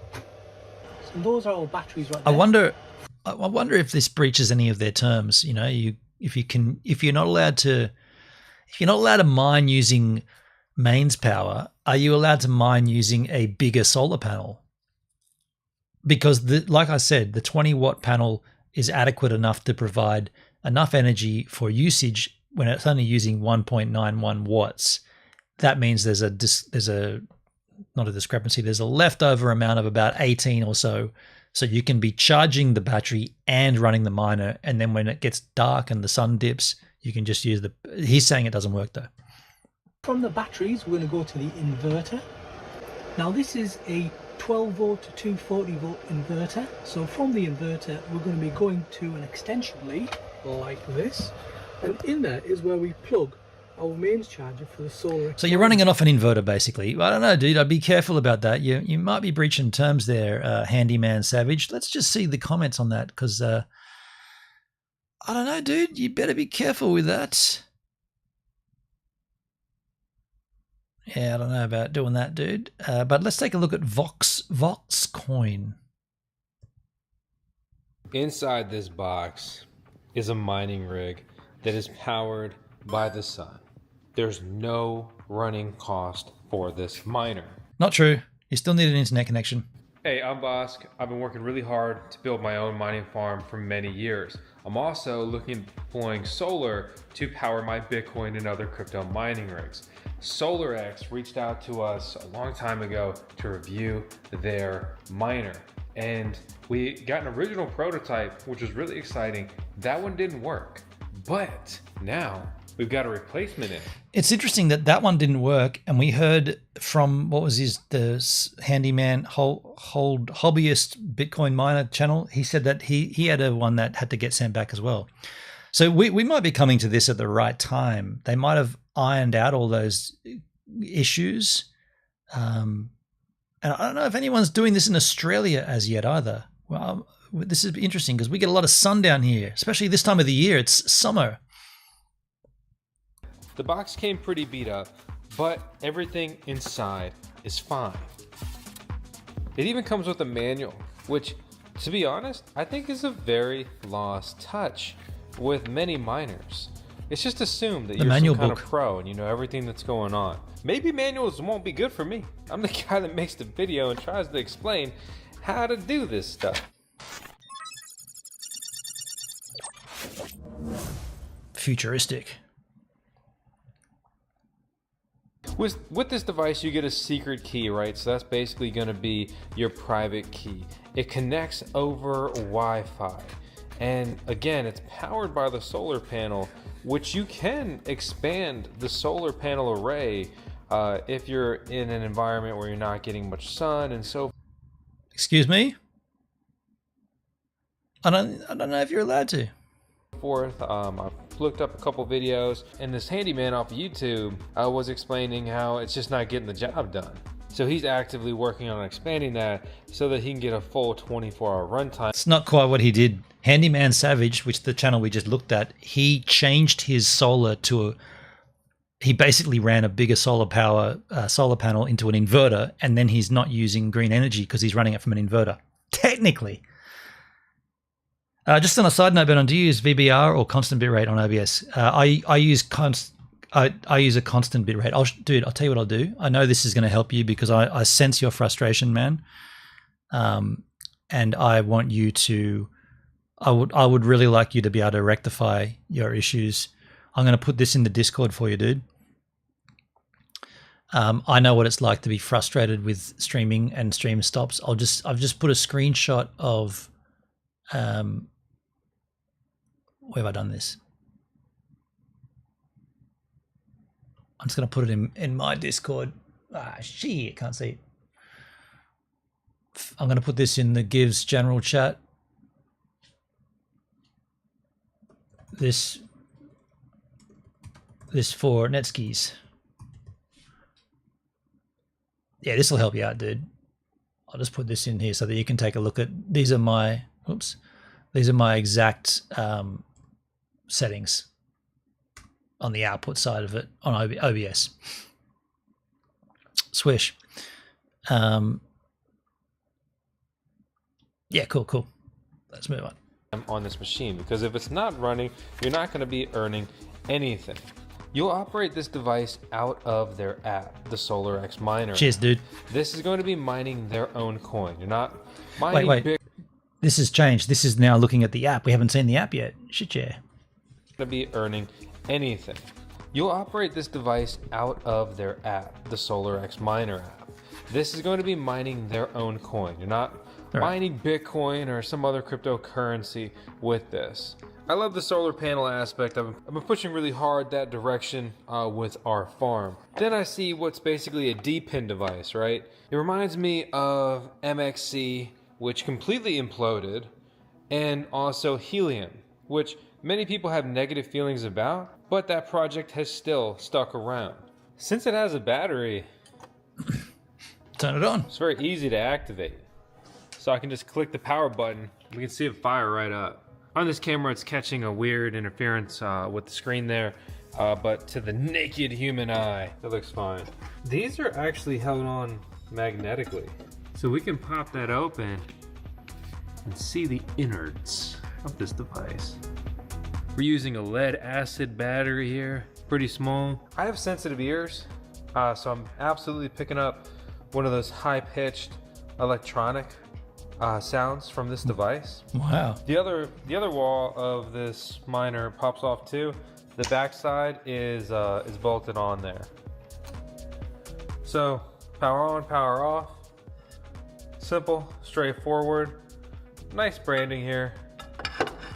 So those are all batteries right there. I wonder if this breaches any of their terms. You know, if you're not allowed to mine using mains power, are you allowed to mine using a bigger solar panel? Because like I said, the 20 watt panel is adequate enough to provide enough energy for usage when it's only using 1.91 watts, that means there's a not a discrepancy. There's a leftover amount of about 18 or so. So you can be charging the battery and running the miner, and then when it gets dark and the sun dips, you can just use the. He's saying it doesn't work though. From the batteries, we're going to go to the inverter. Now this is a 12 volt to 240 volt inverter. So from the inverter, we're going to be going to an extension lead like this. And in there is where we plug our mains charger for the solar. So you're running it off an inverter, basically. I don't know, dude. I'd be careful about that. You might be breaching terms there, Handyman Savage. Let's just see the comments on that, because I don't know, dude. You better be careful with that. Yeah, I don't know about doing that, dude. But let's take a look at Vox Coin. Inside this box is a mining rig that is powered by the sun. There's no running cost for this miner. Not true. You still need an internet connection. Hey, I'm Bosk. I've been working really hard to build my own mining farm for many years. I'm also looking at deploying solar to power my Bitcoin and other crypto mining rigs. SolarX reached out to us a long time ago to review their miner. And we got an original prototype, which was really exciting. That one didn't work, but now we've got a replacement in. It's interesting that one didn't work, and we heard from the handyman hobbyist Bitcoin miner channel. He said that he had a one that had to get sent back as well. So we might be coming to this at the right time. They might have ironed out all those issues. And I don't know if anyone's doing this in Australia as yet either. Well, this is interesting because we get a lot of sun down here, especially this time of the year. It's summer. The box came pretty beat up, but everything inside is fine. It even comes with a manual, which, to be honest, I think is a very lost touch with many miners. It's just assumed that you're some kind of pro and you know everything that's going on. Maybe manuals won't be good for me. I'm the guy that makes the video and tries to explain how to do this stuff. Futuristic. With this device, you get a secret key, right? So that's basically going to be your private key. It connects over Wi-Fi. And again, it's powered by the solar panel, which you can expand the solar panel array if you're in an environment where you're not getting much sun and so forth. Excuse me? I don't know if you're allowed to. I've looked up a couple videos, and this handyman off of YouTube was explaining how it's just not getting the job done. So he's actively working on expanding that so that he can get a full 24-hour runtime. It's not quite what he did. Handyman Savage, which the channel we just looked at, he changed his solar to he basically ran a bigger solar panel into an inverter, and then he's not using green energy because he's running it from an inverter. Technically. Just on a side note, Ben, do you use VBR or constant bitrate on OBS? I use a constant bitrate. Dude, I'll tell you what I'll do. I know this is going to help you because I sense your frustration, man. And I want you to. I would really like you to be able to rectify your issues. I'm going to put this in the Discord for you, dude. I know what it's like to be frustrated with streaming and stream stops. I've just put a screenshot of. Where have I done this? I'm just going to put it in my Discord. Shit, can't see it. I'm going to put this in the Gives general chat. This for Netskis. Yeah, this will help you out, dude. I'll just put this in here so that you can take a look at. These are my exact settings on the output side of it on OBS. Swish. Yeah, cool. Let's move on this machine, because if it's not running, you're not going to be earning anything. You'll operate this device out of their app, the SolarX Miner. Cheers, dude. This is going to be mining their own coin. You're not mining. Wait. This has changed. This is now looking at the app. We haven't seen the app yet. Shit, yeah. Going to be earning anything. You'll operate this device out of their app, the SolarX Miner app. This is going to be mining their own coin. You're not mining Bitcoin or some other cryptocurrency with this. I love the solar panel aspect. I've been pushing really hard that direction with our farm. Then I see what's basically a D-pin device, right? It reminds me of MXC, which completely imploded, and also Helium, which many people have negative feelings about, but that project has still stuck around. Since it has a battery, turn it on. It's very easy to activate. So I can just click the power button. We can see it fire right up. On this camera, it's catching a weird interference with the screen there, but to the naked human eye, it looks fine. These are actually held on magnetically. So we can pop that open and see the innards of this device. We're using a lead acid battery here, pretty small. I have sensitive ears, so I'm absolutely picking up one of those high-pitched electronic sounds from this device. Wow. The other wall of this miner pops off too. The back side is bolted on there. So power on, power off. Simple, straightforward. Nice branding here.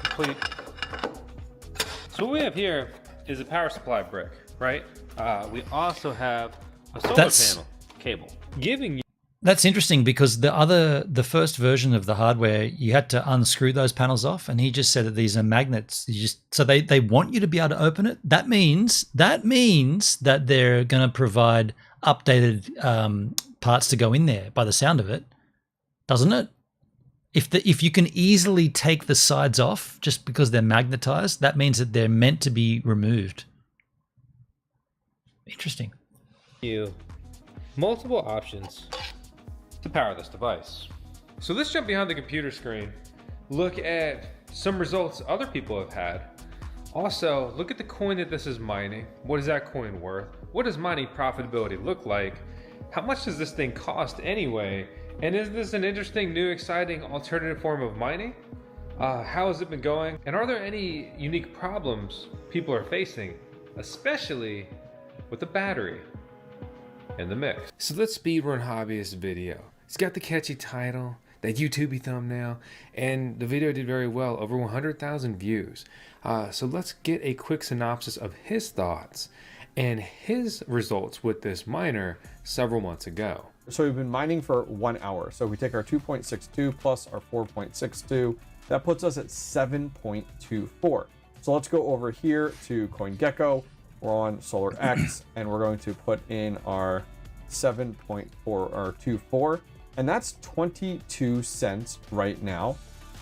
Complete. So what we have here is a power supply brick, right? We also have a solar panel cable, giving you. That's interesting because the first version of the hardware, you had to unscrew those panels off, and he just said that these are magnets. So they want you to be able to open it. That means that they're going to provide updated parts to go in there. By the sound of it, doesn't it? If you can easily take the sides off just because they're magnetized, that means that they're meant to be removed. Interesting. Multiple options to power this device. So let's jump behind the computer screen, look at some results other people have had. Also, look at the coin that this is mining. What is that coin worth? What does mining profitability look like? How much does this thing cost anyway? And is this an interesting, new, exciting alternative form of mining? How has it been going? And are there any unique problems people are facing, especially with the battery in the mix? So let's speedrun hobbyist video. It's got the catchy title, that YouTubey thumbnail, and the video did very well, over 100,000 views. So let's get a quick synopsis of his thoughts and his results with this miner several months ago. So we've been mining for 1 hour. So we take our 2.62 plus our 4.62, that puts us at 7.24. So let's go over here to CoinGecko. We're on SolarX, and we're going to put in our 7.4 or 24, and that's 22 cents right now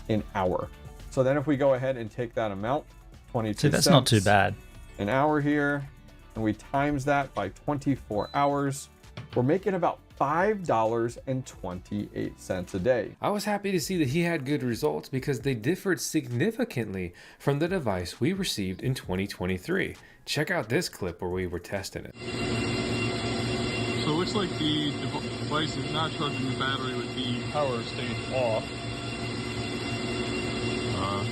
an hour. So then if we go ahead and take that amount, 22 See, that's cents not too bad. an hour here, and we times that by 24 hours, we're making about $5.28 a day. I was happy to see that he had good results because they differed significantly from the device we received in 2023. Check out this clip where we were testing it. So it looks like the device is not charging the battery with the power staying off. I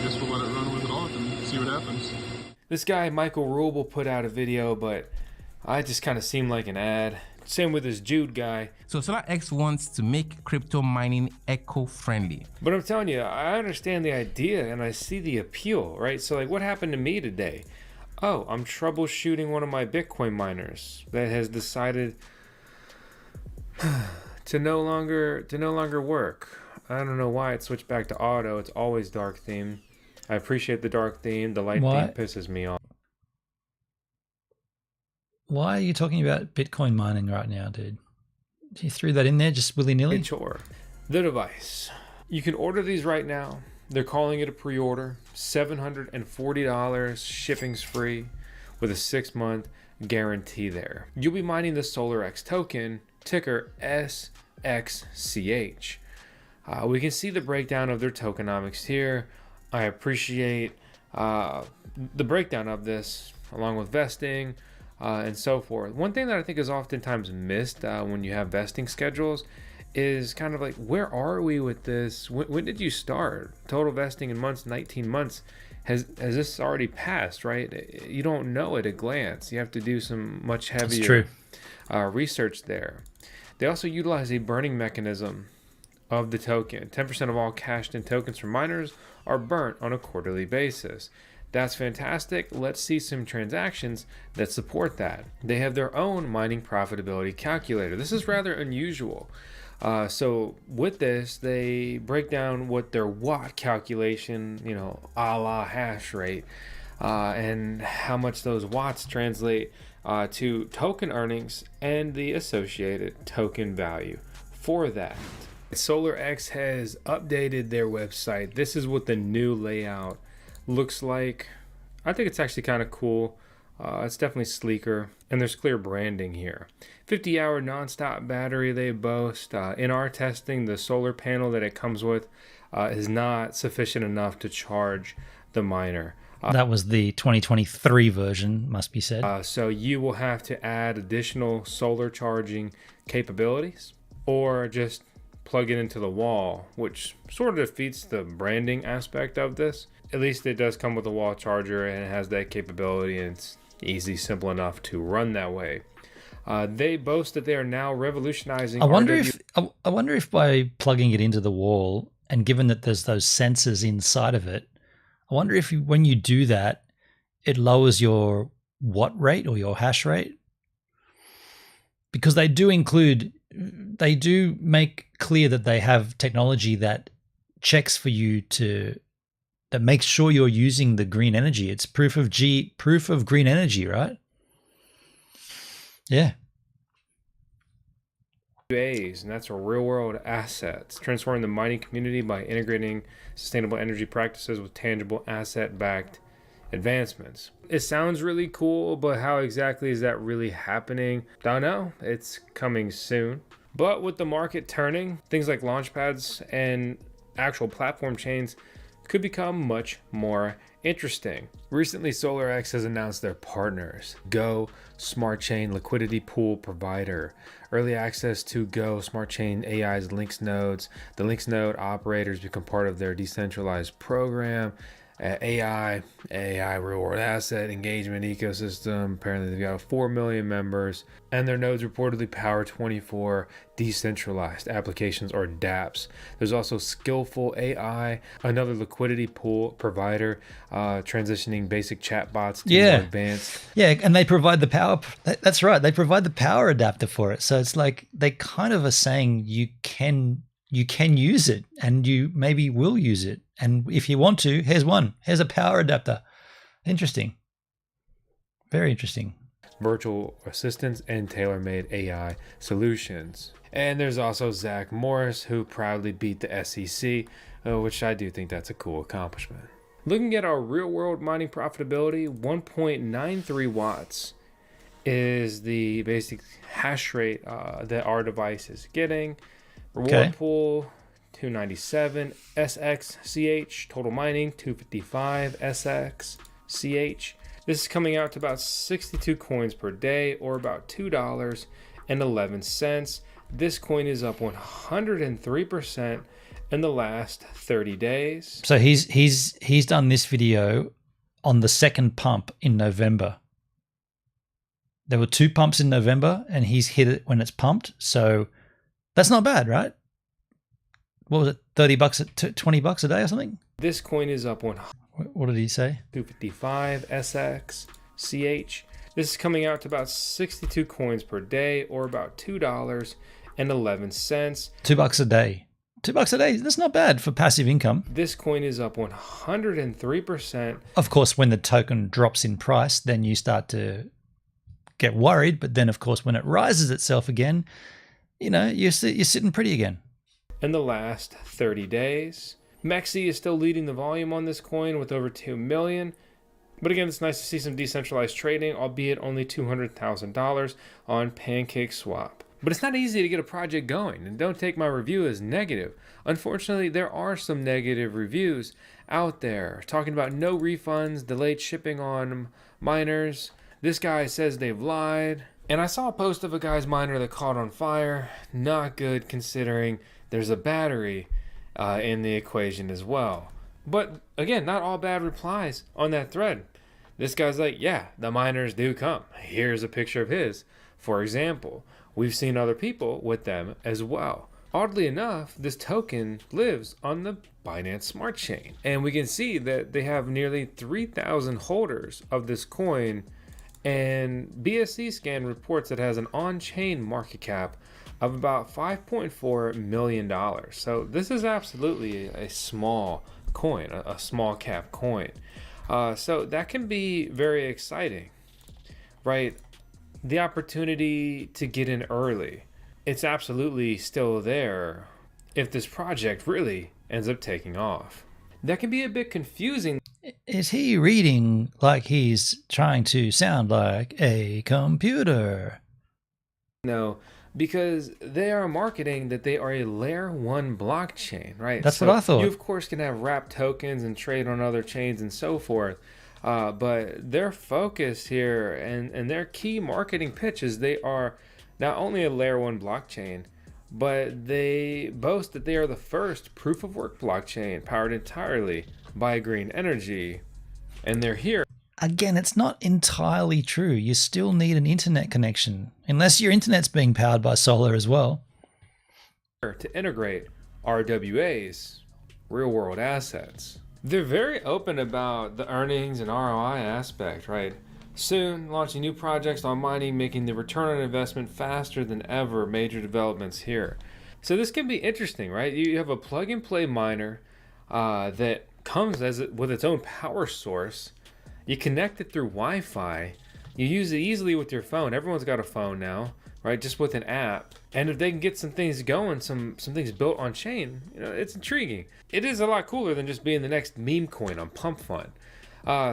guess we'll let it run with it off and see what happens. This guy, Michael Rubel, put out a video, but I just kind of seemed like an ad. Same with this Jude guy. So SolarX wants to make crypto mining eco-friendly. But I'm telling you, I understand the idea and I see the appeal, right? So like, what happened to me today? Oh, I'm troubleshooting one of my Bitcoin miners that has decided to no longer work. I don't know why it switched back to auto. It's always dark theme. I appreciate the dark theme. The light theme pisses me off. Why are you talking about Bitcoin mining right now, dude? You threw that in there just willy-nilly? Sure. The device. You can order these right now. They're calling it a pre-order. $740, shipping's free, with a 6-month guarantee there. You'll be mining the SolarX token, ticker SXCH. We can see the breakdown of their tokenomics here. I appreciate the breakdown of this, along with vesting, and so forth. One thing that I think is oftentimes missed when you have vesting schedules is kind of like, where are we with this? When did you start? Total vesting in months, 19 months. Has this already passed, right? You don't know at a glance. You have to do some much heavier research there. They also utilize a burning mechanism of the token. 10% of all cashed in tokens from miners are burnt on a quarterly basis. That's fantastic. Let's see some transactions that support that. They have their own mining profitability calculator. This is rather unusual. So with this, they break down what their watt calculation, a la hash rate, and how much those watts translate to token earnings and the associated token value for that. SolarX has updated their website. This is what the new layout looks like. I think it's actually kind of cool. It's definitely sleeker, and there's clear branding here. 50-hour non-stop battery they boast. In our testing, the solar panel that it comes with is not sufficient enough to charge the miner. That was the 2023 version, must be said. So you will have to add additional solar charging capabilities, or just plug it into the wall, which sort of defeats the branding aspect of this. At least it does come with a wall charger, and it has that capability, and it's easy, simple enough to run that way. They boast that they are now revolutionizing. I wonder if by plugging it into the wall, and given that there's those sensors inside of it, I wonder if when you do that, it lowers your watt rate or your hash rate, because they do make clear that they have technology that checks for you that makes sure you're using the green energy. It's proof of green energy, right? Yeah. A's, and that's a real-world assets, transforming the mining community by integrating sustainable energy practices with tangible asset-backed advancements. It sounds really cool, but how exactly is that really happening? Don't know. It's coming soon. But with the market turning, things like launchpads and actual platform chains could become much more interesting. Recently, SolarX has announced their partners: Go Smart Chain liquidity pool provider, early access to Go Smart Chain AI's Lynx nodes. The Lynx node operators become part of their decentralized program. AI real world asset engagement ecosystem. Apparently they've got 4 million members, and their nodes reportedly power 24 decentralized applications, or dApps. There's also Skillful AI, another liquidity pool provider, transitioning basic chatbots to more advanced. Yeah, and they provide the power. That's right. They provide the power adapter for it. So it's like they kind of are saying you can use it, and you maybe will use it. And if you want to, here's a power adapter. Interesting. Very interesting. Virtual assistants and tailor-made AI solutions. And there's also Zach Morris, who proudly beat the SEC, which I do think that's a cool accomplishment. Looking at our real-world mining profitability, 1.93 watts is the basic hash rate that our device is getting. Reward pool, 297 SXCH. Total mining, 255 SXCH. This is coming out to about 62 coins per day, or about $2.11. This coin is up 103% in the last 30 days. So he's done this video on the second pump in November. There were 2 pumps in November, and he's hit it when it's pumped. So that's not bad, right? What was it, $30, $20 a day or something? This coin is up one. What did he say? 255 SXCH. This is coming out to about 62 coins per day, or about $2.11. $2 a day. $2 a day. That's not bad for passive income. This coin is up 103%. Of course, when the token drops in price, then you start to get worried. But then, of course, when it rises itself again, you're sitting pretty again. In the last 30 days. Mexi is still leading the volume on this coin with over 2 million. But again, it's nice to see some decentralized trading, albeit only $200,000 on PancakeSwap. But it's not easy to get a project going, and don't take my review as negative. Unfortunately, there are some negative reviews out there talking about no refunds, delayed shipping on miners. This guy says they've lied. And I saw a post of a guy's miner that caught on fire. Not good considering there's a battery in the equation as well. But again, not all bad replies on that thread. This guy's like, yeah, the miners do come. Here's a picture of his. For example, we've seen other people with them as well. Oddly enough, this token lives on the Binance Smart Chain. And we can see that they have nearly 3,000 holders of this coin. And BSC Scan reports it has an on-chain market cap of about $5.4 million. So this is absolutely a small coin, a small cap coin. So that can be very exciting, right? The opportunity to get in early, it's absolutely still there if this project really ends up taking off. That can be a bit confusing. Is he reading like he's trying to sound like a computer? No, because they are marketing that they are a layer 1 blockchain, right? That's what I thought. You, of course, can have wrapped tokens and trade on other chains and so forth. But their focus here and their key marketing pitch is they are not only a layer 1 blockchain, but they boast that they are the first proof of work blockchain powered entirely by green energy. And they're here. Again, it's not entirely true. You still need an internet connection, unless your internet's being powered by solar as well. To integrate RWAs, real world assets. They're very open about the earnings and ROI aspect, right? Soon, launching new projects on mining, making the return on investment faster than ever. Major developments here. So this can be interesting, right? You have a plug and play miner that comes with its own power source. You connect it through Wi-Fi. You use it easily with your phone. Everyone's got a phone now, right? Just with an app. And if they can get some things going, some things built on chain, it's intriguing. It is a lot cooler than just being the next meme coin on Pump Fund.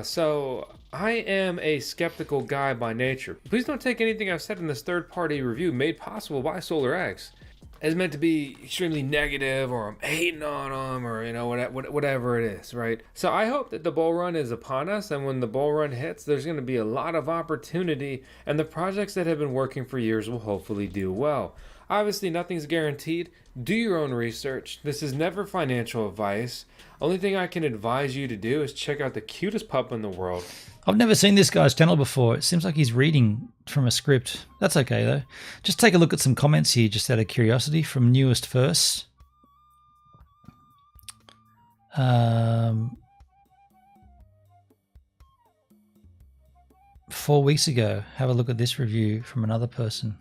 So I am a skeptical guy by nature. Please don't take anything I've said in this third-party review made possible by SolarX as meant to be extremely negative, or I'm hating on them, or whatever it is, right? So I hope that the bull run is upon us, and when the bull run hits, there's going to be a lot of opportunity, and the projects that have been working for years will hopefully do well. Obviously, nothing's guaranteed. Do your own research. This is never financial advice. Only thing I can advise you to do is check out the cutest pup in the world. I've never seen this guy's channel before. It seems like he's reading from a script. That's okay, though. Just take a look at some comments here, just out of curiosity, from Newest First. 4 weeks ago. Have a look at this review from another person.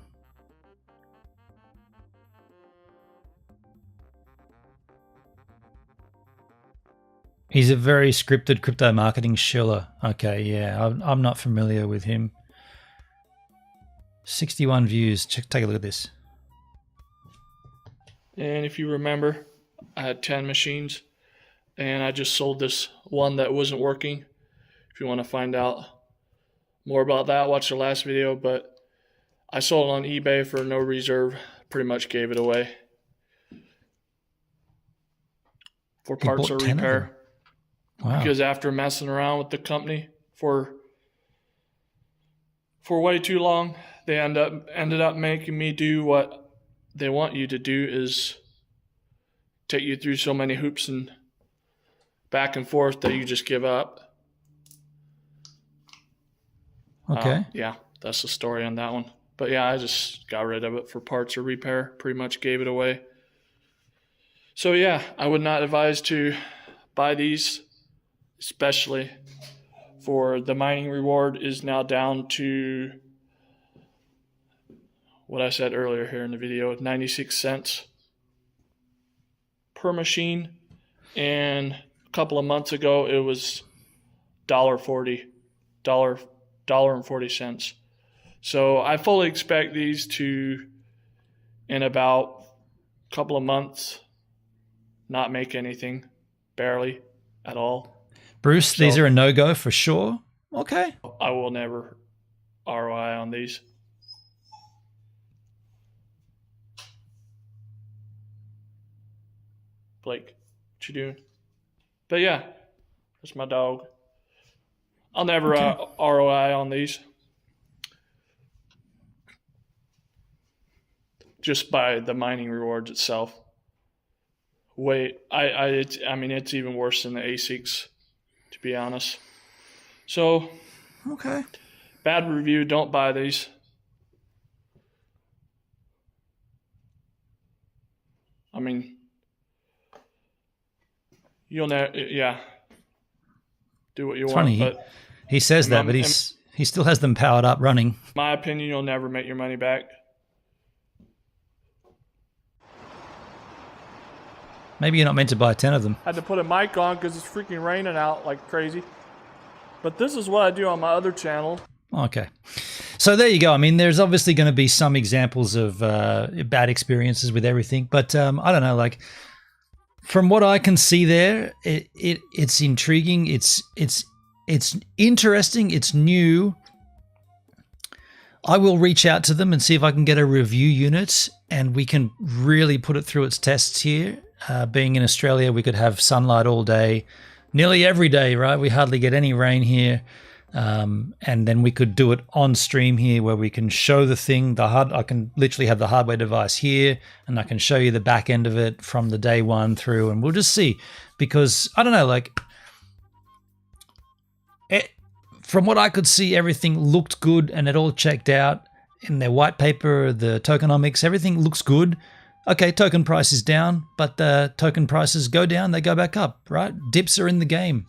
He's a very scripted crypto marketing shiller. Okay, yeah, I'm not familiar with him. 61 views. Take a look at this. And if you remember, I had 10 machines and I just sold this one that wasn't working. If you want to find out more about that, watch the last video. But I sold it on eBay for no reserve. Pretty much gave it away for parts or repair. Wow. Because after messing around with the company for way too long, they ended up making me do what they want you to do, is take you through so many hoops and back and forth that you just give up. Okay. Yeah, that's the story on that one. But yeah, I just got rid of it for parts or repair. Pretty much gave it away. So yeah, I would not advise to buy these, especially for the mining reward is now down to what I said earlier here in the video, 96 cents per machine. And a couple of months ago, it was $1.40. So I fully expect these to, in about a couple of months, not make anything, barely at all. Bruce, these are a no-go for sure. Okay. I will never ROI on these. Blake, what you doing? But yeah, that's my dog. I'll never ROI on these. just by the mining rewards itself. I mean, it's even worse than the ASICs, to be honest. So, okay, bad review. Don't buy these. I mean, you'll never, yeah. Do what you want. Funny, but he says that, but he still has them powered up running. My opinion, you'll never make your money back. Maybe you're not meant to buy 10 of them. I had to put a mic on because it's freaking raining out like crazy. But this is what I do on my other channel. Okay. So there you go. I mean, there's obviously going to be some examples of bad experiences with everything, but I don't know, like from what I can see there, it's intriguing. It's interesting. It's new. I will reach out to them and see if I can get a review unit and we can really put it through its tests here. Being in Australia, we could have sunlight all day, nearly every day, right? We hardly get any rain here. And then we could do it on stream here where we can show the thing. I can literally have the hardware device here and I can show you the back end of it from the day one through, and we'll just see. Because I don't know, like from what I could see, everything looked good and it all checked out in their white paper, the tokenomics, everything looks good. Okay, token price is down, but the token prices go down, they go back up, right? Dips are in the game.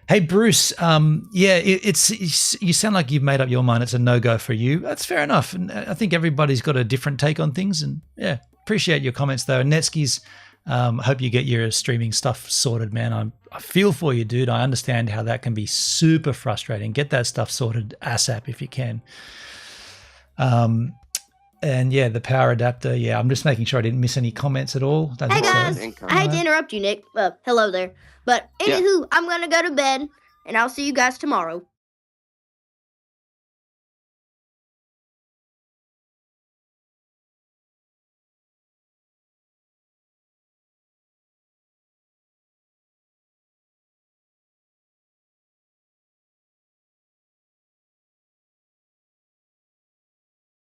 Hey, Bruce, yeah, you sound like you've made up your mind. It's a no-go for you. That's fair enough. And I think everybody's got a different take on things. And yeah, appreciate your comments though. Netski's, hope you get your streaming stuff sorted, man. I feel for you, dude. I understand how that can be super frustrating. Get that stuff sorted ASAP if you can. And yeah, the power adapter. Yeah, I'm just making sure I didn't miss any comments at all. Hey guys, I hate to interrupt you, Nick. Hello there. But anywho, I'm gonna go to bed, and I'll see you guys tomorrow.